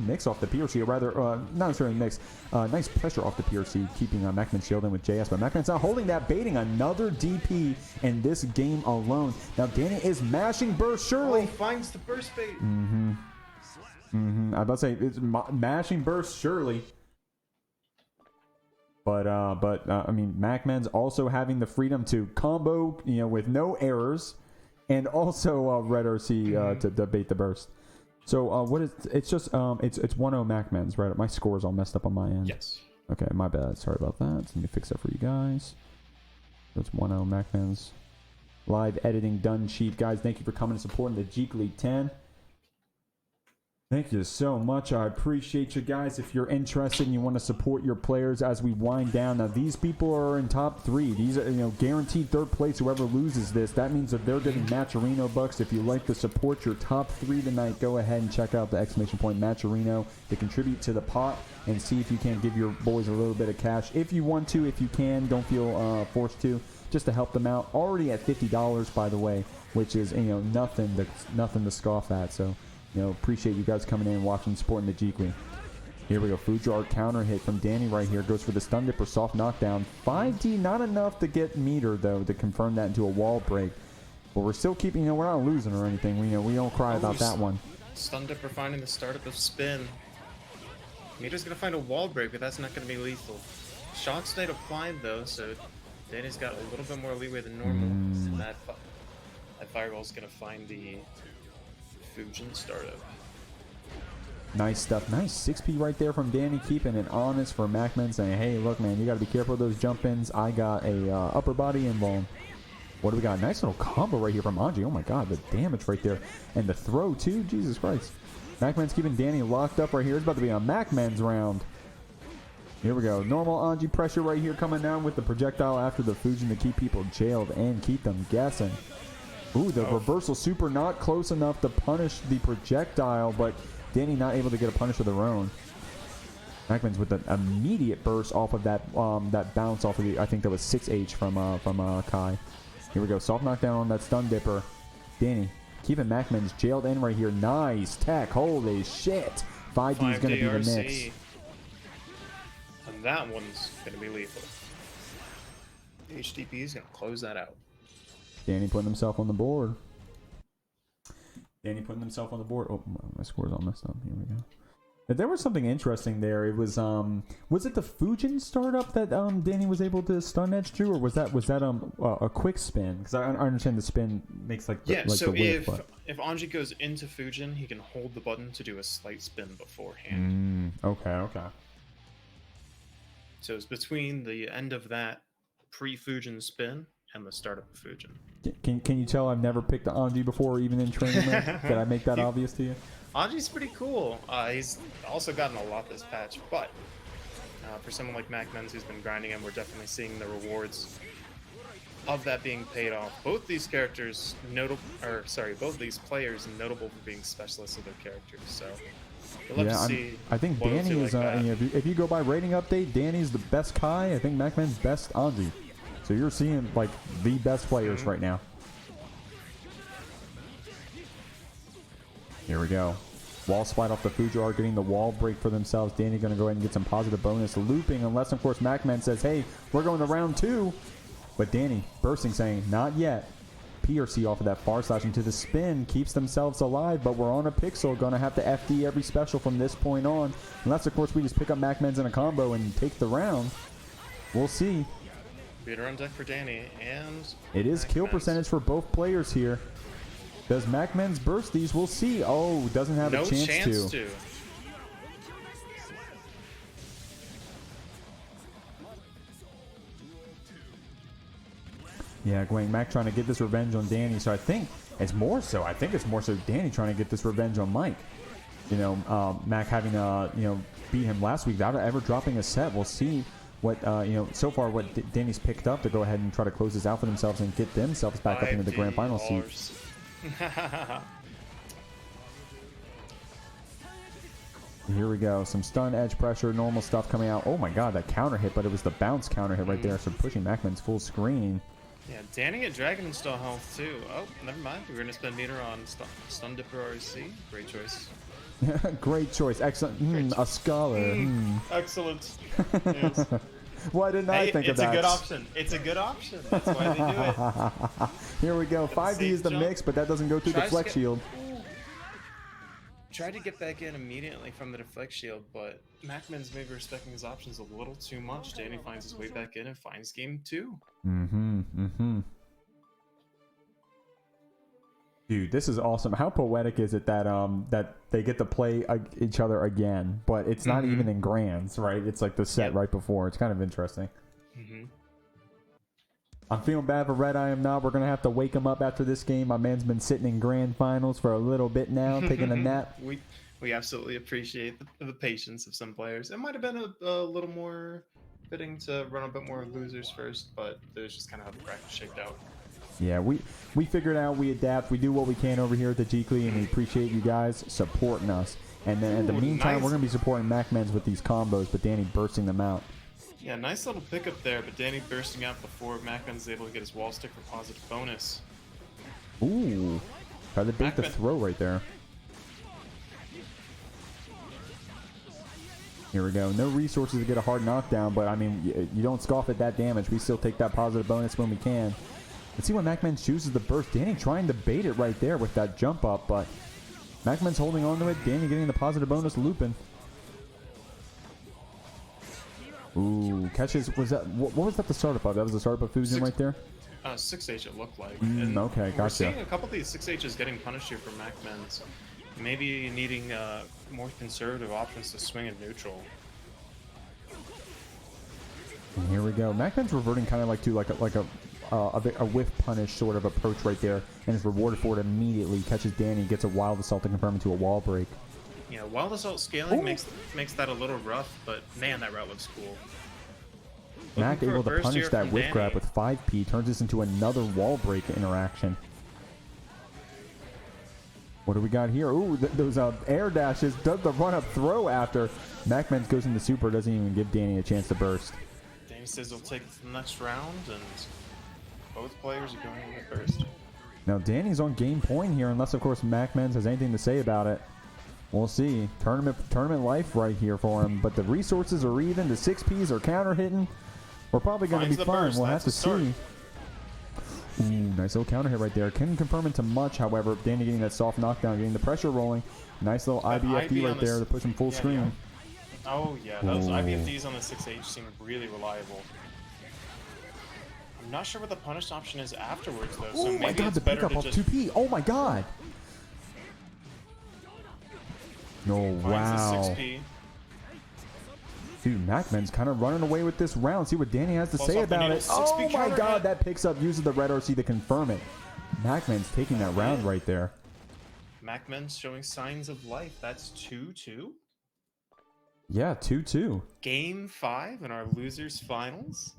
mix off the PRC, or rather, not necessarily mix. Nice pressure off the PRC, keeping MacMens shielding with JS, but MacMens not holding that, baiting another DP in this game alone. Now, Dany is mashing burst, surely. Oh, finds the burst bait. I'm about to say, it's mashing burst, surely. But I mean, MacMens also having the freedom to combo, with no errors, and also RedRC to bait the burst. So what is it's just it's 1-0 MacMens, right? My score is all messed up on my end. Yes. Okay, my bad. Sorry about that. Let me fix that for you guys. So it's 1-0 MacMens. Live editing done cheap, guys. Thank you for coming and supporting the Jeekly 10. Thank you so much. I appreciate you guys. If you're interested and you want to support your players as we wind down. Now, these people are in top 3. These are, guaranteed third place. Whoever loses this, that means that they're getting Matcherino bucks. If you like to support your top 3 tonight, go ahead and check out the exclamation point Matcherino to contribute to the pot and see if you can give your boys a little bit of cash. If you want to, if you can, don't feel forced to, just to help them out. Already at $50, by the way, which is, nothing to scoff at. So, appreciate you guys coming in and watching and supporting the Jeekly. Here we go. Fujar counter hit from Dany right here. Goes for the stun dipper, soft knockdown. 5D, not enough to get meter, though, to confirm that into a wall break. But we're still keeping, we're not losing or anything. We don't cry about that one. Stun dipper finding the startup of spin. Meter's going to find a wall break, but that's not going to be lethal. Shock state applied, though, so Dany's got a little bit more leeway than normal. And that fireball's going to find the Fujin startup. Nice stuff. Nice 6P right there from Dany, keeping it honest for MacMen, saying, hey, look, man, you got to be careful of those jump-ins. I got a upper body invuln. What do we got? Nice little combo right here from Anji. Oh, my God, the damage right there. And the throw, too. Jesus Christ. MacMen's keeping Dany locked up right here. It's about to be a MacMen's round. Here we go. Normal Anji pressure right here coming down with the projectile after the Fujin to keep people jailed and keep them guessing. Ooh, the reversal super not close enough to punish the projectile, but Dany not able to get a punish of their own. MacMens with an immediate burst off of that that bounce off of the, I think that was 6H from Kai. Here we go, soft knockdown on that stun dipper. Dany keeping MacMens jailed in right here. Nice tech, holy shit. 5D is going to be the mix. And that one's going to be lethal. HDP is going to close that out. Dany putting himself on the board. Oh, my score's all messed up. Here we go. If there was something interesting there, it was it the Fujin startup that Dany was able to stun edge to, or was that a quick spin? Because I understand the spin makes like the, so the whip, if Anji goes into Fujin, he can hold the button to do a slight spin beforehand. Okay. So it's between the end of that pre-Fujin spin and the startup of Fujin. Can you tell I've never picked Anji before, even in training mode? Did I make that obvious to you? Anji's pretty cool. He's also gotten a lot this patch, but for someone like MacMens who's been grinding him, we're definitely seeing the rewards of that being paid off. Both these characters both these players notable for being specialists of their characters. So we'll love to see. I think Dany is. If you go by rating update, Dany's the best Kai. I think MacMen's best Anji. So you're seeing like the best players right now. Here we go. Wall slide off the Fujar, getting the wall break for themselves. Dany going to go ahead and get some positive bonus looping, unless of course MacMen says, hey, we're going to round 2. But Dany bursting, saying, not yet. PRC off of that far slash into the spin, keeps themselves alive, but we're on a pixel. Going to have to FD every special from this point on. Unless of course we just pick up MacMen's in a combo and take the round. We'll see. Beater on deck for Dany, and it is kill percentage for both players here. Does MacMen's burst these? We'll see. Oh, doesn't have a chance to. Yeah, going Mac trying to get this revenge on Dany. So I think it's more so. Dany trying to get this revenge on Mike. Mac having beat him last week without ever dropping a set. We'll see what so far what Dany's picked up to go ahead and try to close this out for themselves and get themselves back up into the grand final seat. Here we go. Some stun, edge pressure, normal stuff coming out. Oh my God, that counter hit, but it was the bounce counter hit right there. So pushing MacMen's full screen. Yeah, Dany at Dragon install health too. Oh, never mind. We're gonna spend meter on Stun Dipper RC. Great choice. Great choice. Excellent. A scholar. Excellent. Yes. Why didn't I think of that? It's a good option. It's a good option. That's why they do it. Here we go. 5D is the mix, but that doesn't go through the Flex Shield. Tried to get back in immediately from the deflect shield, but MacMens may be respecting his options a little too much. Dany finds his way back in and finds game 2. Dude, this is awesome. How poetic is it that that they get to play each other again, but it's not even in grands, right? It's like the set right before. It's kind of interesting. I'm feeling bad for RedIAmNot. We're going to have to wake him up after this game. My man's been sitting in grand finals for a little bit now, taking a nap. We absolutely appreciate the patience of some players. It might have been a little more fitting to run a bit more losers first, but it was just kind of how the practice shaped out. Yeah, we figured out, we adapt, we do what we can over here at the Jeekly, and we appreciate you guys supporting us. And then in the meantime, we're going to be supporting MacMens with these combos, but Dany bursting them out. Yeah, nice little pickup there, but Dany bursting out before MacMens is able to get his wall stick for positive bonus. Ooh, try to bait the throw right there. Here we go. No resources to get a hard knockdown, but I mean, you don't scoff at that damage. We still take that positive bonus when we can. Let's see what MacMens chooses to burst. Dany trying to bait it right there with that jump up, but MacMens holding on to it. Dany getting the positive bonus, looping. Ooh, catches. Was that what was that the startup of? That was the startup of Fusion right there? 6H it looked like. Okay, gotcha. We're seeing a couple of these 6Hs getting punished here from MacMens. Maybe needing more conservative options to swing in neutral. And here we go. MacMens reverting kind of like a whiff punish sort of approach right there, and is rewarded for it immediately. Catches Dany, gets a wild assault to confirm into a wall break. Yeah, wild assault scaling makes that a little rough, but man, that route looks cool. Mac able to punish that whiff grab with 5P, turns this into another wall break interaction. What do we got here? Ooh, those air dashes, does the run-up throw after. MacMens goes into super, doesn't even give Dany a chance to burst. Dany says he'll take the next round, and both players are going in first. Now Dany's on game point here, unless of course MacMens has anything to say about it. We'll see. Tournament life right here for him, but the resources are even. The 6Ps are counter hitting. We're probably going to be fine. We'll have to see. Ooh, nice little counter hit right there. Couldn't confirm into much, however. Dany getting that soft knockdown, getting the pressure rolling. Nice little IBFD right there to push him full screen. Yeah. Oh yeah, those IBFDs on the 6H seem really reliable. I'm not sure what the punish option is afterwards though. So oh my god, the pickup off 2P. Oh my god. No, wow. Dude, MacMens kind of running away with this round. See what Dany has to say about it. Oh my god, that picks up, uses the red RC to confirm it. MacMens taking that round right there. MacMens showing signs of life. That's 2-2. Yeah, 2-2. Game 5 in our losers finals.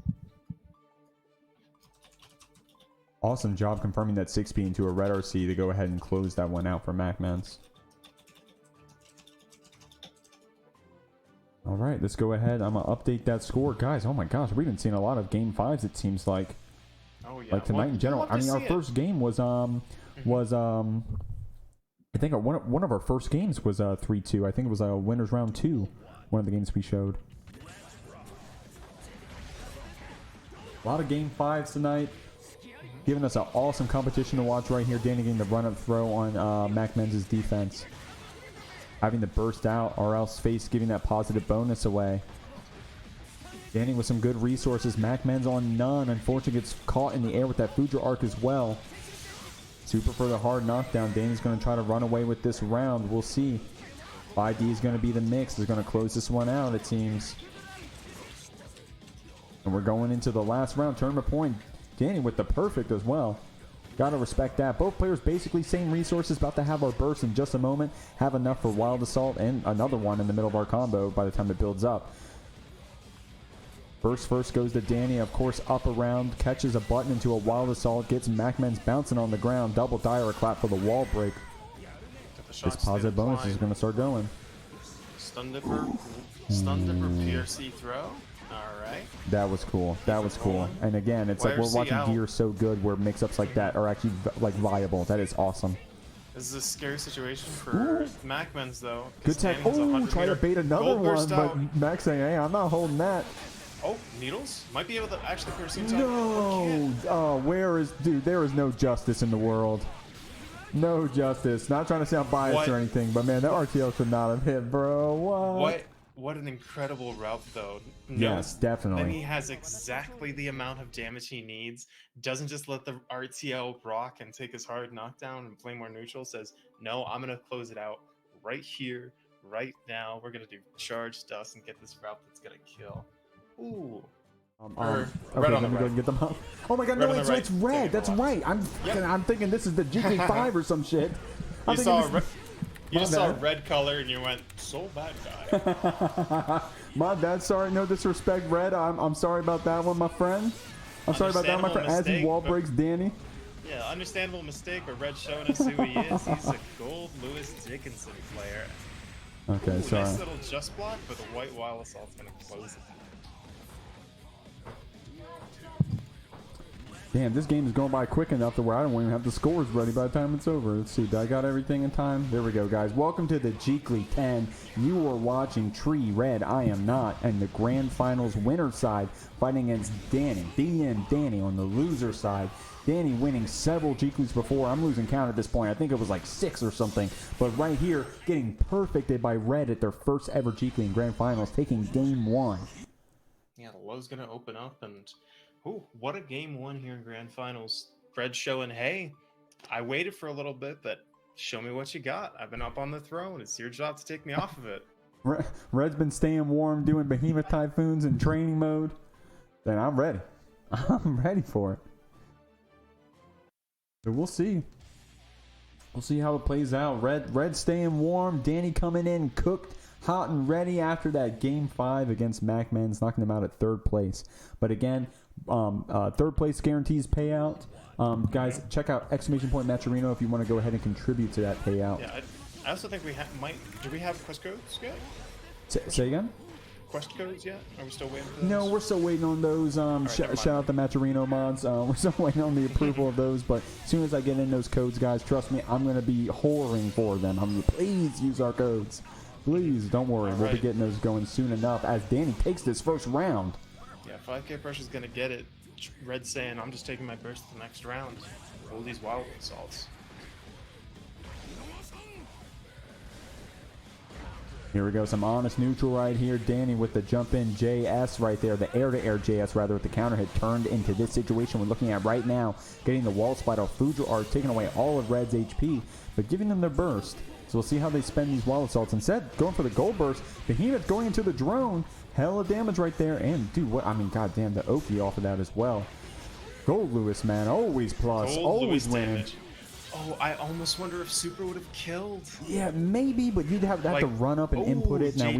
Awesome job confirming that 6P into a red RC to go ahead and close that one out for MacMens. All right, let's go ahead. I'm going to update that score. Guys, oh my gosh, we've been seeing a lot of game 5s, it seems like. Oh, yeah. Like tonight in general. I mean, our first game was, I think one of our first games was 3-2. I think it was winners round 2, one of the games we showed. A lot of game 5s tonight. Giving us an awesome competition to watch right here. Dany getting the run-up throw on MacMens' defense. Having to burst out or else face giving that positive bonus away. Dany with some good resources. MacMens on none. Unfortunately gets caught in the air with that Fudra arc as well. Super for the hard knockdown. Dany's going to try to run away with this round. We'll see. 5D is going to be the mix. They're going to close this one out, it seems. And we're going into the last round. Tournament point. Dany with the perfect as well. Gotta respect that. Both players basically same resources. About to have our burst in just a moment. Have enough for Wild Assault and another one in the middle of our combo by the time it builds up. Burst first goes to Dany. Of course, up around. Catches a button into a Wild Assault. Gets MacMens bouncing on the ground. Double dire clap for the wall break. This positive bonus is going to start going. Stun Dipper PRC throw. All right. That was cool. That was cool. And again, it's like we're watching gear so good where mix-ups like that are actually like viable. That is awesome. This is a scary situation for MacMens though. Good tech. Oh, try to bait another one, but Max saying, "Hey, I'm not holding that." Oh, needles might be able to actually pursue. No. Oh, where is dude? There is no justice in the world. No justice. Not trying to sound biased or anything, but man, that RTL should not have hit, bro. What an incredible route, though. Yes, definitely. Then he has exactly the amount of damage he needs. Doesn't just let the RTL rock and take his hard knockdown and play more neutral. Says, no, I'm going to close it out right here, right now. We're going to do charge dust and get this route that's going to kill. Ooh. Red on the right. Go get them up. Oh my god, no, it's red. That's right. I'm thinking this is the Jeekly 5 or some shit. You just saw red color and you went, so bad guy. My bad. Sorry, no disrespect, Red. I'm sorry about that one, my friend. I'm sorry about that, my friend. As he wall breaks Dany. Yeah, understandable mistake, but Red's showing us who he is. He's a Goldlewis Dickinson player. Okay, sorry. Nice little just block, but the white wall assault's going to close it. Damn, this game is going by quick enough to where I don't even have the scores ready by the time it's over. Let's see, did I got everything in time? There we go, guys. Welcome to the Jeekly 10. You are watching RedIAmNot and the Grand Finals winner side fighting against Dany. Dany on the loser side. Dany winning several Jeeklys before. I'm losing count at this point. I think it was like 6 or something. But right here, getting perfected by Red at their first ever Jeekly in Grand Finals, taking game 1. Yeah, the low's going to open up and... Ooh, what a game 1 here in Grand Finals. Red showing, hey, I waited for a little bit, but show me what you got. I've been up on the throne. It's your job to take me off of it. Red's been staying warm, doing behemoth typhoons in training mode. Then I'm ready. I'm ready for it. So we'll see. We'll see how it plays out. Red staying warm. Dany coming in cooked, hot and ready after that game 5 against MacMens, knocking them out at 3rd place. But again, 3rd place guarantees payout. Guys, check out !Maturino if you want to go ahead and contribute to that payout. Yeah, I also think we do we have quest codes yet? Say again? Quest codes yet? Are we still waiting for those? No, we're still waiting on those. Shout out the Maturino mods. We're still waiting on the approval of those, but as soon as I get in those codes, guys, trust me, I'm going to be whoring for them. Please use our codes. Please, don't worry. We'll be getting those going soon enough as Dany takes this first round. Yeah, 5K Pressure's going to get it. Red saying, I'm just taking my burst to the next round. All these wild assaults. Here we go, some honest neutral right here. Dany with the jump-in JS right there, the air-to-air JS rather, with the counter hit turned into this situation we're looking at right now. Getting the wall spite off Fujiwara, taking away all of Red's HP, but giving them their burst. So we'll see how they spend these wall assaults. Instead, going for the gold burst. Behemoth going into the drone. Hell of damage right there. And, dude, what? I mean, goddamn, the Oki off of that as well. Goldlewis, man, always plus. Always winning. Oh, I almost wonder if Super would have killed. Yeah, maybe, but you'd have to run up and input it. Now,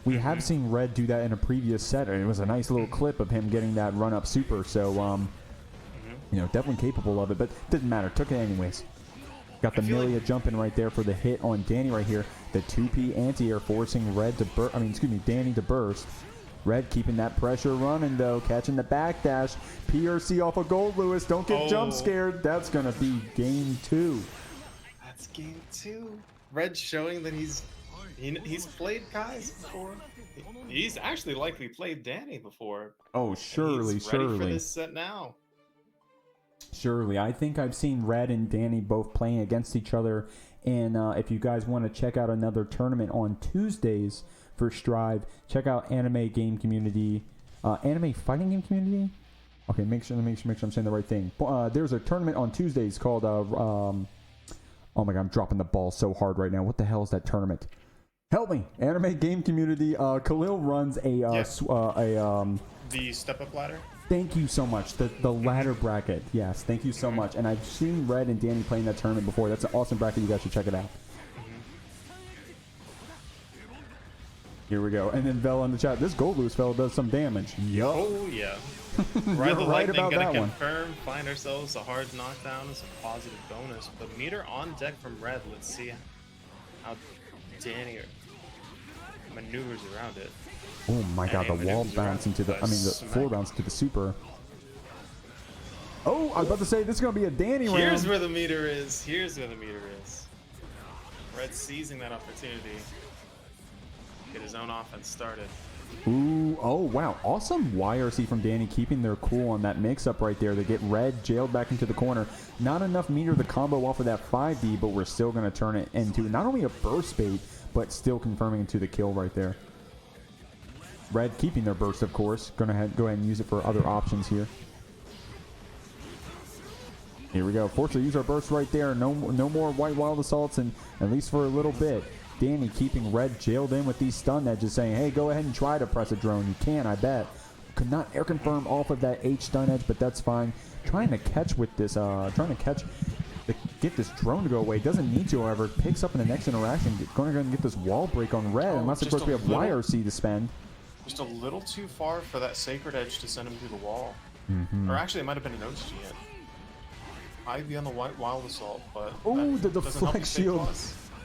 we have seen Red do that in a previous set, and it was a nice little clip of him getting that run-up Super. So, you know, definitely capable of it, but didn't matter. Took it anyways. Got the Milia jumping right there for the hit on Dany right here. The 2P anti-air forcing Dany to burst. Red keeping that pressure running though, catching the backdash. PRC off of Goldlewis. Don't get jump scared. That's gonna be game 2. That's game 2. Red showing that he's played Kai's before. He's actually likely played Dany before. Oh, surely, he's ready for this set now. Surely. I think I've seen Red and Dany both playing against each other. And if you guys want to check out another tournament on Tuesdays for Strive, check out Anime Game Community. Anime Fighting Game Community? Okay, make sure I'm saying the right thing. There's a tournament on Tuesdays called... oh my god, I'm dropping the ball so hard right now. What the hell is that tournament? Help me! Anime Game Community. Khalil runs the step-up ladder? Thank you so much. The ladder bracket. Yes, thank you so much. And I've seen Red and Dany playing that tournament before. That's an awesome bracket. You guys should check it out. Here we go. And then Vel in the chat. This Goldlewis fella does some damage. Yup. Oh, yeah. You're right about that one. Confirm, find ourselves a hard knockdown as a positive bonus. But meter on deck from Red. Let's see how Dany... maneuvers around it. Oh my god, the wall bounce into the, the floor bounce to the super. Oh, I was about to say, this is going to be a Dany round. Here's where the meter is. Here's where the meter is. Red seizing that opportunity. Get his own offense started. Ooh, oh wow, awesome YRC from Dany, keeping their cool on that mix-up right there. They get Red jailed back into the corner. Not enough meter to combo off of that 5D, but we're still going to turn it into not only a burst bait, but still confirming into the kill right there. Red keeping their burst, of course. Going to go ahead and use it for other options here. Here we go. Forced to use our burst right there. No more white wild assaults, and at least for a little bit. Dany keeping Red jailed in with these stun edges, saying, hey, go ahead and try to press a drone. You can, I bet. Could not air confirm off of that H stun edge, but that's fine. Trying to catch with this, get this drone to go away. Doesn't need to, however. Picks up in the next interaction. Going to go and get this wall break on Red, unless, of course, we have YRC to spend. Just a little too far for that Sacred Edge to send him through the wall. Or actually, it might have been an OG hit. I'd be on the white wild assault, but oh, the deflect shield.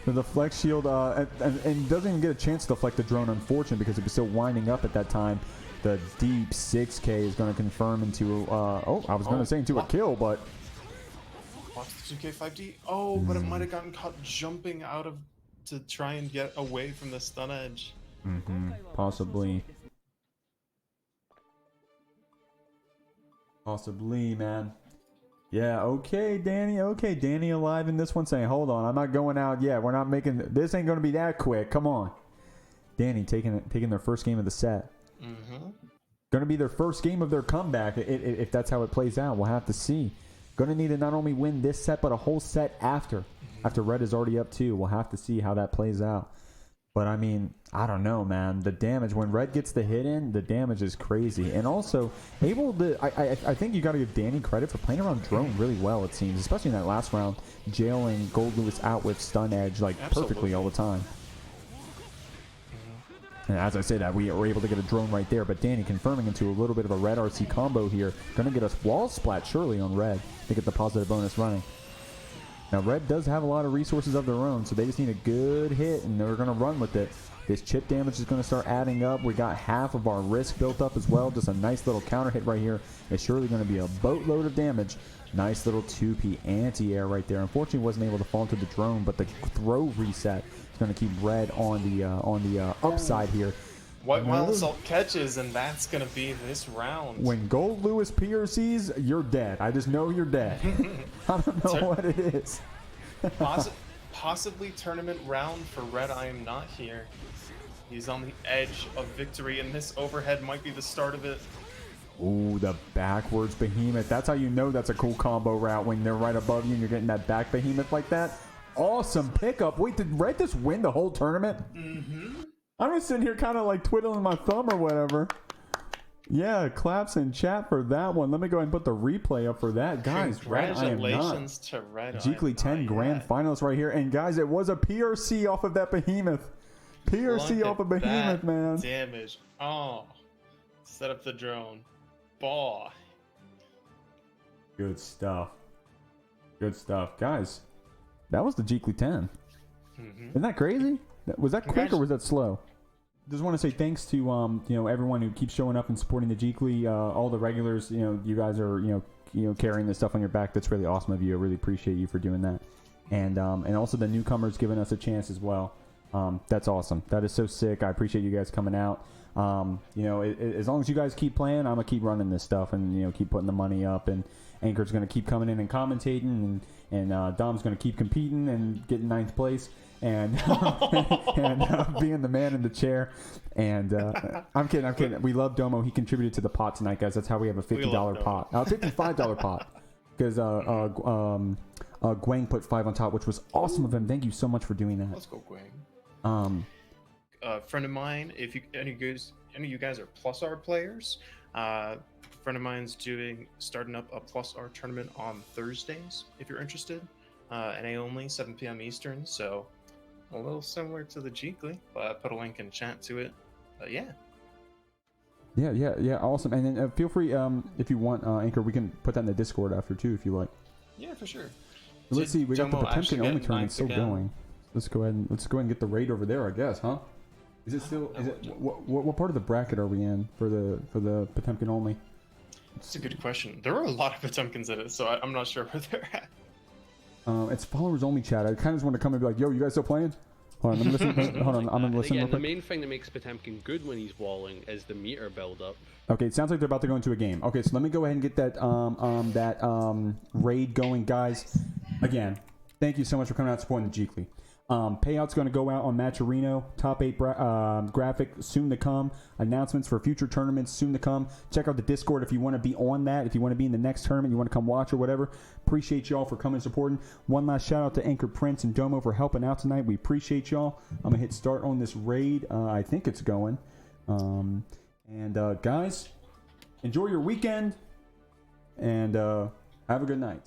The deflect shield, and doesn't even get a chance to deflect the drone, unfortunately, because it was still winding up at that time. The deep 6K is going to confirm into, I was going to say into a kill, but... Watch the 2K 5D. Oh, but it might have gotten caught jumping out of to try and get away from the stun edge. Possibly. Possibly, man. Yeah, okay, Dany. Okay, Dany alive in this one, saying, hold on, I'm not going out yet. We're not making... This ain't going to be that quick. Come on. Dany taking their first game of the set. Going to be their first game of their comeback, if that's how it plays out. We'll have to see. Going to need to not only win this set, but a whole set after. After Red is already up 2. We'll have to see how that plays out. But, I mean, I don't know, man. The damage, when Red gets the hit in, the damage is crazy. And also, able to... I think you got to give Dany credit for playing around drone really well, it seems. Especially in that last round, jailing Goldlewis out with stun edge, like, perfectly all the time. And as I say that, we were able to get a drone right there. But Dany confirming into a little bit of a Red RC combo here. Going to get us wall splat, surely, on Red to get the positive bonus running. Now, Red does have a lot of resources of their own, so they just need a good hit, and they're going to run with it. This chip damage is going to start adding up. We got half of our risk built up as well. Just a nice little counter hit right here. It's surely going to be a boatload of damage. Nice little 2P anti-air right there. Unfortunately, wasn't able to fall into the drone, but the throw reset is going to keep Red on the upside here. White Wild Assault catches, and that's going to be this round. When Goldlewis PRCs, you're dead. I just know you're dead. I don't know what it is. Possibly tournament round for RedIAmNot here. He's on the edge of victory, and this overhead might be the start of it. Ooh, the backwards behemoth. That's how you know that's a cool combo route, when they're right above you and you're getting that back behemoth like that. Awesome pickup. Wait, did Red just win the whole tournament? I'm just sitting here kind of like twiddling my thumb or whatever. Yeah, claps in chat for that one. Let me go ahead and put the replay up for that. Guys, congratulations to RedIAmNot. Jeekly 10 grand finals right here. And guys, it was a PRC off of that behemoth. PRC off of behemoth, man. Damage. Oh. Set up the drone. Boy. Good stuff. Good stuff. Guys, that was the Jeekly 10. Isn't that crazy? Was that quick or was that slow? Just want to say thanks to everyone who keeps showing up and supporting the Jeekly, all the regulars. You guys are carrying this stuff on your back. That's really awesome of you. I really appreciate you for doing that, and also the newcomers giving us a chance as well. That's awesome. That is so sick. I appreciate you guys coming out. As long as you guys keep playing, I'm gonna keep running this stuff and keep putting the money up, and Anchor's gonna keep coming in and commentating, and Dom's gonna keep competing and getting 9th place. And being the man in the chair, and I'm kidding. We love Domo. He contributed to the pot tonight, guys. That's how we have a $50 pot, $55 pot, because Gwang put 5 on top, which was awesome of him. Thank you so much for doing that. Let's go, Gwang. Friend of mine, if any of you guys are Plus R players, friend of mine's starting up a Plus R tournament on Thursdays. If you're interested, NA only, 7 p.m. Eastern. So. A little similar to the Jeekly, but I put a link in chat to it. Yeah, awesome. And then feel free, if you want, Anchor, we can put that in the Discord after too, if you like. Yeah, for sure. So let's see, we got the Potemkin only tournament still going. Let's go ahead and get the raid over there, I guess, huh? Is it still? Is it what part of the bracket are we in for the Potemkin only? That's a good question. There are a lot of Potemkins in it, so I'm not sure where they're at. It's followers only chat. I kind of just want to come and be like, "Yo, you guys still playing?" Hold on, I'm listening. Hold on, I'm gonna listen. Again, the main thing that makes Potemkin good when he's walling is the meter build up. Okay, it sounds like they're about to go into a game. Okay, so let me go ahead and get that raid going, guys. Again, thank you so much for coming out and supporting the Jeekly. Payout's going to go out on Matcherino. Top 8 graphic soon to come. Announcements for future tournaments soon to come. Check out the Discord if you want to be on that. If you want to be in the next tournament, you want to come watch or whatever. Appreciate y'all for coming and supporting. One last shout out to Anchor Prince and Domo for helping out tonight. We appreciate y'all. I'm going to hit start on this raid. I think it's going. Guys, enjoy your weekend and have a good night.